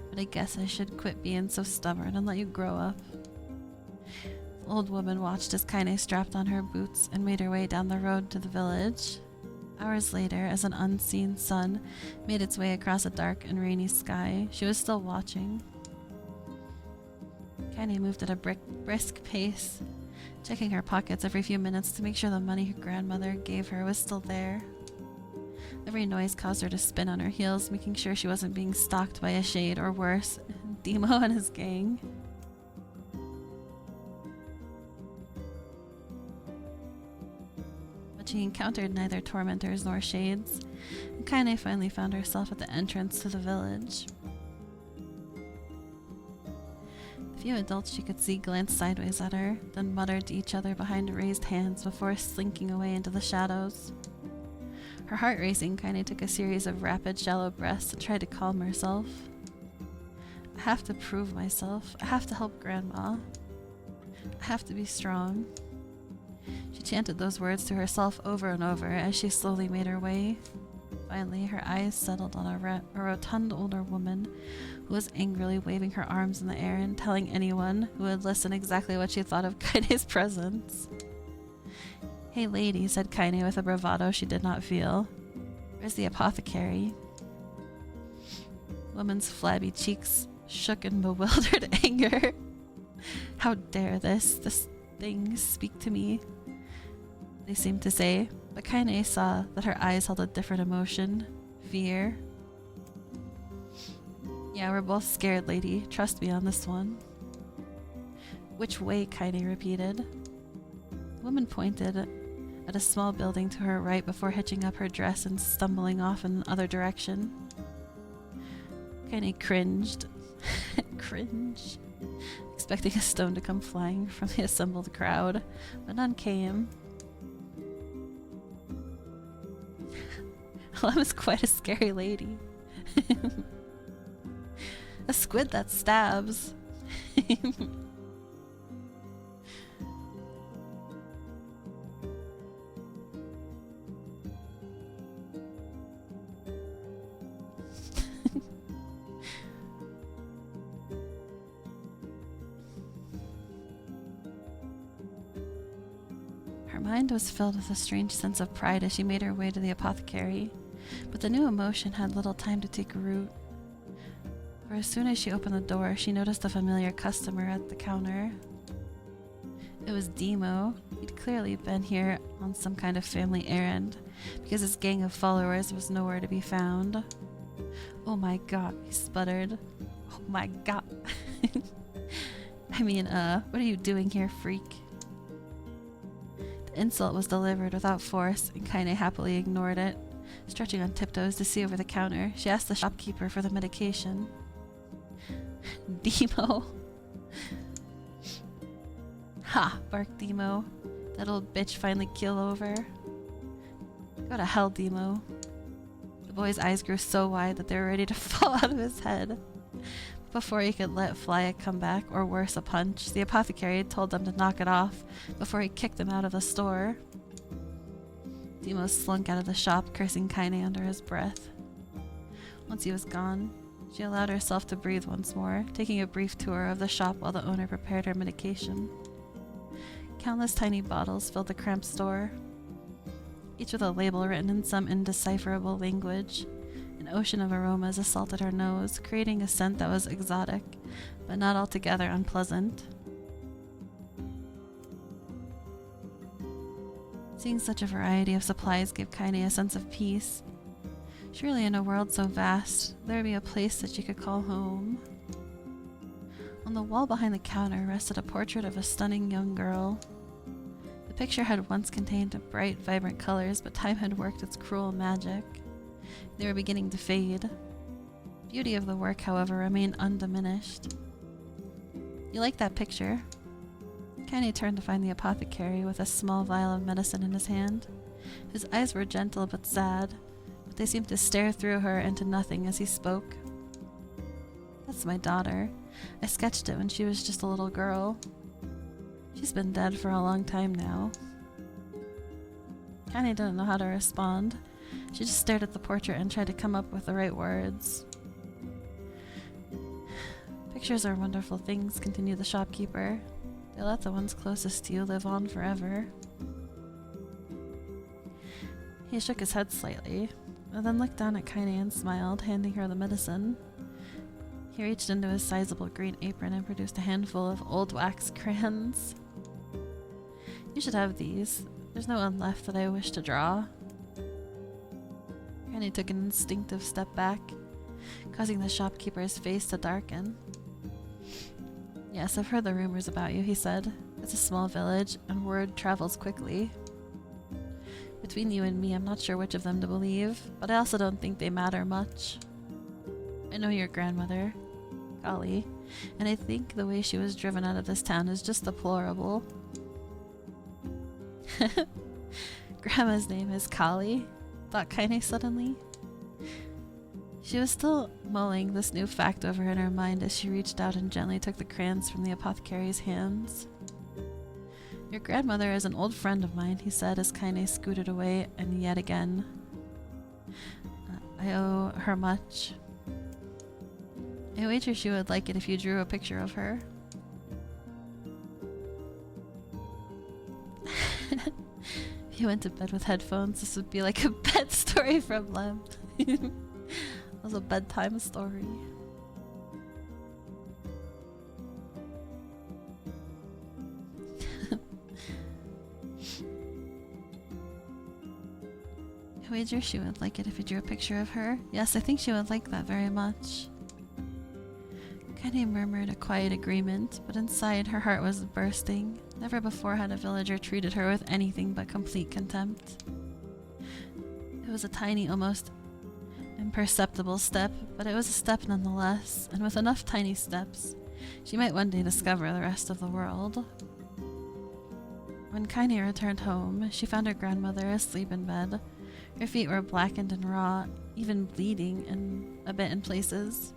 But I guess I should quit being so stubborn and let you grow up. The old woman watched as Kaine strapped on her boots and made her way down the road to the village. Hours later, as an unseen sun made its way across a dark and rainy sky, she was still watching. Kaine moved at a brisk pace, checking her pockets every few minutes to make sure the money her grandmother gave her was still there. Every noise caused her to spin on her heels, making sure she wasn't being stalked by a shade, or worse, Demo and his gang. But she encountered neither tormentors nor shades, and Kaine finally found herself at the entrance to the village. A few adults she could see glanced sideways at her, then muttered to each other behind raised hands before slinking away into the shadows. Her heart racing, Kaine took a series of rapid, shallow breaths to try to calm herself. I have to prove myself. I have to help Grandma. I have to be strong. She chanted those words to herself over and over as she slowly made her way. Finally, her eyes settled on a rotund older woman who was angrily waving her arms in the air and telling anyone who would listen exactly what she thought of Kaine's presence. Hey lady, said Kaine with a bravado she did not feel. Where's the apothecary? Woman's flabby cheeks shook in bewildered anger. How dare this thing speak to me? They seemed to say, but Kaine saw that her eyes held a different emotion. Fear. Yeah, we're both scared, lady. Trust me on this one. Which way? Kaine repeated. The woman pointed at a small building to her right before hitching up her dress and stumbling off in the other direction. Kaine cringed. Cringe. Expecting a stone to come flying from the assembled crowd, but none came. Lem is quite a scary lady. A squid that stabs. Her mind was filled with a strange sense of pride as she made her way to the apothecary, but the new emotion had little time to take root. For as soon as she opened the door, she noticed a familiar customer at the counter. It was Demo. He'd clearly been here on some kind of family errand, because his gang of followers was nowhere to be found. Oh my god, he sputtered. Oh my god. I mean, what are you doing here, freak? The insult was delivered without force, and Kaine happily ignored it. Stretching on tiptoes to see over the counter, she asked the shopkeeper for the medication. Demo. Ha, barked Demo. That old bitch finally keel over. Go to hell, Demo. The boy's eyes grew so wide that they were ready to fall out of his head. Before he could let fly a comeback, or worse, a punch, the apothecary had told them to knock it off before he kicked them out of the store. Demo slunk out of the shop, cursing Kaine under his breath. Once he was gone, she allowed herself to breathe once more, taking a brief tour of the shop while the owner prepared her medication. Countless tiny bottles filled the cramped store, each with a label written in some indecipherable language. An ocean of aromas assaulted her nose, creating a scent that was exotic, but not altogether unpleasant. Seeing such a variety of supplies gave Kaine a sense of peace. Surely in a world so vast, there would be a place that she could call home. On the wall behind the counter rested a portrait of a stunning young girl. The picture had once contained bright, vibrant colors, but time had worked its cruel magic. They were beginning to fade. The beauty of the work, however, remained undiminished. You like that picture? Kaine turned to find the apothecary with a small vial of medicine in his hand. His eyes were gentle but sad, but they seemed to stare through her into nothing as he spoke. That's my daughter. I sketched it when she was just a little girl. She's been dead for a long time now. Kaine didn't know how to respond. She just stared at the portrait and tried to come up with the right words. Pictures are wonderful things, continued the shopkeeper. They let the ones closest to you live on forever. He shook his head slightly, and then looked down at Kaine and smiled, handing her the medicine. He reached into his sizable green apron and produced a handful of old wax crayons. You should have these. There's no one left that I wish to draw. Kaine took an instinctive step back, causing the shopkeeper's face to darken. Yes, I've heard the rumors about you, he said. It's a small village, and word travels quickly. Between you and me, I'm not sure which of them to believe, but I also don't think they matter much. I know your grandmother, Kali, and I think the way she was driven out of this town is just deplorable. Grandma's name is Kali, thought Kaine suddenly. She was still mulling this new fact over in her mind as she reached out and gently took the crayons from the apothecary's hands. Your grandmother is an old friend of mine, he said as Kaine scooted away, and yet again. I owe her much. I wager she would like it if you drew a picture of her. He went to bed with headphones. This would be like a bed story from Lem. It was a bedtime story. I wager she would like it if you drew a picture of her. Yes, I think she would like that very much. Kaine murmured a quiet agreement, but inside her heart was bursting. Never before had a villager treated her with anything but complete contempt. It was a tiny, almost imperceptible step, but it was a step nonetheless, and with enough tiny steps, she might one day discover the rest of the world. When Kaine returned home, she found her grandmother asleep in bed. Her feet were blackened and raw, even bleeding a bit in places,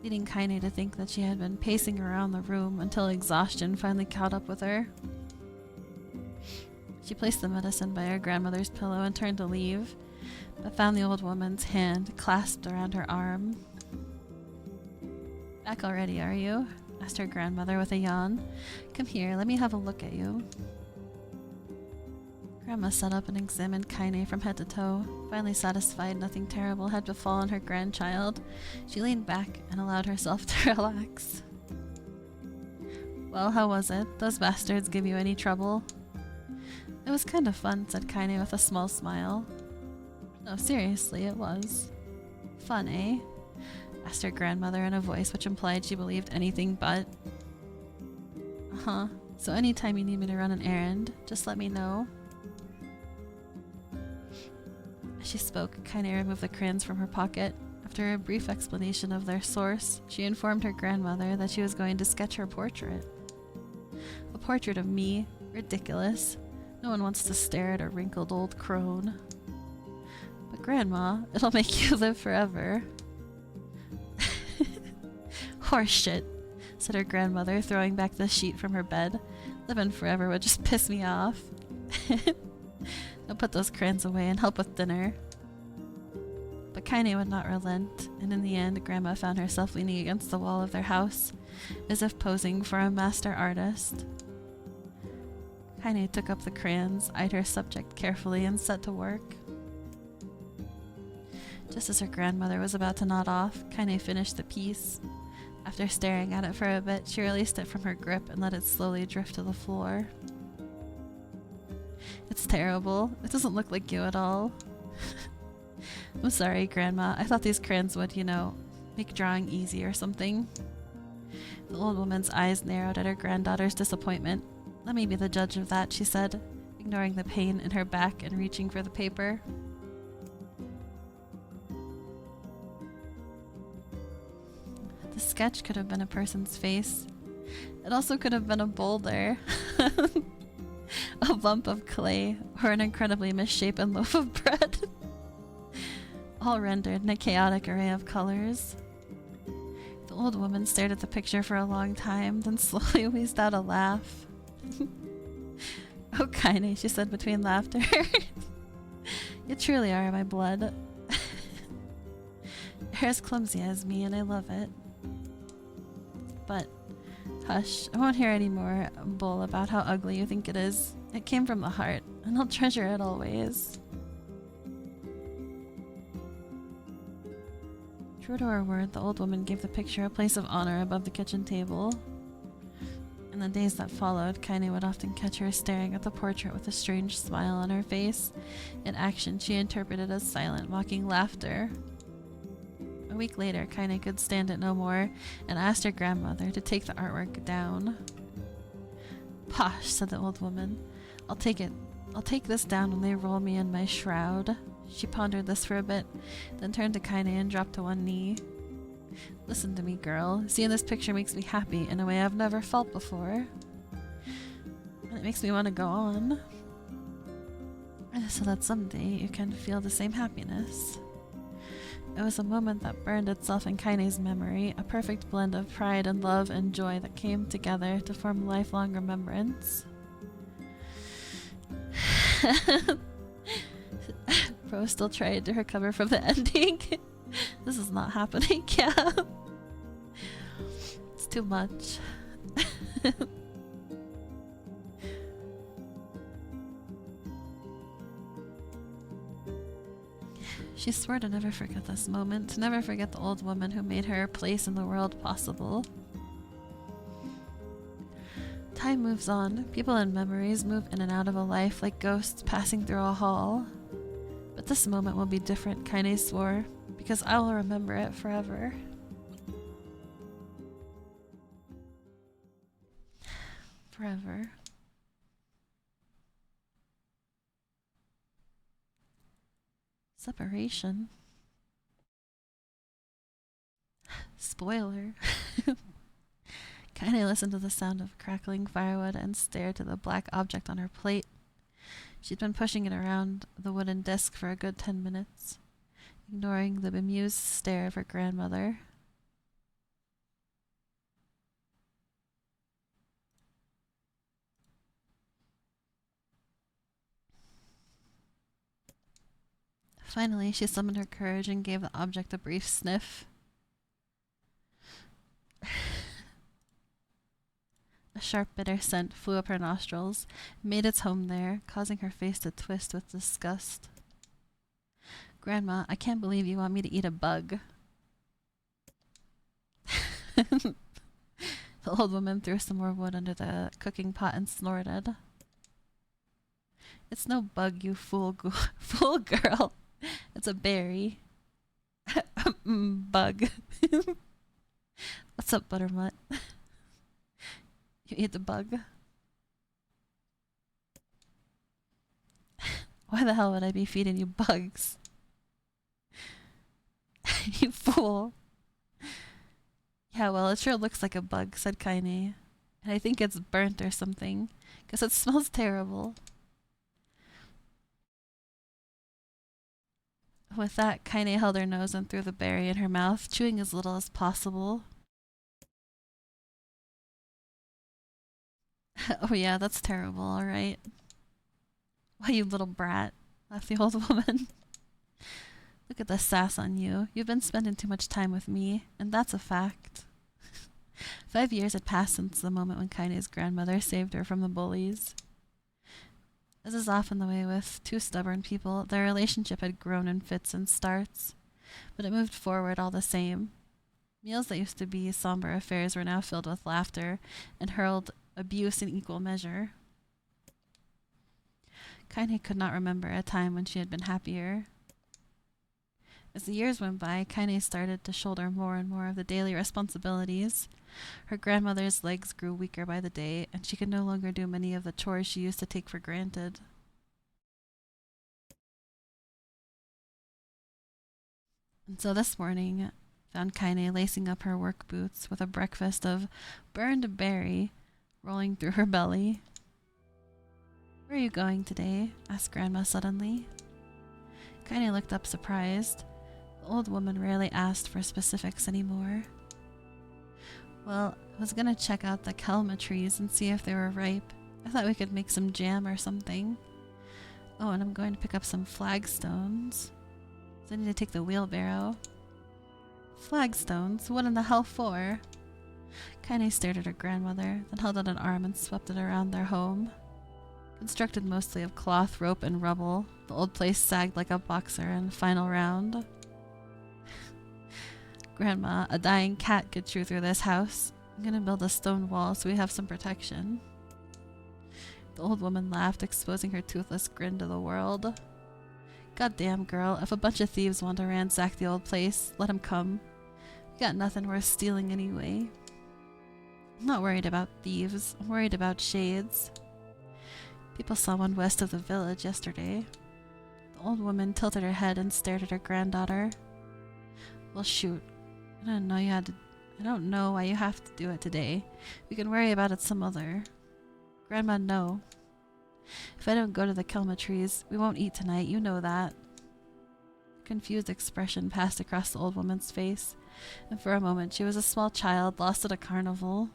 leading Kaine to think that she had been pacing around the room until exhaustion finally caught up with her. She placed the medicine by her grandmother's pillow and turned to leave, but found the old woman's hand clasped around her arm. "Back already, are you?" asked her grandmother with a yawn. "Come here, let me have a look at you." Grandma sat up and examined Kaine from head to toe. Finally satisfied nothing terrible had befallen her grandchild, she leaned back and allowed herself to relax. "Well, how was it? Those bastards give you any trouble?" "It was kind of fun," said Kaine with a small smile. "No, seriously, it was." "Fun, eh?" asked her grandmother in a voice which implied she believed anything but. "Uh-huh. So anytime you need me to run an errand, just let me know." As she spoke, Kaine removed the crayons from her pocket. After a brief explanation of their source, she informed her grandmother that she was going to sketch her portrait. A portrait of me? Ridiculous. No one wants to stare at a wrinkled old crone. "But Grandma, it'll make you live forever." "Horseshit," said her grandmother, throwing back the sheet from her bed. "Living forever would just piss me off." "Now put those crayons away and help with dinner." But Kaine would not relent, and in the end, Grandma found herself leaning against the wall of their house, as if posing for a master artist. Kaine took up the crayons, eyed her subject carefully, and set to work. Just as her grandmother was about to nod off, Kaine finished the piece. After staring at it for a bit, she released it from her grip and let it slowly drift to the floor. "It's terrible. It doesn't look like you at all." "I'm sorry, Grandma. I thought these crayons would, make drawing easy or something." The old woman's eyes narrowed at her granddaughter's disappointment. "Let me be the judge of that," she said, ignoring the pain in her back and reaching for the paper. The sketch could have been a person's face. It also could have been a boulder, a lump of clay, or an incredibly misshapen loaf of bread. All rendered in a chaotic array of colors. The old woman stared at the picture for a long time, then slowly wheezed out a laugh. "Oh, Kaine," she said between laughter. "You truly are my blood. You're as clumsy as me, and I love it. But, hush, I won't hear any more bull about how ugly you think it is. It came from the heart, and I'll treasure it always." True to her word, the old woman gave the picture a place of honor above the kitchen table. In the days that followed, Kaine would often catch her staring at the portrait with a strange smile on her face. In action, she interpreted as silent, mocking laughter. A week later, Kaine could stand it no more and asked her grandmother to take the artwork down. "Posh," said the old woman. I'll take this down when they roll me in my shroud." She pondered this for a bit, then turned to Kaine and dropped to one knee. "Listen to me, girl. Seeing this picture makes me happy in a way I've never felt before. And it makes me want to go on. So that someday you can feel the same happiness." It was a moment that burned itself in Kaine's memory, a perfect blend of pride and love and joy that came together to form lifelong remembrance. Bro still tried to recover from the ending. This is not happening, yeah. It's too much. She swore to never forget this moment, to never forget the old woman who made her place in the world possible. Time moves on. People and memories move in and out of a life like ghosts passing through a hall. But this moment will be different, Kaine swore, because I will remember it forever. Forever. Separation. Spoiler. Kaine listened to the sound of crackling firewood and stared to the black object on her plate. She'd been pushing it around the wooden disc for a good 10 minutes, ignoring the bemused stare of her grandmother. Finally, she summoned her courage and gave the object a brief sniff. A sharp, bitter scent flew up her nostrils, made its home there, causing her face to twist with disgust. Grandma, I can't believe you want me to eat a bug. The old woman threw some more wood under the cooking pot and snorted. It's no bug, you fool girl. It's a berry. Bug. What's up, Buttermutt? You eat the bug? Why the hell would I be feeding you bugs? You fool. Yeah, well, it sure looks like a bug, said Kaine. And I think it's burnt or something, because it smells terrible. With that, Kaine held her nose and threw the berry in her mouth, chewing as little as possible. Oh yeah, that's terrible, alright. Why, you little brat, laughed the old woman. Look at the sass on you. You've been spending too much time with me, and that's a fact. 5 years had passed since the moment when Kaine's grandmother saved her from the bullies. As is often the way with two stubborn people, their relationship had grown in fits and starts, but it moved forward all the same. Meals that used to be somber affairs were now filled with laughter and hurled abuse in equal measure. Kaine could not remember a time when she had been happier. As the years went by, Kaine started to shoulder more and more of the daily responsibilities. Her grandmother's legs grew weaker by the day, and she could no longer do many of the chores she used to take for granted. And so this morning found Kaine lacing up her work boots with a breakfast of burned berry rolling through her belly. Where are you going today? Asked Grandma suddenly. Kaine looked up surprised. The old woman rarely asked for specifics anymore. Well, I was gonna check out the kelma trees and see if they were ripe. I thought we could make some jam or something. Oh, and I'm going to pick up some flagstones. So I need to take the wheelbarrow. Flagstones? What in the hell for? Kaine stared at her grandmother, then held out an arm and swept it around their home. Constructed mostly of cloth, rope, and rubble, the old place sagged like a boxer in final round. Grandma, a dying cat could chew through this house. I'm gonna build a stone wall so we have some protection. The old woman laughed, exposing her toothless grin to the world. Goddamn, girl, if a bunch of thieves want to ransack the old place, let 'em come. We got nothing worth stealing anyway. I'm not worried about thieves. I'm worried about shades. People saw one west of the village yesterday. The old woman tilted her head and stared at her granddaughter. Well, shoot. I don't know why you have to do it today. We can worry about it some other. Grandma, no. If I don't go to the kelma trees, we won't eat tonight. You know that. A confused expression passed across the old woman's face, and for a moment she was a small child lost at a carnival.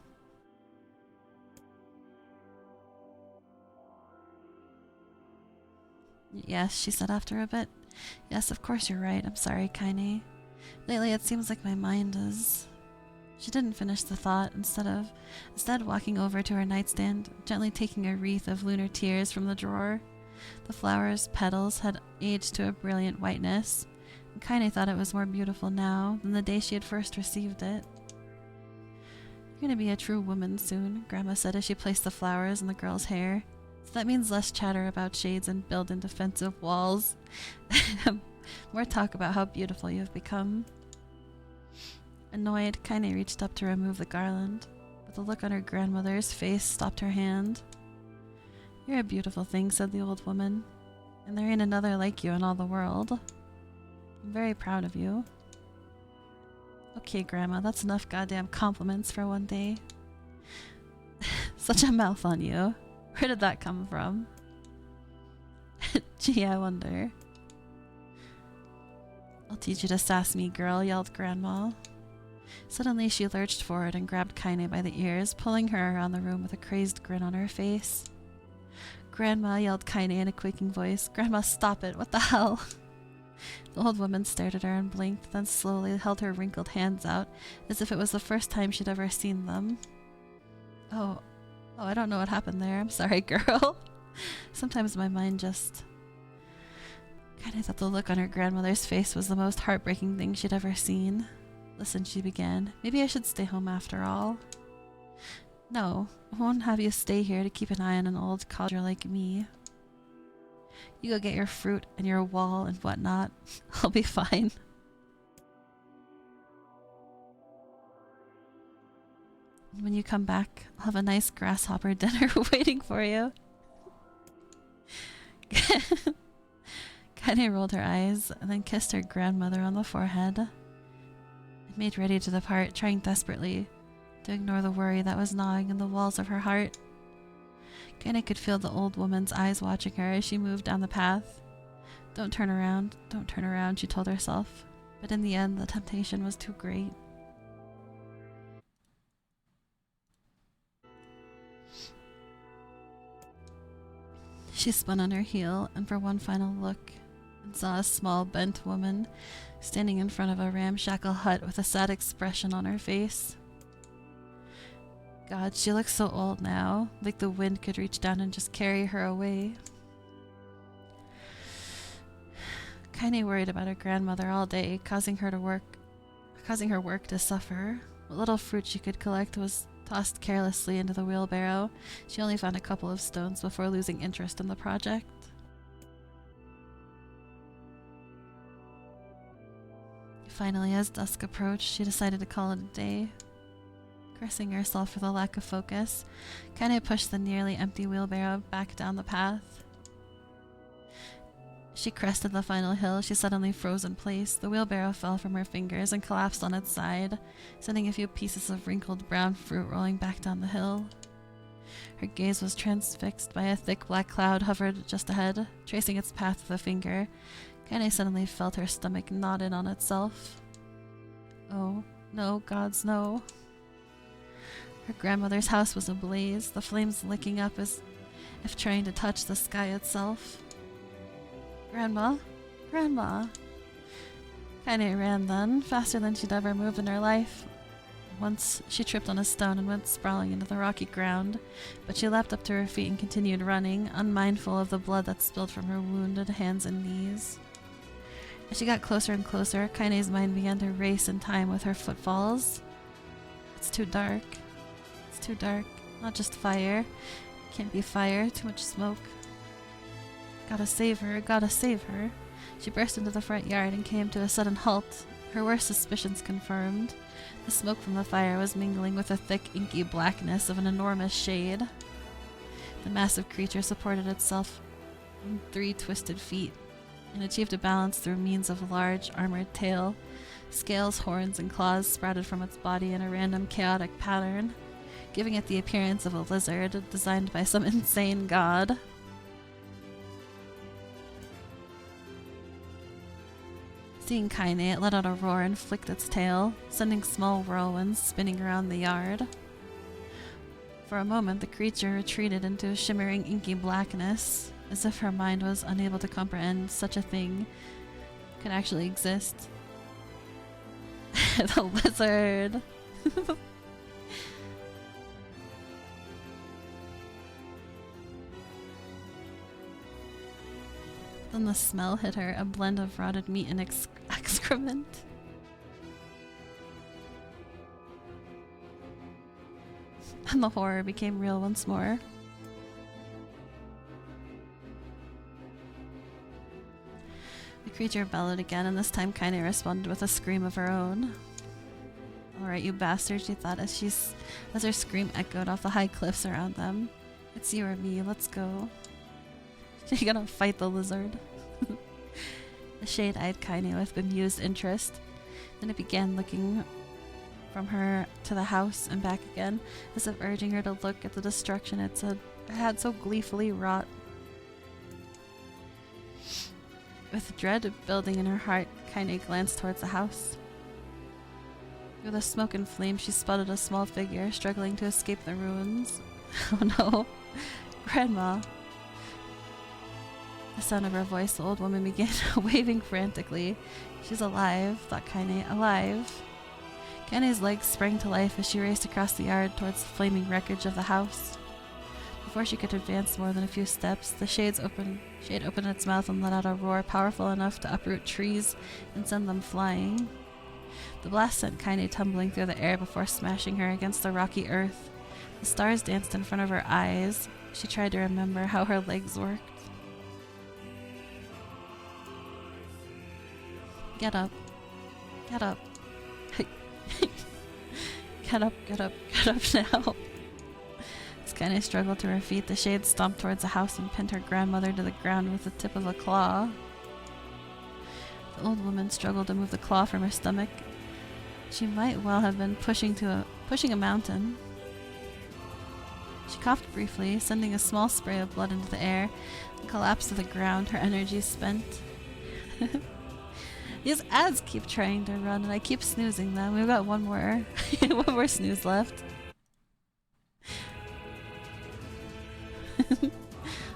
Yes, she said after a bit. Yes, of course you're right. I'm sorry, Kaine. Lately it seems like my mind is... She didn't finish the thought, instead walking over to her nightstand, gently taking a wreath of lunar tears from the drawer. The flower's petals had aged to a brilliant whiteness, Kaine thought it was more beautiful now than the day she had first received it. You're gonna be a true woman soon, Grandma said as she placed the flowers in the girl's hair. So that means less chatter about shades and building defensive walls. More talk about how beautiful you have become. Annoyed, Kaine reached up to remove the garland, but the look on her grandmother's face stopped her hand. You're a beautiful thing, said the old woman, and there ain't another like you in all the world. I'm very proud of you. Okay, Grandma, that's enough goddamn compliments for one day. Such a mouth on you. Where did that come from? Gee, I wonder. I'll teach you to sass me, girl, yelled Grandma. Suddenly she lurched forward and grabbed Kaine by the ears, pulling her around the room with a crazed grin on her face. Grandma, yelled Kaine in a quaking voice. Grandma, stop it. What the hell? The old woman stared at her and blinked, then slowly held her wrinkled hands out, as if it was the first time she'd ever seen them. Oh, I don't know what happened there. I'm sorry, girl. Sometimes my mind just... Kaine thought the look on her grandmother's face was the most heartbreaking thing she'd ever seen. Listen, she began. Maybe I should stay home after all. No, I won't have you stay here to keep an eye on an old codger like me. You go get your fruit and your wall and whatnot. I'll be fine. When you come back, I'll have a nice grasshopper dinner waiting for you. Kaine rolled her eyes and then kissed her grandmother on the forehead and made ready to depart, trying desperately to ignore the worry that was gnawing in the walls of her heart. Kaine could feel the old woman's eyes watching her as she moved down the path. Don't turn around, she told herself, but in the end the temptation was too great. She spun on her heel and for one final look and saw a small bent woman standing in front of a ramshackle hut with a sad expression on her face. God, she looks so old now, like the wind could reach down and just carry her away. Kaine worried about her grandmother all day, causing her work to suffer. What little fruit she could collect was tossed carelessly into the wheelbarrow. She only found a couple of stones before losing interest in the project. Finally, as dusk approached, she decided to call it a day. Cursing herself for the lack of focus, Kaine pushed the nearly empty wheelbarrow back down the path. She crested the final hill. She suddenly froze in place. The wheelbarrow fell from her fingers and collapsed on its side, sending a few pieces of wrinkled brown fruit rolling back down the hill. Her gaze was transfixed by a thick black cloud hovered just ahead, tracing its path with a finger. Kaine suddenly felt her stomach knot in on itself. Oh, no, gods, no. Her grandmother's house was ablaze, the flames licking up as if trying to touch the sky itself. Grandma? Grandma? Kaine ran then, faster than she'd ever moved in her life. Once she tripped on a stone and went sprawling into the rocky ground, but she leapt up to her feet and continued running, unmindful of the blood that spilled from her wounded hands and knees. As she got closer and closer, Kaine's mind began to race in time with her footfalls. It's too dark. It's too dark. Not just fire. Can't be fire. Too much smoke. Gotta save her. Gotta save her. She burst into the front yard and came to a sudden halt, her worst suspicions confirmed. The smoke from the fire was mingling with the thick, inky blackness of an enormous shade. The massive creature supported itself on 3 twisted feet and achieved a balance through means of large, armored tail. Scales, horns, and claws sprouted from its body in a random, chaotic pattern, giving it the appearance of a lizard designed by some insane god. Seeing Kaine, it let out a roar and flicked its tail, sending small whirlwinds spinning around the yard. For a moment, the creature retreated into a shimmering, inky blackness, as if her mind was unable to comprehend such a thing could actually exist. The lizard! Then the smell hit her, a blend of rotted meat and excrement. And the horror became real once more. The creature bellowed again, and this time Kaine responded with a scream of her own. Alright, you bastard, she thought as her scream echoed off the high cliffs around them. It's you or me, let's go. She gonna fight the lizard. The shade eyed Kaine with bemused interest. Then it began looking from her to the house and back again, as if urging her to look at the destruction it had so gleefully wrought. With dread building in her heart, Kaine glanced towards the house. Through the smoke and flame, she spotted a small figure struggling to escape the ruins. Oh no, Grandma. The sound of her voice, the old woman began waving frantically. She's alive, thought Kaine. Alive. Kaine's legs sprang to life as she raced across the yard towards the flaming wreckage of the house. Before she could advance more than a few steps, the shade opened its mouth and let out a roar powerful enough to uproot trees and send them flying. The blast sent Kaine tumbling through the air before smashing her against the rocky earth. The stars danced in front of her eyes. She tried to remember how her legs worked. Get up. Get up. Get up, get up, get up now. As Kaine struggled to her feet, the shade stomped towards the house and pinned her grandmother to the ground with the tip of a claw. The old woman struggled to move the claw from her stomach. She might well have been pushing a mountain. She coughed briefly, sending a small spray of blood into the air, and collapsed to the ground, her energy spent. These ads keep trying to run, and I keep snoozing them. We've got one more snooze left. The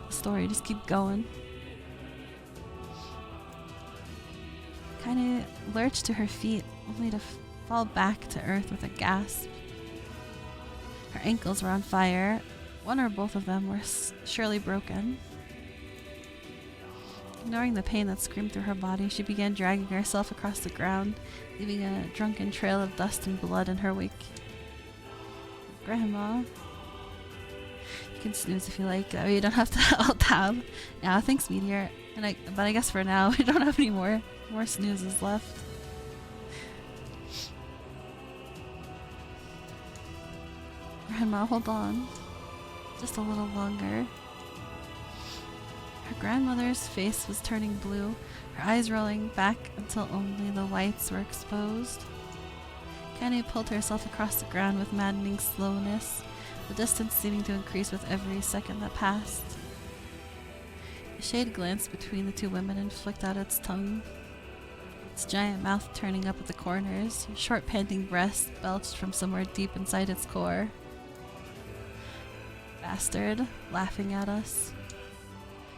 story just keep going. Kaine lurched to her feet, only to fall back to earth with a gasp. Her ankles were on fire. One or both of them were surely broken. Ignoring the pain that screamed through her body, she began dragging herself across the ground, leaving a drunken trail of dust and blood in her wake. Grandma. You can snooze if you like, that way you don't have to alt-tab. Now, thanks, Meteor. But I guess for now, we don't have any more snoozes left. Grandma, hold on. Just a little longer. Her grandmother's face was turning blue, her eyes rolling back until only the whites were exposed. Kaine pulled herself across the ground with maddening slowness, the distance seeming to increase with every second that passed. The shade glanced between the two women and flicked out its tongue, its giant mouth turning up at the corners, short panting breaths belched from somewhere deep inside its core. Bastard, laughing at us.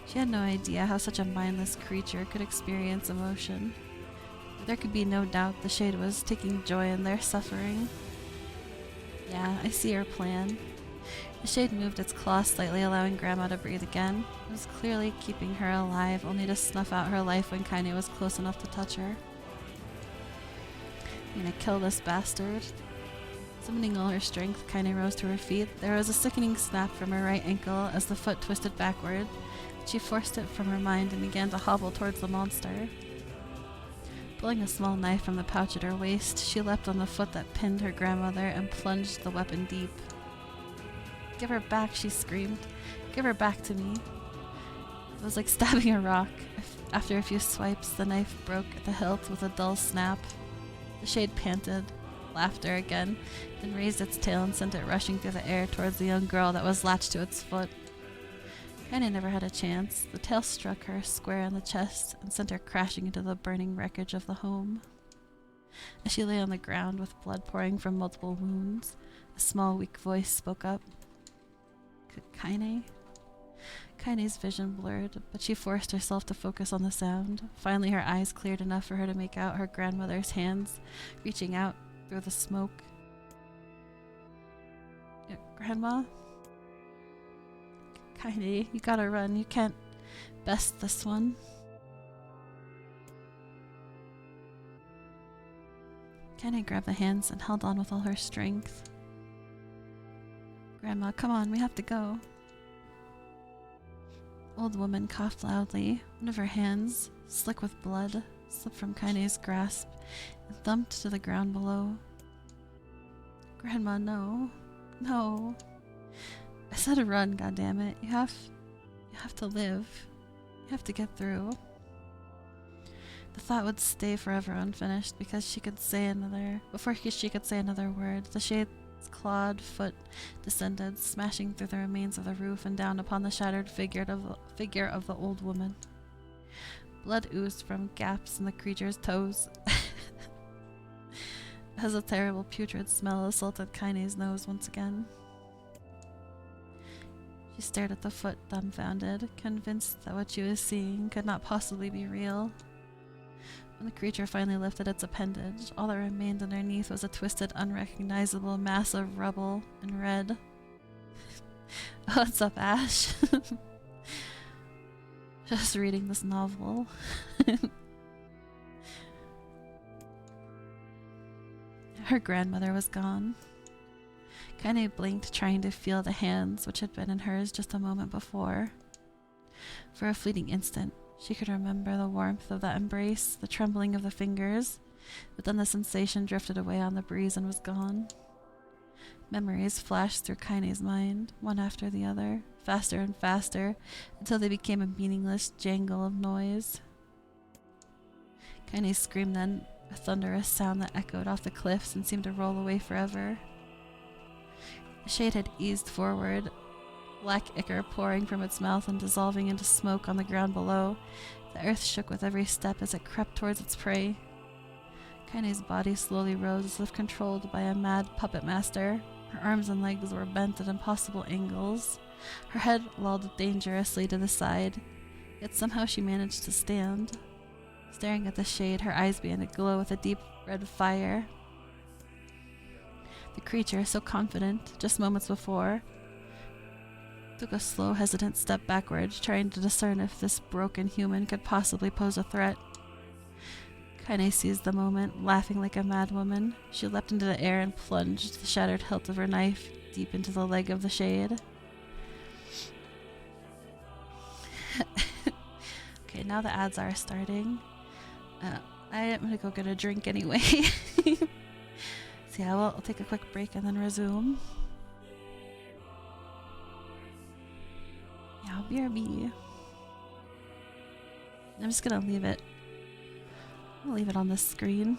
She had no idea how such a mindless creature could experience emotion. But there could be no doubt the shade was taking joy in their suffering. Yeah, I see her plan. The shade moved its claw slightly, allowing Grandma to breathe again. It was clearly keeping her alive, only to snuff out her life when Kaine was close enough to touch her. I'm gonna kill this bastard. Summoning all her strength, Kaine rose to her feet. There was a sickening snap from her right ankle as the foot twisted backward. She forced it from her mind and began to hobble towards the monster. Pulling a small knife from the pouch at her waist, she leapt on the foot that pinned her grandmother and plunged the weapon deep. "Give her back," she screamed. "Give her back to me." It was like stabbing a rock. After a few swipes, the knife broke at the hilt with a dull snap. The shade panted, laughter again, then raised its tail and sent it rushing through the air towards the young girl that was latched to its foot. Kaine never had a chance. The tail struck her square in the chest and sent her crashing into the burning wreckage of the home. As she lay on the ground with blood pouring from multiple wounds, a small, weak voice spoke up. Kaine? Kaine's vision blurred, but she forced herself to focus on the sound. Finally, her eyes cleared enough for her to make out her grandmother's hands reaching out through the smoke. Grandma? Kaine, you gotta run. You can't best this one. Kenny grabbed the hands and held on with all her strength. Grandma, come on, we have to go. Old woman coughed loudly. One of her hands, slick with blood, slipped from Kaine's grasp and thumped to the ground below. Grandma, no. No. I said run, goddammit. You have to live. You have to get through. The thought would stay forever unfinished before she could say another word. The shade's clawed foot descended, smashing through the remains of the roof and down upon the shattered figure of the old woman. Blood oozed from gaps in the creature's toes as a terrible putrid smell assaulted Kaine's nose once again. She stared at the foot dumbfounded, convinced that what she was seeing could not possibly be real. When the creature finally lifted its appendage, all that remained underneath was a twisted, unrecognizable mass of rubble and red. What's up, Ash? Just reading this novel. Her grandmother was gone. Kaine blinked, trying to feel the hands which had been in hers just a moment before. For a fleeting instant, she could remember the warmth of that embrace, the trembling of the fingers, but then the sensation drifted away on the breeze and was gone. Memories flashed through Kaine's mind, one after the other, faster and faster, until they became a meaningless jangle of noise. Kaine screamed then, a thunderous sound that echoed off the cliffs and seemed to roll away forever. The shade had eased forward, black ichor pouring from its mouth and dissolving into smoke on the ground below. The earth shook with every step as it crept towards its prey. Kaine's body slowly rose as if controlled by a mad puppet master. Her arms and legs were bent at impossible angles. Her head lolled dangerously to the side, yet somehow she managed to stand. Staring at the shade, her eyes began to glow with a deep red fire. The creature, so confident just moments before, took a slow, hesitant step backward, trying to discern if this broken human could possibly pose a threat. Kaine seized the moment, laughing like a madwoman. She leapt into the air and plunged the shattered hilt of her knife deep into the leg of the shade. Okay, now the ads are starting. I'm gonna go get a drink anyway. So yeah, I'll take a quick break and then resume. Yeah, BRB. I'm just gonna leave it. I'll leave it on this screen.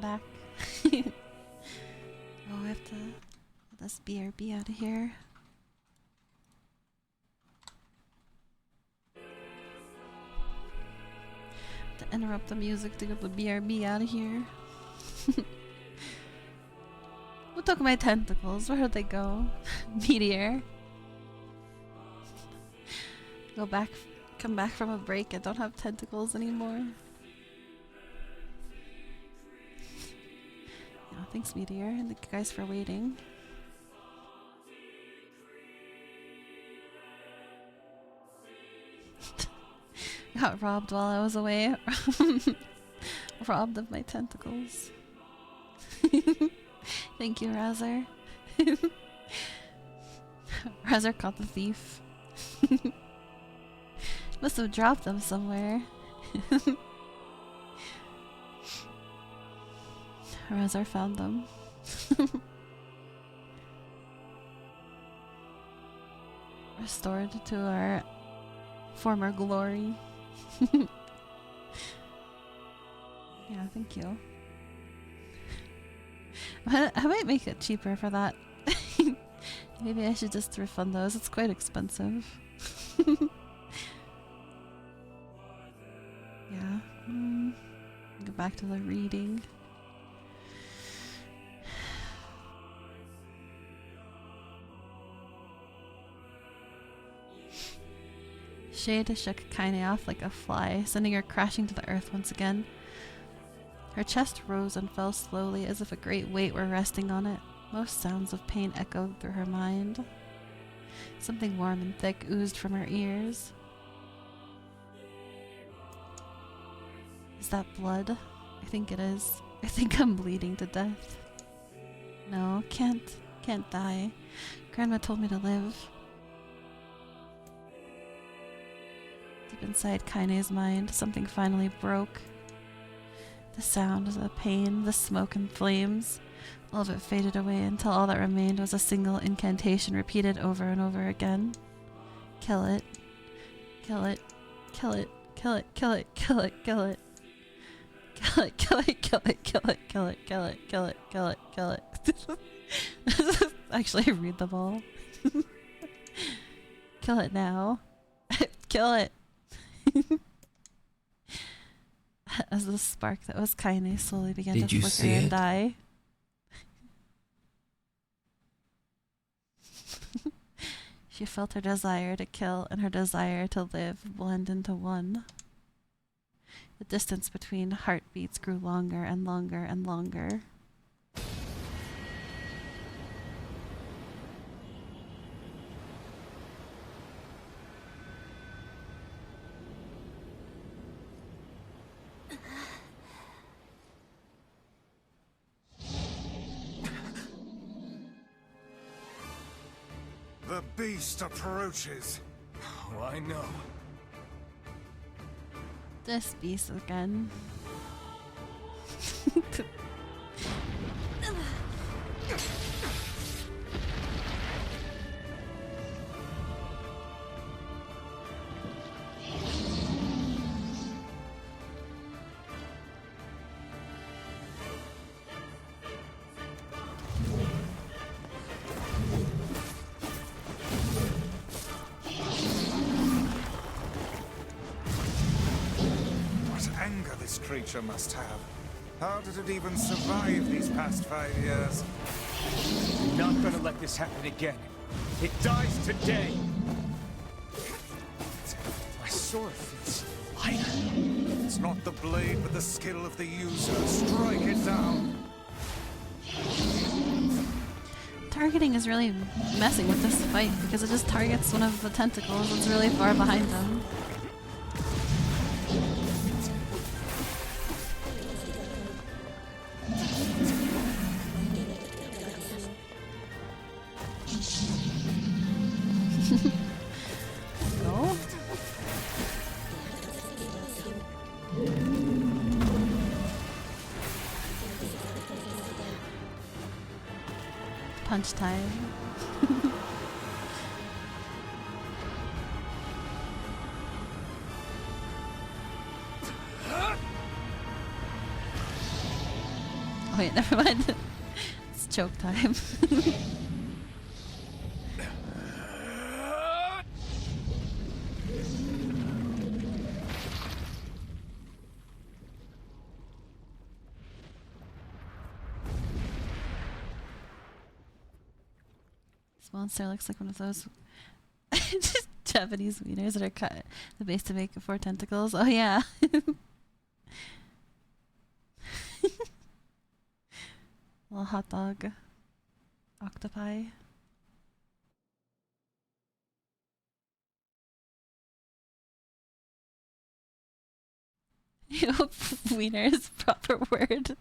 back. Oh, I have to let this BRB out of here. To interrupt the music to get the BRB out of here. Who took my tentacles? Where did they go? Meteor. Come back from a break and don't have tentacles anymore. Yeah, thanks, Meteor, and thank you guys for waiting. Got robbed while I was away. Robbed of my tentacles. Thank you, Razor. Razor caught the thief. Must have dropped them somewhere. Razor found them. Restored to our former glory. Yeah, thank you. I might make it cheaper for that. Maybe I should just refund those. It's quite expensive. Yeah. Go back to the reading. Shade shook Kaine off like a fly, sending her crashing to the earth once again. Her chest rose and fell slowly as if a great weight were resting on it. Most sounds of pain echoed through her mind. Something warm and thick oozed from her ears. Is that blood? I think it is. I think I'm bleeding to death. No, can't die. Grandma told me to live. Deep inside Kaine's mind, something finally broke. The sound, the pain, the smoke and flames, all of it faded away until all that remained was a single incantation repeated over and over again. Kill it. Kill it. Kill it. Kill it. Kill it. Kill it. Kill it. Kill it. Kill it. Kill it. Kill it. Kill it. Kill it. Kill it. Kill it. Kill it. Actually, read them all. Kill it now. Kill it. As the spark that was Kaine slowly began to flicker and die. She felt her desire to kill and her desire to live blend into one. The distance between heartbeats grew longer and longer and longer. The beast approaches. Oh, I know. This beast again. Creature must have. How did it even survive these past 5 years? I'm not gonna let this happen again. It dies today. My sword feels lighter. It's not the blade, but the skill of the user. Strike it down. Targeting is really messing with this fight because it just targets one of the tentacles that's really far behind them. Punch time. wait, never mind. It's choke time. This monster looks like one of those just Japanese wieners that are cut at the base to make 4 tentacles. Oh yeah. Little hot dog. Octopi. I hope wiener is a proper word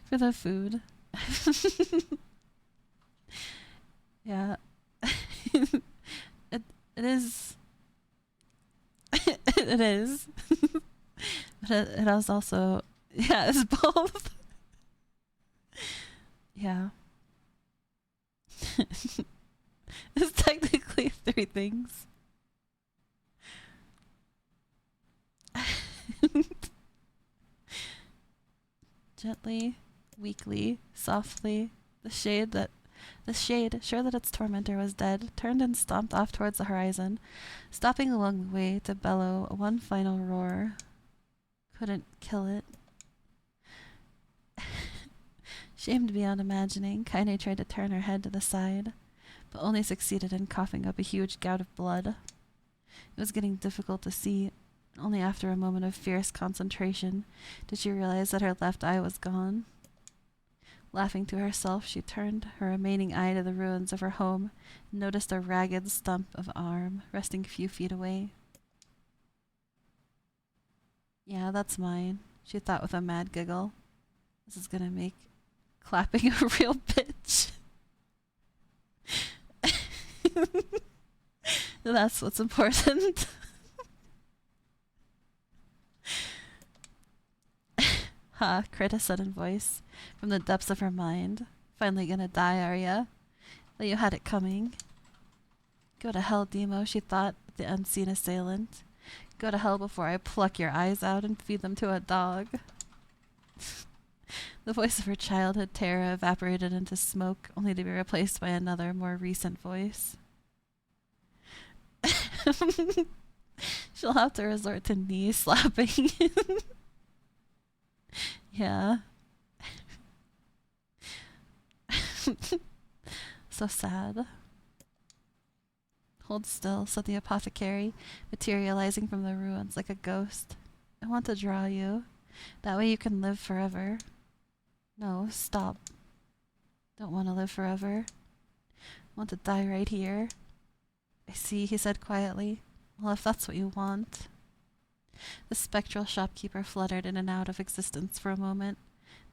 for the food. Yeah. It is. It is. But it has also. Yeah, it's both. Yeah. It's technically 3 things. Gently, weakly, softly, the shade, sure that its tormentor was dead, turned and stomped off towards the horizon, stopping along the way to bellow one final roar. Couldn't kill it. Shamed beyond imagining, Kaine tried to turn her head to the side, but only succeeded in coughing up a huge gout of blood. It was getting difficult to see. Only after a moment of fierce concentration did she realize that her left eye was gone. Laughing to herself, she turned her remaining eye to the ruins of her home and noticed a ragged stump of arm resting a few feet away. Yeah, that's mine, she thought with a mad giggle. This is gonna make clapping a real bitch. That's what's important. Ha, cried a sudden voice from the depths of her mind. Finally gonna die, are ya? Well, you had it coming. Go to hell, Demo, she thought, the unseen assailant. Go to hell before I pluck your eyes out and feed them to a dog. The voice of her childhood terror evaporated into smoke, only to be replaced by another, more recent voice. She'll have to resort to knee slapping. Yeah. So sad. Hold still, said the apothecary, materializing from the ruins like a ghost. I want to draw you. That way you can live forever. No, stop. Don't want to live forever. Want to die right here. I see, he said quietly. Well, if that's what you want. The spectral shopkeeper fluttered in and out of existence for a moment,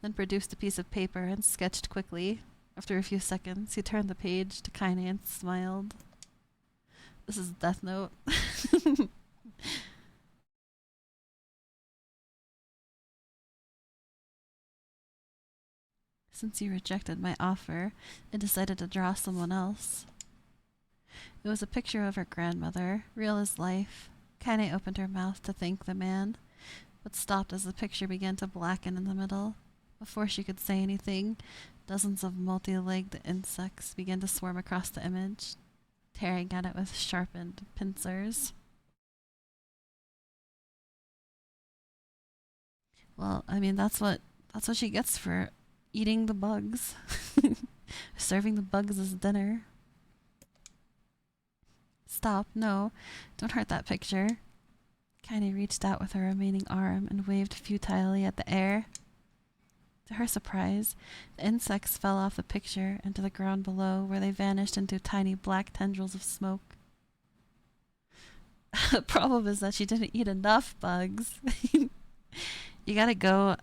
then produced a piece of paper and sketched quickly. After a few seconds, he turned the page to Kaine and smiled. This is Death Note. Since you rejected my offer, I decided to draw someone else. It was a picture of her grandmother, real as life. Kaine opened her mouth to thank the man, but stopped as the picture began to blacken in the middle. Before she could say anything, dozens of multi-legged insects began to swarm across the image, tearing at it with sharpened pincers. Well, I mean, that's what she gets for eating the bugs. Serving the bugs as dinner. Stop, no, don't hurt that picture. Kaine reached out with her remaining arm and waved futilely at the air. To her surprise, the insects fell off the picture and to the ground below, where they vanished into tiny black tendrils of smoke. The problem is that she didn't eat enough bugs. You gotta go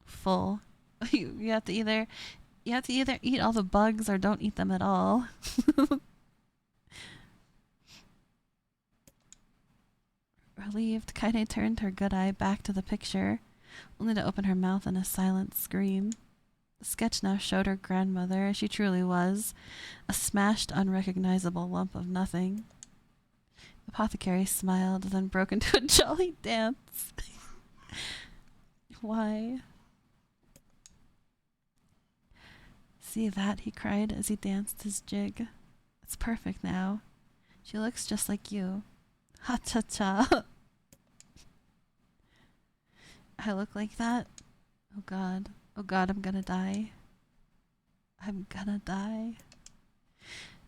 full. You have to either eat all the bugs or don't eat them at all. Relieved, Kaine turned her good eye back to the picture, only to open her mouth in a silent scream. The sketch now showed her grandmother as she truly was, a smashed, unrecognizable lump of nothing. The apothecary smiled, then broke into a jolly dance. Why? See that? He cried as he danced his jig. It's perfect now. She looks just like you. Ha-cha-cha. I look like that? Oh god. Oh god, I'm gonna die. I'm gonna die.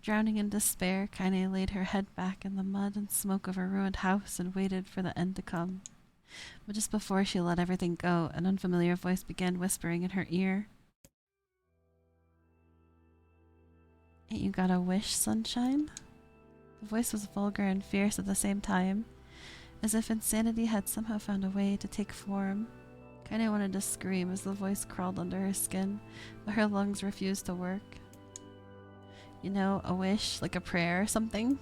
Drowning in despair, Kaine laid her head back in the mud and smoke of her ruined house and waited for the end to come. But just before she let everything go, an unfamiliar voice began whispering in her ear. Ain't you got a wish, sunshine? The voice was vulgar and fierce at the same time, as if insanity had somehow found a way to take form. Kaine wanted to scream as the voice crawled under her skin, but her lungs refused to work. You know, a wish, like a prayer or something?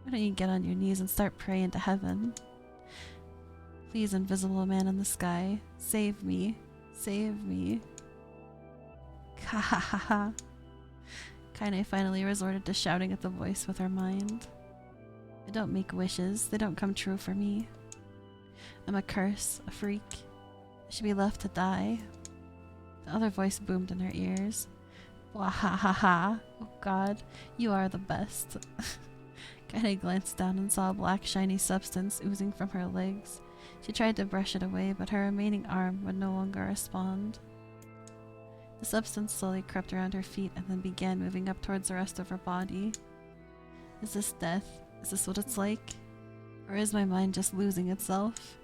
Why don't you get on your knees and start praying to heaven? Please, invisible man in the sky, save me. Save me. Ha ha ha ha. Kaine finally resorted to shouting at the voice with her mind. I don't make wishes. They don't come true for me. I'm a curse, a freak. I should be left to die. The other voice boomed in her ears. Wah ha ha ha. Oh god, you are the best. Kaine glanced down and saw a black shiny substance oozing from her legs. She tried to brush it away, but her remaining arm would no longer respond. The substance slowly crept around her feet and then began moving up towards the rest of her body. Is this death? Is this what it's like? Or is my mind just losing itself?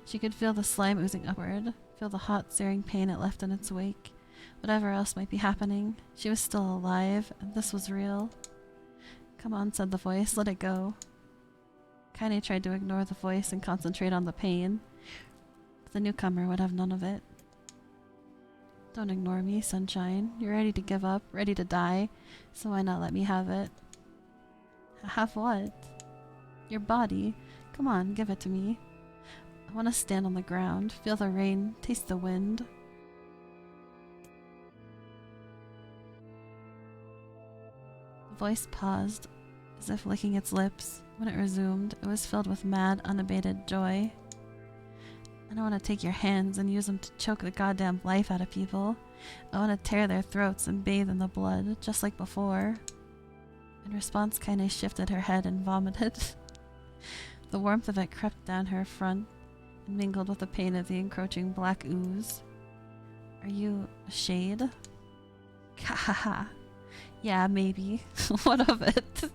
She could feel the slime oozing upward, feel the hot, searing pain it left in its wake. Whatever else might be happening, she was still alive, and this was real. Come on, said the voice, let it go. Kaine tried to ignore the voice and concentrate on the pain, but the newcomer would have none of it. Don't ignore me, sunshine. You're ready to give up, ready to die, so why not let me have it? Have what? Your body. Come on, give it to me. I want to stand on the ground, feel the rain, taste the wind. The voice paused, as if licking its lips. When it resumed, it was filled with mad, unabated joy. I want to take your hands and use them to choke the goddamn life out of people. I want to tear their throats and bathe in the blood, just like before. In response, Kaine shifted her head and vomited. The warmth of it crept down her front and mingled with the pain of the encroaching black ooze. Are you a shade? Ha ha ha. Yeah, maybe. What of it?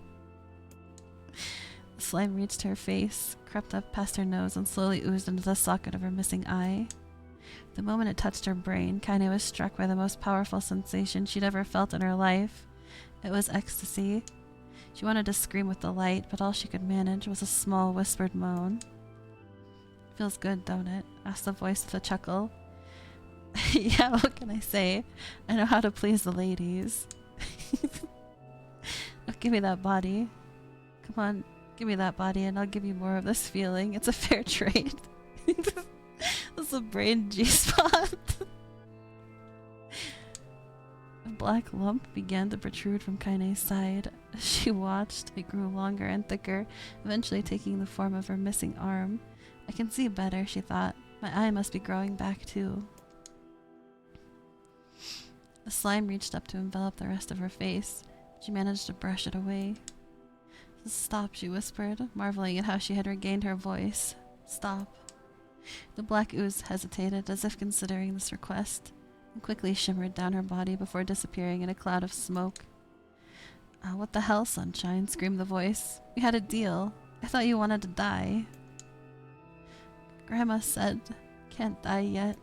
The slime reached her face, crept up past her nose, and slowly oozed into the socket of her missing eye. The moment it touched her brain, Kaine was struck by the most powerful sensation she'd ever felt in her life. It was ecstasy. She wanted to scream with delight, but all she could manage was a small, whispered moan. Feels good, don't it? Asked the voice with a chuckle. Yeah, what can I say? I know how to please the ladies. Oh, give me that body. Come on, give me that body and I'll give you more of this feeling. It's a fair trade. That's a brain G-spot. A black lump began to protrude from Kaine's side. As she watched, it grew longer and thicker, eventually taking the form of her missing arm. I can see better, she thought. My eye must be growing back too. The slime reached up to envelop the rest of her face. She managed to brush it away. Stop, she whispered, marveling at how she had regained her voice. Stop. The black ooze hesitated, as if considering this request, and quickly shimmered down her body before disappearing in a cloud of smoke. What the hell, sunshine? Screamed the voice. We had a deal. I thought you wanted to die. Grandma said, can't die yet.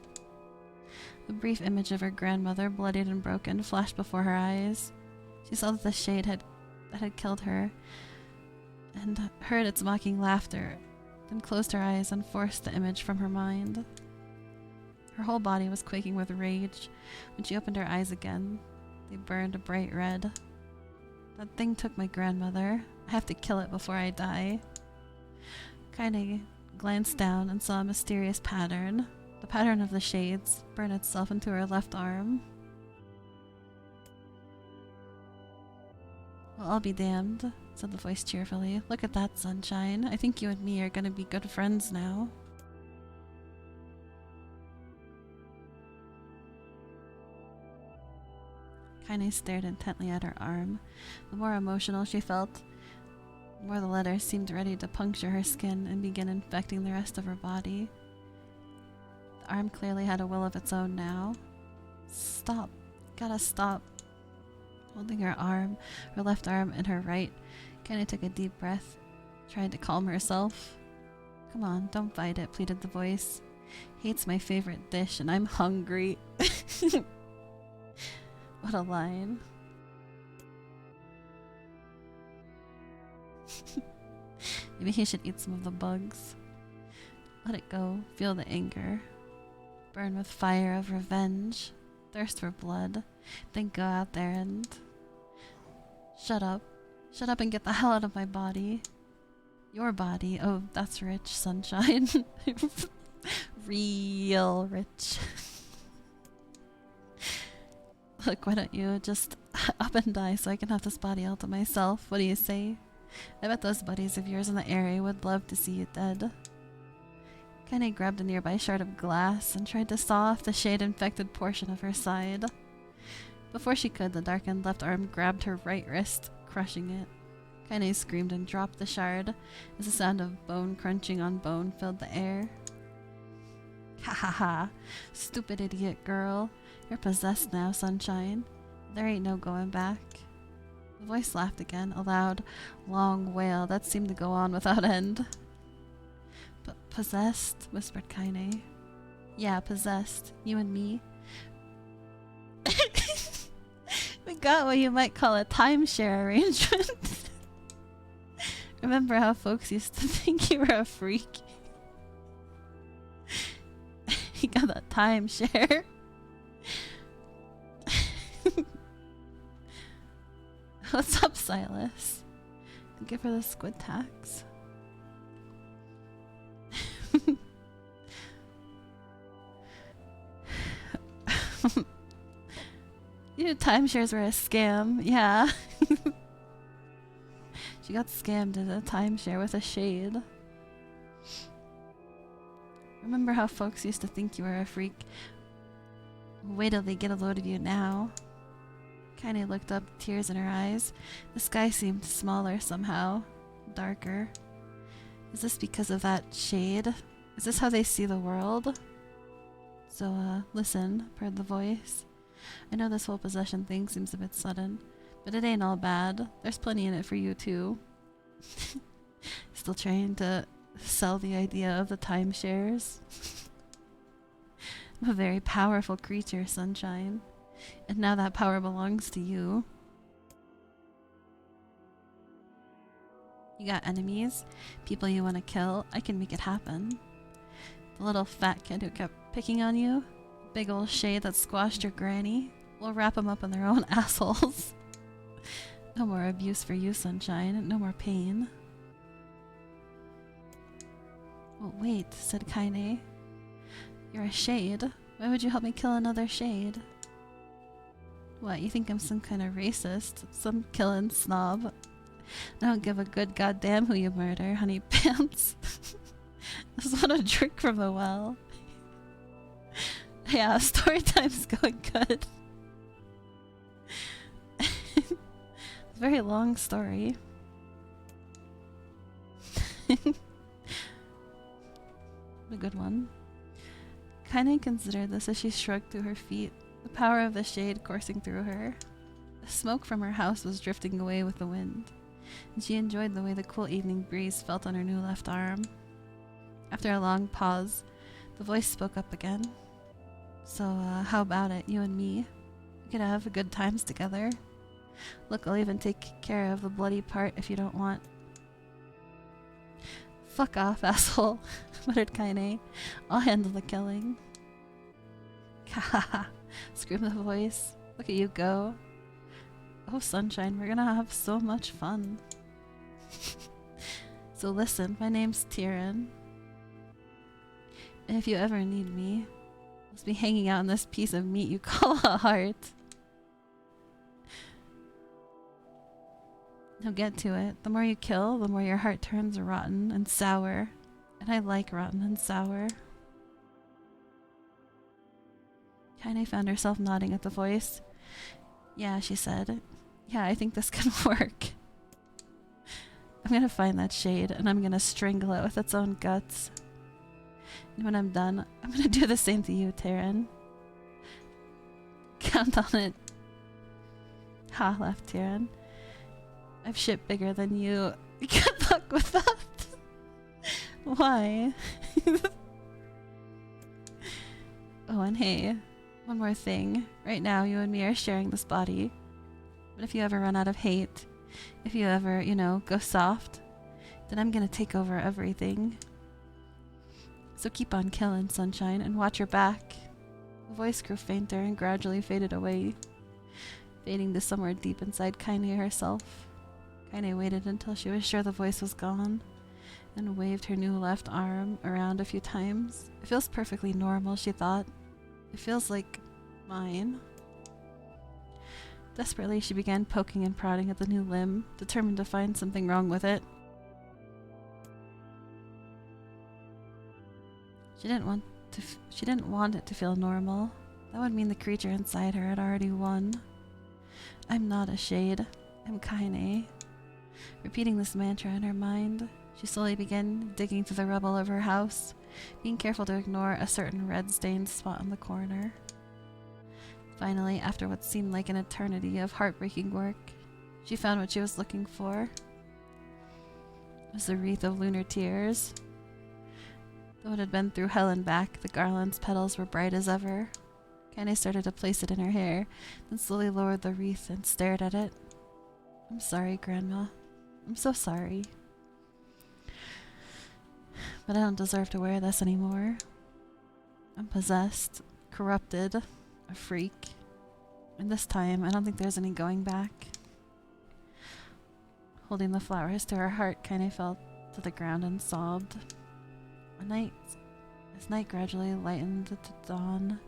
The brief image of her grandmother, bloodied and broken, flashed before her eyes. She saw that the shade that had killed her, and heard its mocking laughter, then closed her eyes and forced the image from her mind. Her whole body was quaking with rage. When she opened her eyes again, they burned a bright red. That thing took my grandmother. I have to kill it before I die. Kaine glanced down and saw a mysterious pattern. The pattern of the shades burn itself into her left arm. Well, I'll be damned, said the voice cheerfully. Look at that, sunshine. I think you and me are gonna be good friends now. Kaine stared intently at her arm. The more emotional she felt, the more the letters seemed ready to puncture her skin and begin infecting the rest of her body. The arm clearly had a will of its own now. Stop. Gotta stop. Holding her arm, her left arm and her right, Kaine took a deep breath, trying to calm herself. Come on, don't fight it, pleaded the voice. Hate's my favorite dish and I'm hungry. What a line. Maybe he should eat some of the bugs. Let it go. Feel the anger. Burn with fire of revenge. Thirst for blood. Then go out there and... Shut up. Shut up and get the hell out of my body. Your body. Oh, that's rich, sunshine. Real rich. Look, why don't you just up and die so I can have this body all to myself? What do you say? I bet those buddies of yours in the area would love to see you dead. Kaine grabbed a nearby shard of glass and tried to saw off the shade-infected portion of her side. Before she could, the darkened left arm grabbed her right wrist, crushing it. Kaine screamed and dropped the shard as the sound of bone crunching on bone filled the air. Ha ha ha! Stupid idiot girl. You're possessed now, sunshine. There ain't no going back. The voice laughed again, a loud, long wail that seemed to go on without end. Possessed? Whispered Kaine. Yeah, possessed. You and me. We got what you might call a timeshare arrangement. Remember how folks used to think you were a freak? You got that timeshare. What's up, Silas? Give her the squid tax. You knew timeshares were a scam, yeah. She got scammed in a timeshare with a shade. Remember how folks used to think you were a freak? Wait till they get a load of you now. Kaine looked up, tears in her eyes. The sky seemed smaller somehow, darker. Is this because of that shade? Is this how they see the world? So, listen, purred the voice. I know this whole possession thing seems a bit sudden, but it ain't all bad. There's plenty in it for you, too. Still trying to sell the idea of the timeshares? I'm a very powerful creature, Sunshine. And now that power belongs to you. You got enemies? People you want to kill? I can make it happen. The little fat kid who kept picking on you? Big old shade that squashed your granny? We'll wrap them up in their own assholes. No more abuse for you, Sunshine. No more pain. Oh, wait, said Kaine. You're a shade. Why would you help me kill another shade? What, you think I'm some kind of racist? Some killing snob? I don't give a good goddamn who you murder, honey pants. I just want a drink from the well. Yeah, story time's going good. It's a very long story. A good one. Kaine considered this as she shrugged through her feet, the power of the shade coursing through her. The smoke from her house was drifting away with the wind, and she enjoyed the way the cool evening breeze felt on her new left arm. After a long pause, the voice spoke up again. So, how about it, you and me? We could have good times together. Look, I'll even take care of the bloody part if you don't want. Fuck off, asshole, muttered Kaine. I'll handle the killing. Kahaha, screamed the voice. Look at you go. Oh, Sunshine, we're gonna have so much fun. So listen, my name's Tyrion. And if you ever need me, I'll be hanging out on this piece of meat you call a heart. Now get to it. The more you kill, the more your heart turns rotten and sour. And I like rotten and sour. Kaine found herself nodding at the voice. Yeah, she said. Yeah, I think this can work. I'm gonna find that shade and I'm gonna strangle it with its own guts. And when I'm done, I'm gonna do the same to you, Taryn. Count on it. Ha, laughed Taryn. I've shit bigger than you. Good luck with that. Why? Oh, and hey, one more thing. Right now, you and me are sharing this body. But if you ever run out of hate, if you ever, you know, go soft, then I'm gonna take over everything. So keep on killing, Sunshine, and watch your back. The voice grew fainter and gradually faded away, fading to somewhere deep inside Kaine herself. Kaine waited until she was sure the voice was gone, and waved her new left arm around a few times. It feels perfectly normal, she thought. It feels like mine. Desperately, she began poking and prodding at the new limb, determined to find something wrong with it. She didn't want it to feel normal. That would mean the creature inside her had already won. I'm not a shade. I'm Kaine. Repeating this mantra in her mind, she slowly began digging through the rubble of her house, being careful to ignore a certain red-stained spot in the corner. Finally, after what seemed like an eternity of heartbreaking work, she found what she was looking for. It was the wreath of lunar tears. Though it had been through hell and back, the garland's petals were bright as ever. Kaine started to place it in her hair, then slowly lowered the wreath and stared at it. I'm sorry, Grandma. I'm so sorry. But I don't deserve to wear this anymore. I'm possessed, corrupted, a freak. And this time, I don't think there's any going back. Holding the flowers to her heart, Kaine fell to the ground and sobbed. As night gradually lightened to dawn,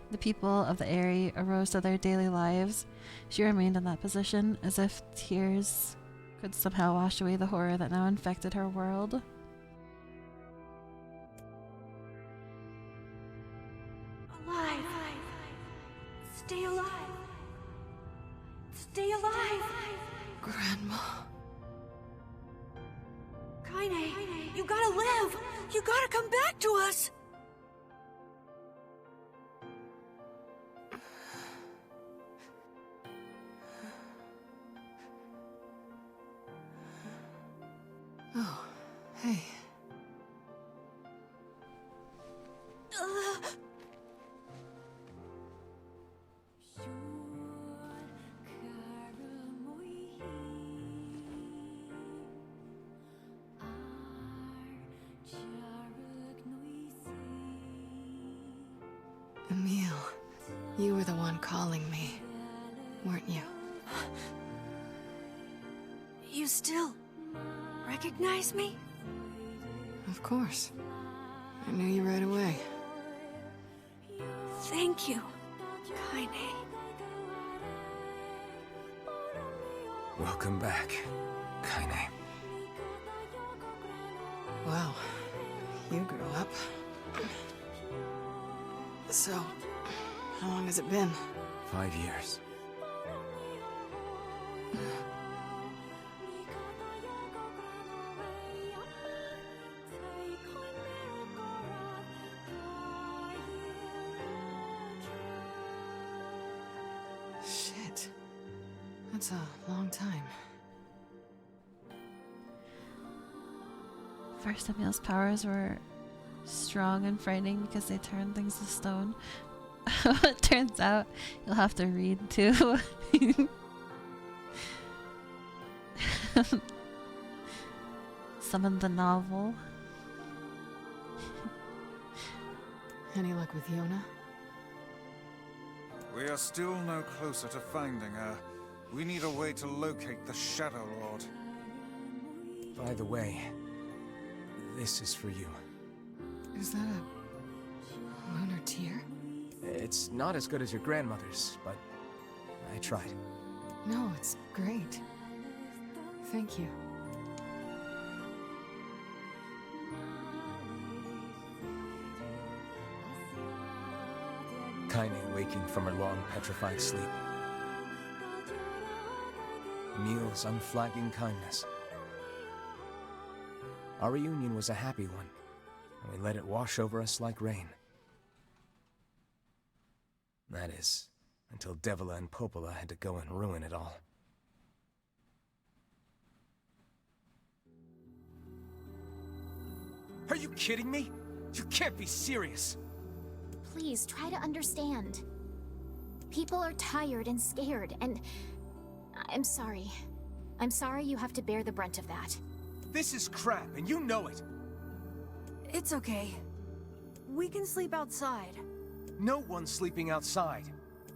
the people of the area arose to their daily lives. She remained in that position, as if tears could somehow wash away the horror that now infected her world. Alive! Stay alive! Stay alive! Grandma. Kaine, you gotta live! You gotta come back to us! Oh, hey. Emil, you were the one calling me, weren't you? You still recognize me? Of course. I knew you right away. Thank you, Kaine. Welcome back, Kaine. Wow, you grew up. So, how long has it been? 5 years. Shit. That's a long time. First, Emil's powers were strong and frightening because they turn things to stone. It turns out you'll have to read too. Summon the novel. Any luck with Yona? We are still no closer to finding her. We need a way to locate the Shadow Lord. By the way, this is for you. Is that a lunar tear? It's not as good as your grandmother's, but I tried. No, it's great. Thank you. Kaine waking from her long, petrified sleep. Emil's unflagging kindness. Our reunion was a happy one, and we let it wash over us like rain. That is, until Devila and Popola had to go and ruin it all. Are you kidding me? You can't be serious! Please, try to understand. People are tired and scared, and... I'm sorry. I'm sorry you have to bear the brunt of that. This is crap, and you know it! It's okay. We can sleep outside. No one's sleeping outside.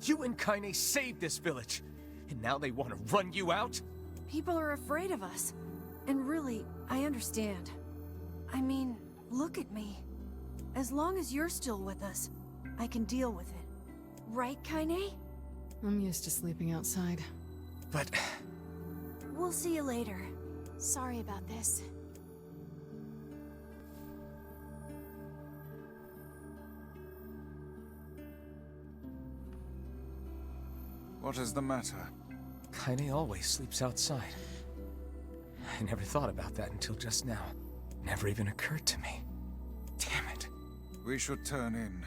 You and Kaine saved this village, and now they want to run you out? People are afraid of us. And really, I understand. I mean, look at me. As long as you're still with us, I can deal with it. Right, Kaine? I'm used to sleeping outside. But... We'll see you later. Sorry about this. What is the matter? Kaine always sleeps outside. I never thought about that until just now. Never even occurred to me. Damn it. We should turn in.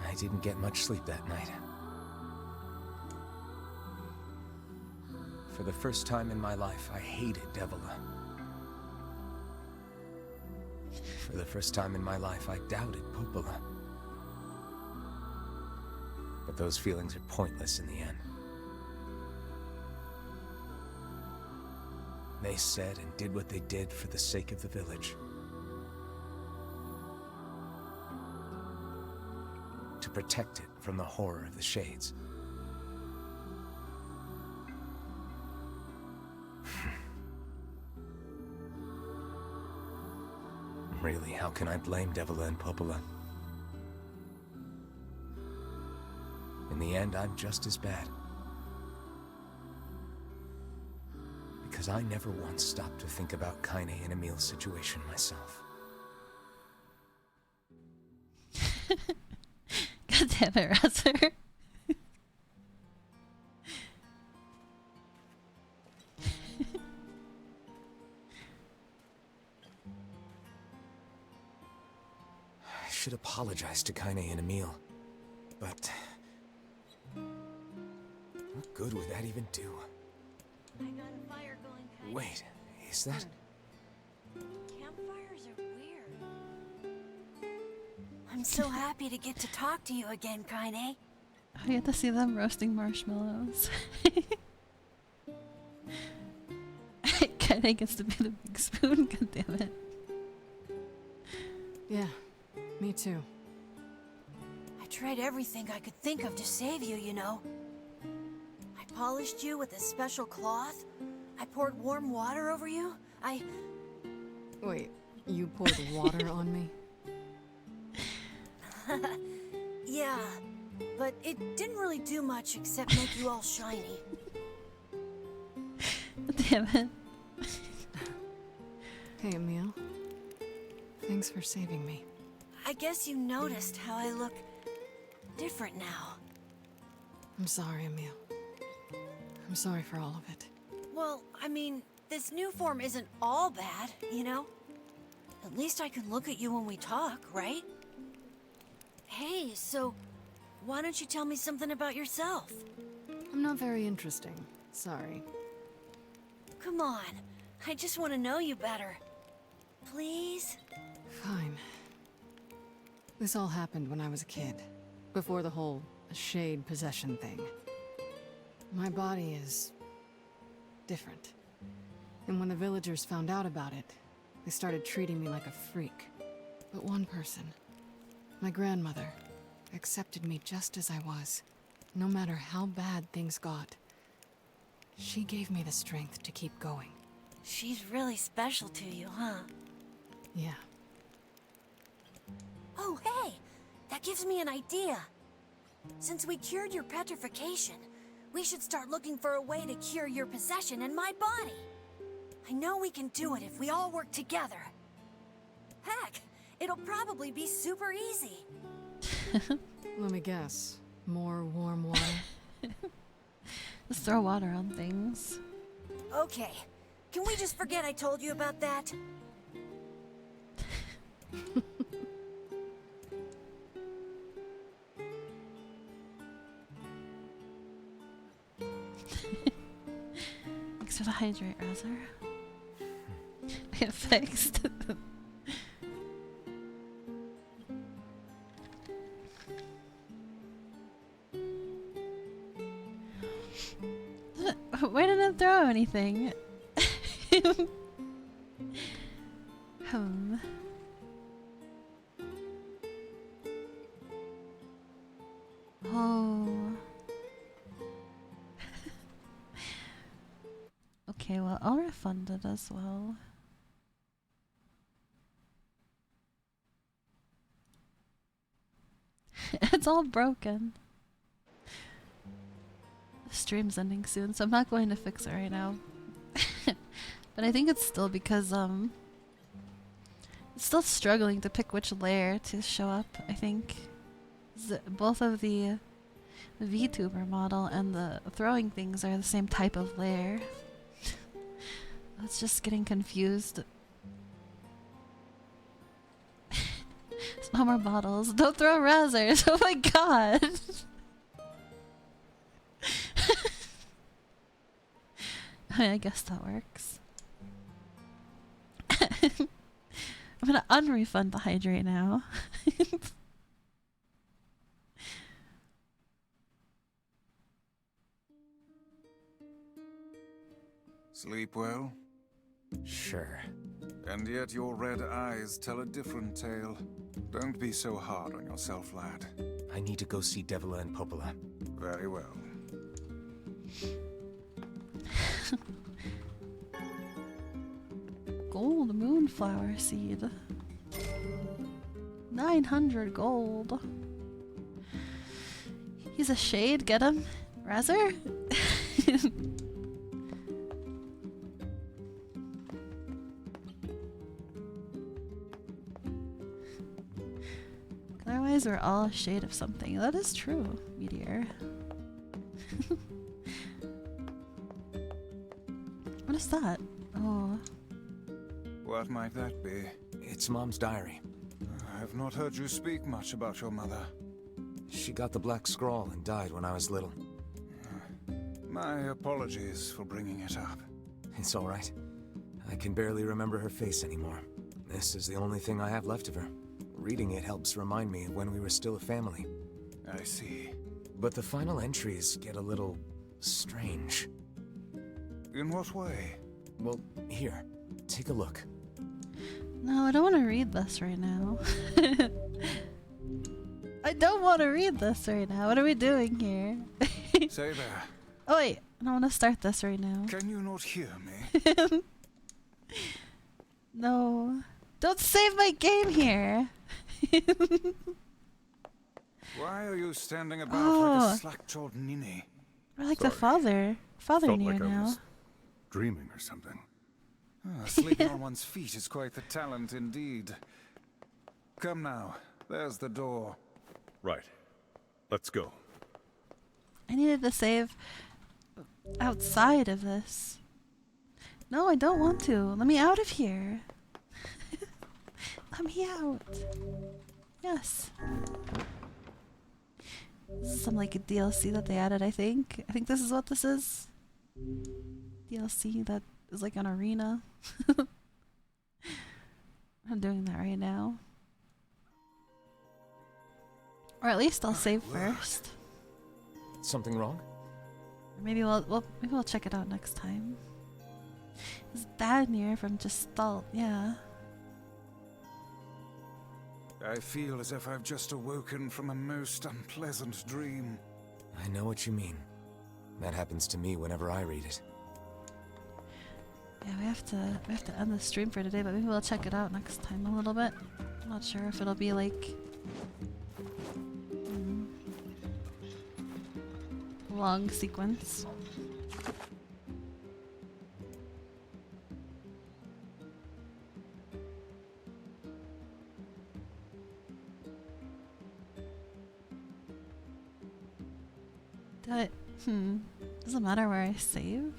I didn't get much sleep that night. For the first time in my life, I hated Devila. For the first time in my life, I doubted Popola. But those feelings are pointless in the end. They said and did what they did for the sake of the village. To protect it from the horror of the Shades. Really, how can I blame Devila and Popola? In the end, I'm just as bad. Because I never once stopped to think about Kaine and Emil's situation myself. God damn it, Razor. I should apologize to Kaine and Emil, but... what good would that even do? I got a fire going, Kaine. Wait, is that... Campfires are weird. I'm so happy to get to talk to you again, Kaine. I get to see them roasting marshmallows. Kaine gets to be the big spoon, god damn it. Yeah, me too. I tried everything I could think of to save you, you know. I polished you with a special cloth. I poured warm water over you. Wait, you poured water on me? Yeah, but it didn't really do much except make you all shiny. Damn it. Hey, Emil. Thanks for saving me. I guess you noticed how I look different now. I'm sorry, Emil. I'm sorry for all of it. Well, I mean, this new form isn't all bad, you know? At least I can look at you when we talk, right? Hey, so why don't you tell me something about yourself? I'm not very interesting. Sorry. Come on, I just want to know you better. Please? Fine. This all happened when I was a kid, before the whole shade possession thing. My body is... different. And when the villagers found out about it, they started treating me like a freak. But one person, my grandmother, accepted me just as I was, no matter how bad things got. She gave me the strength to keep going. She's really special to you, huh? Yeah. Oh, hey! That gives me an idea. Since we cured your petrification, we should start looking for a way to cure your possession in my body. I know we can do it if we all work together. Heck, It'll probably be super easy. Let me guess. More warm water? Just throw water on things. Okay. Can we just forget I told you about that? Thanks for the hydrate, Razor. Get fixed. Why didn't it throw anything? Oh. Okay, well, I'll refund it as well. It's all broken. The stream's ending soon, so I'm not going to fix it right now. But I think it's still because, it's still struggling to pick which layer to show up, I think. Both of the VTuber model and the throwing things are the same type of layer. It's just getting confused. No more bottles. Don't throw razors. Oh my god. I guess that works. I'm gonna unrefund the hydrate now. Sleep well? Sure. And yet your red eyes tell a different tale. Don't be so hard on yourself, lad. I need to go see Devila and Popola. Very well. Gold moonflower seed. 900 gold. He's a shade, get him? Razor? Otherwise, we're all a shade of something. That is true, Meteor. What is that? Oh. What might that be? It's Mom's diary. I've not heard you speak much about your mother. She got the black scrawl and died when I was little. My apologies for bringing it up. It's all right. I can barely remember her face anymore. This is the only thing I have left of her. Reading it helps remind me of when we were still a family. I see. But the final entries get a little strange. In what way? Well, here, take a look. No, I don't want to read this right now. I don't want to read this right now. What are we doing here? Say there. Oh wait, I don't want to start this right now. Can you not hear me? No. Don't save my game here. Why are you standing about like a slack-jawed ninny? We're like the father. Father Felt NieR like I now. was dreaming or something. Sleeping on one's feet is quite the talent indeed. Come now, there's the door. Right. Let's go. I needed to save outside of this. No, I don't want to. Let me out of here. Let me out. Yes. This is some like a DLC that they added, I think. I think this is what this is. DLC that is like an arena. I'm doing that right now. Or at least I'll save first. Something wrong? Or maybe we'll check it out next time. Is that NieR from Gestalt? Yeah. I feel as if I've just awoken from a most unpleasant dream. I know what you mean. That happens to me whenever I read it. Yeah, we have to end the stream for today, but maybe we'll check it out next time a little bit. I'm not sure if it'll be like long sequence. Do I? Doesn't matter where I save.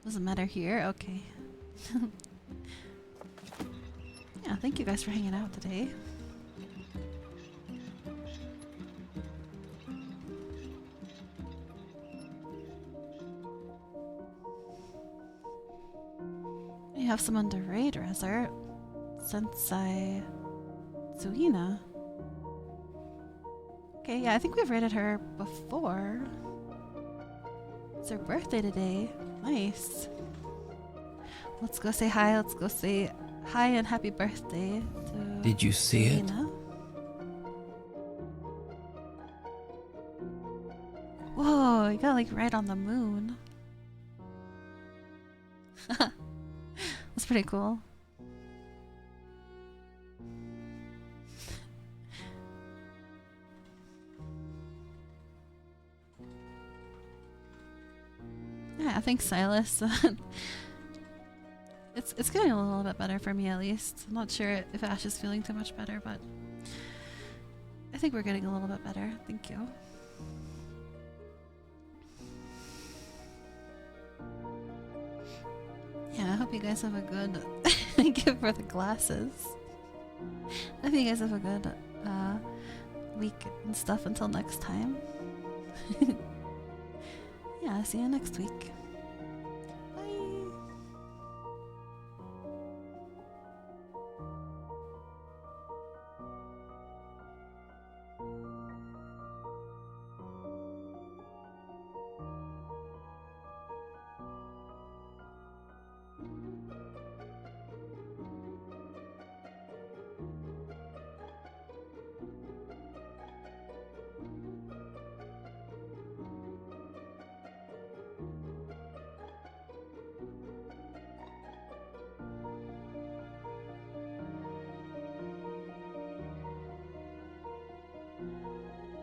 Doesn't matter here? Okay. Yeah, thank you guys for hanging out today. We have someone to raid Resort. Sensei Tsuhina. Okay, yeah, I think we've raided her before. It's her birthday today. Nice. Let's go say hi. Let's go say hi and happy birthday to Did you see it? Tsuhina. Whoa, you got like right on the moon. That's pretty cool. Yeah, I think Silas. It's getting a little bit better for me at least. I'm not sure if Ash is feeling too much better, but I think we're getting a little bit better. Thank you. Yeah, I hope you guys have a good. Thank you for the glasses. I hope you guys have a good week and stuff until next time. Yeah, see you next week.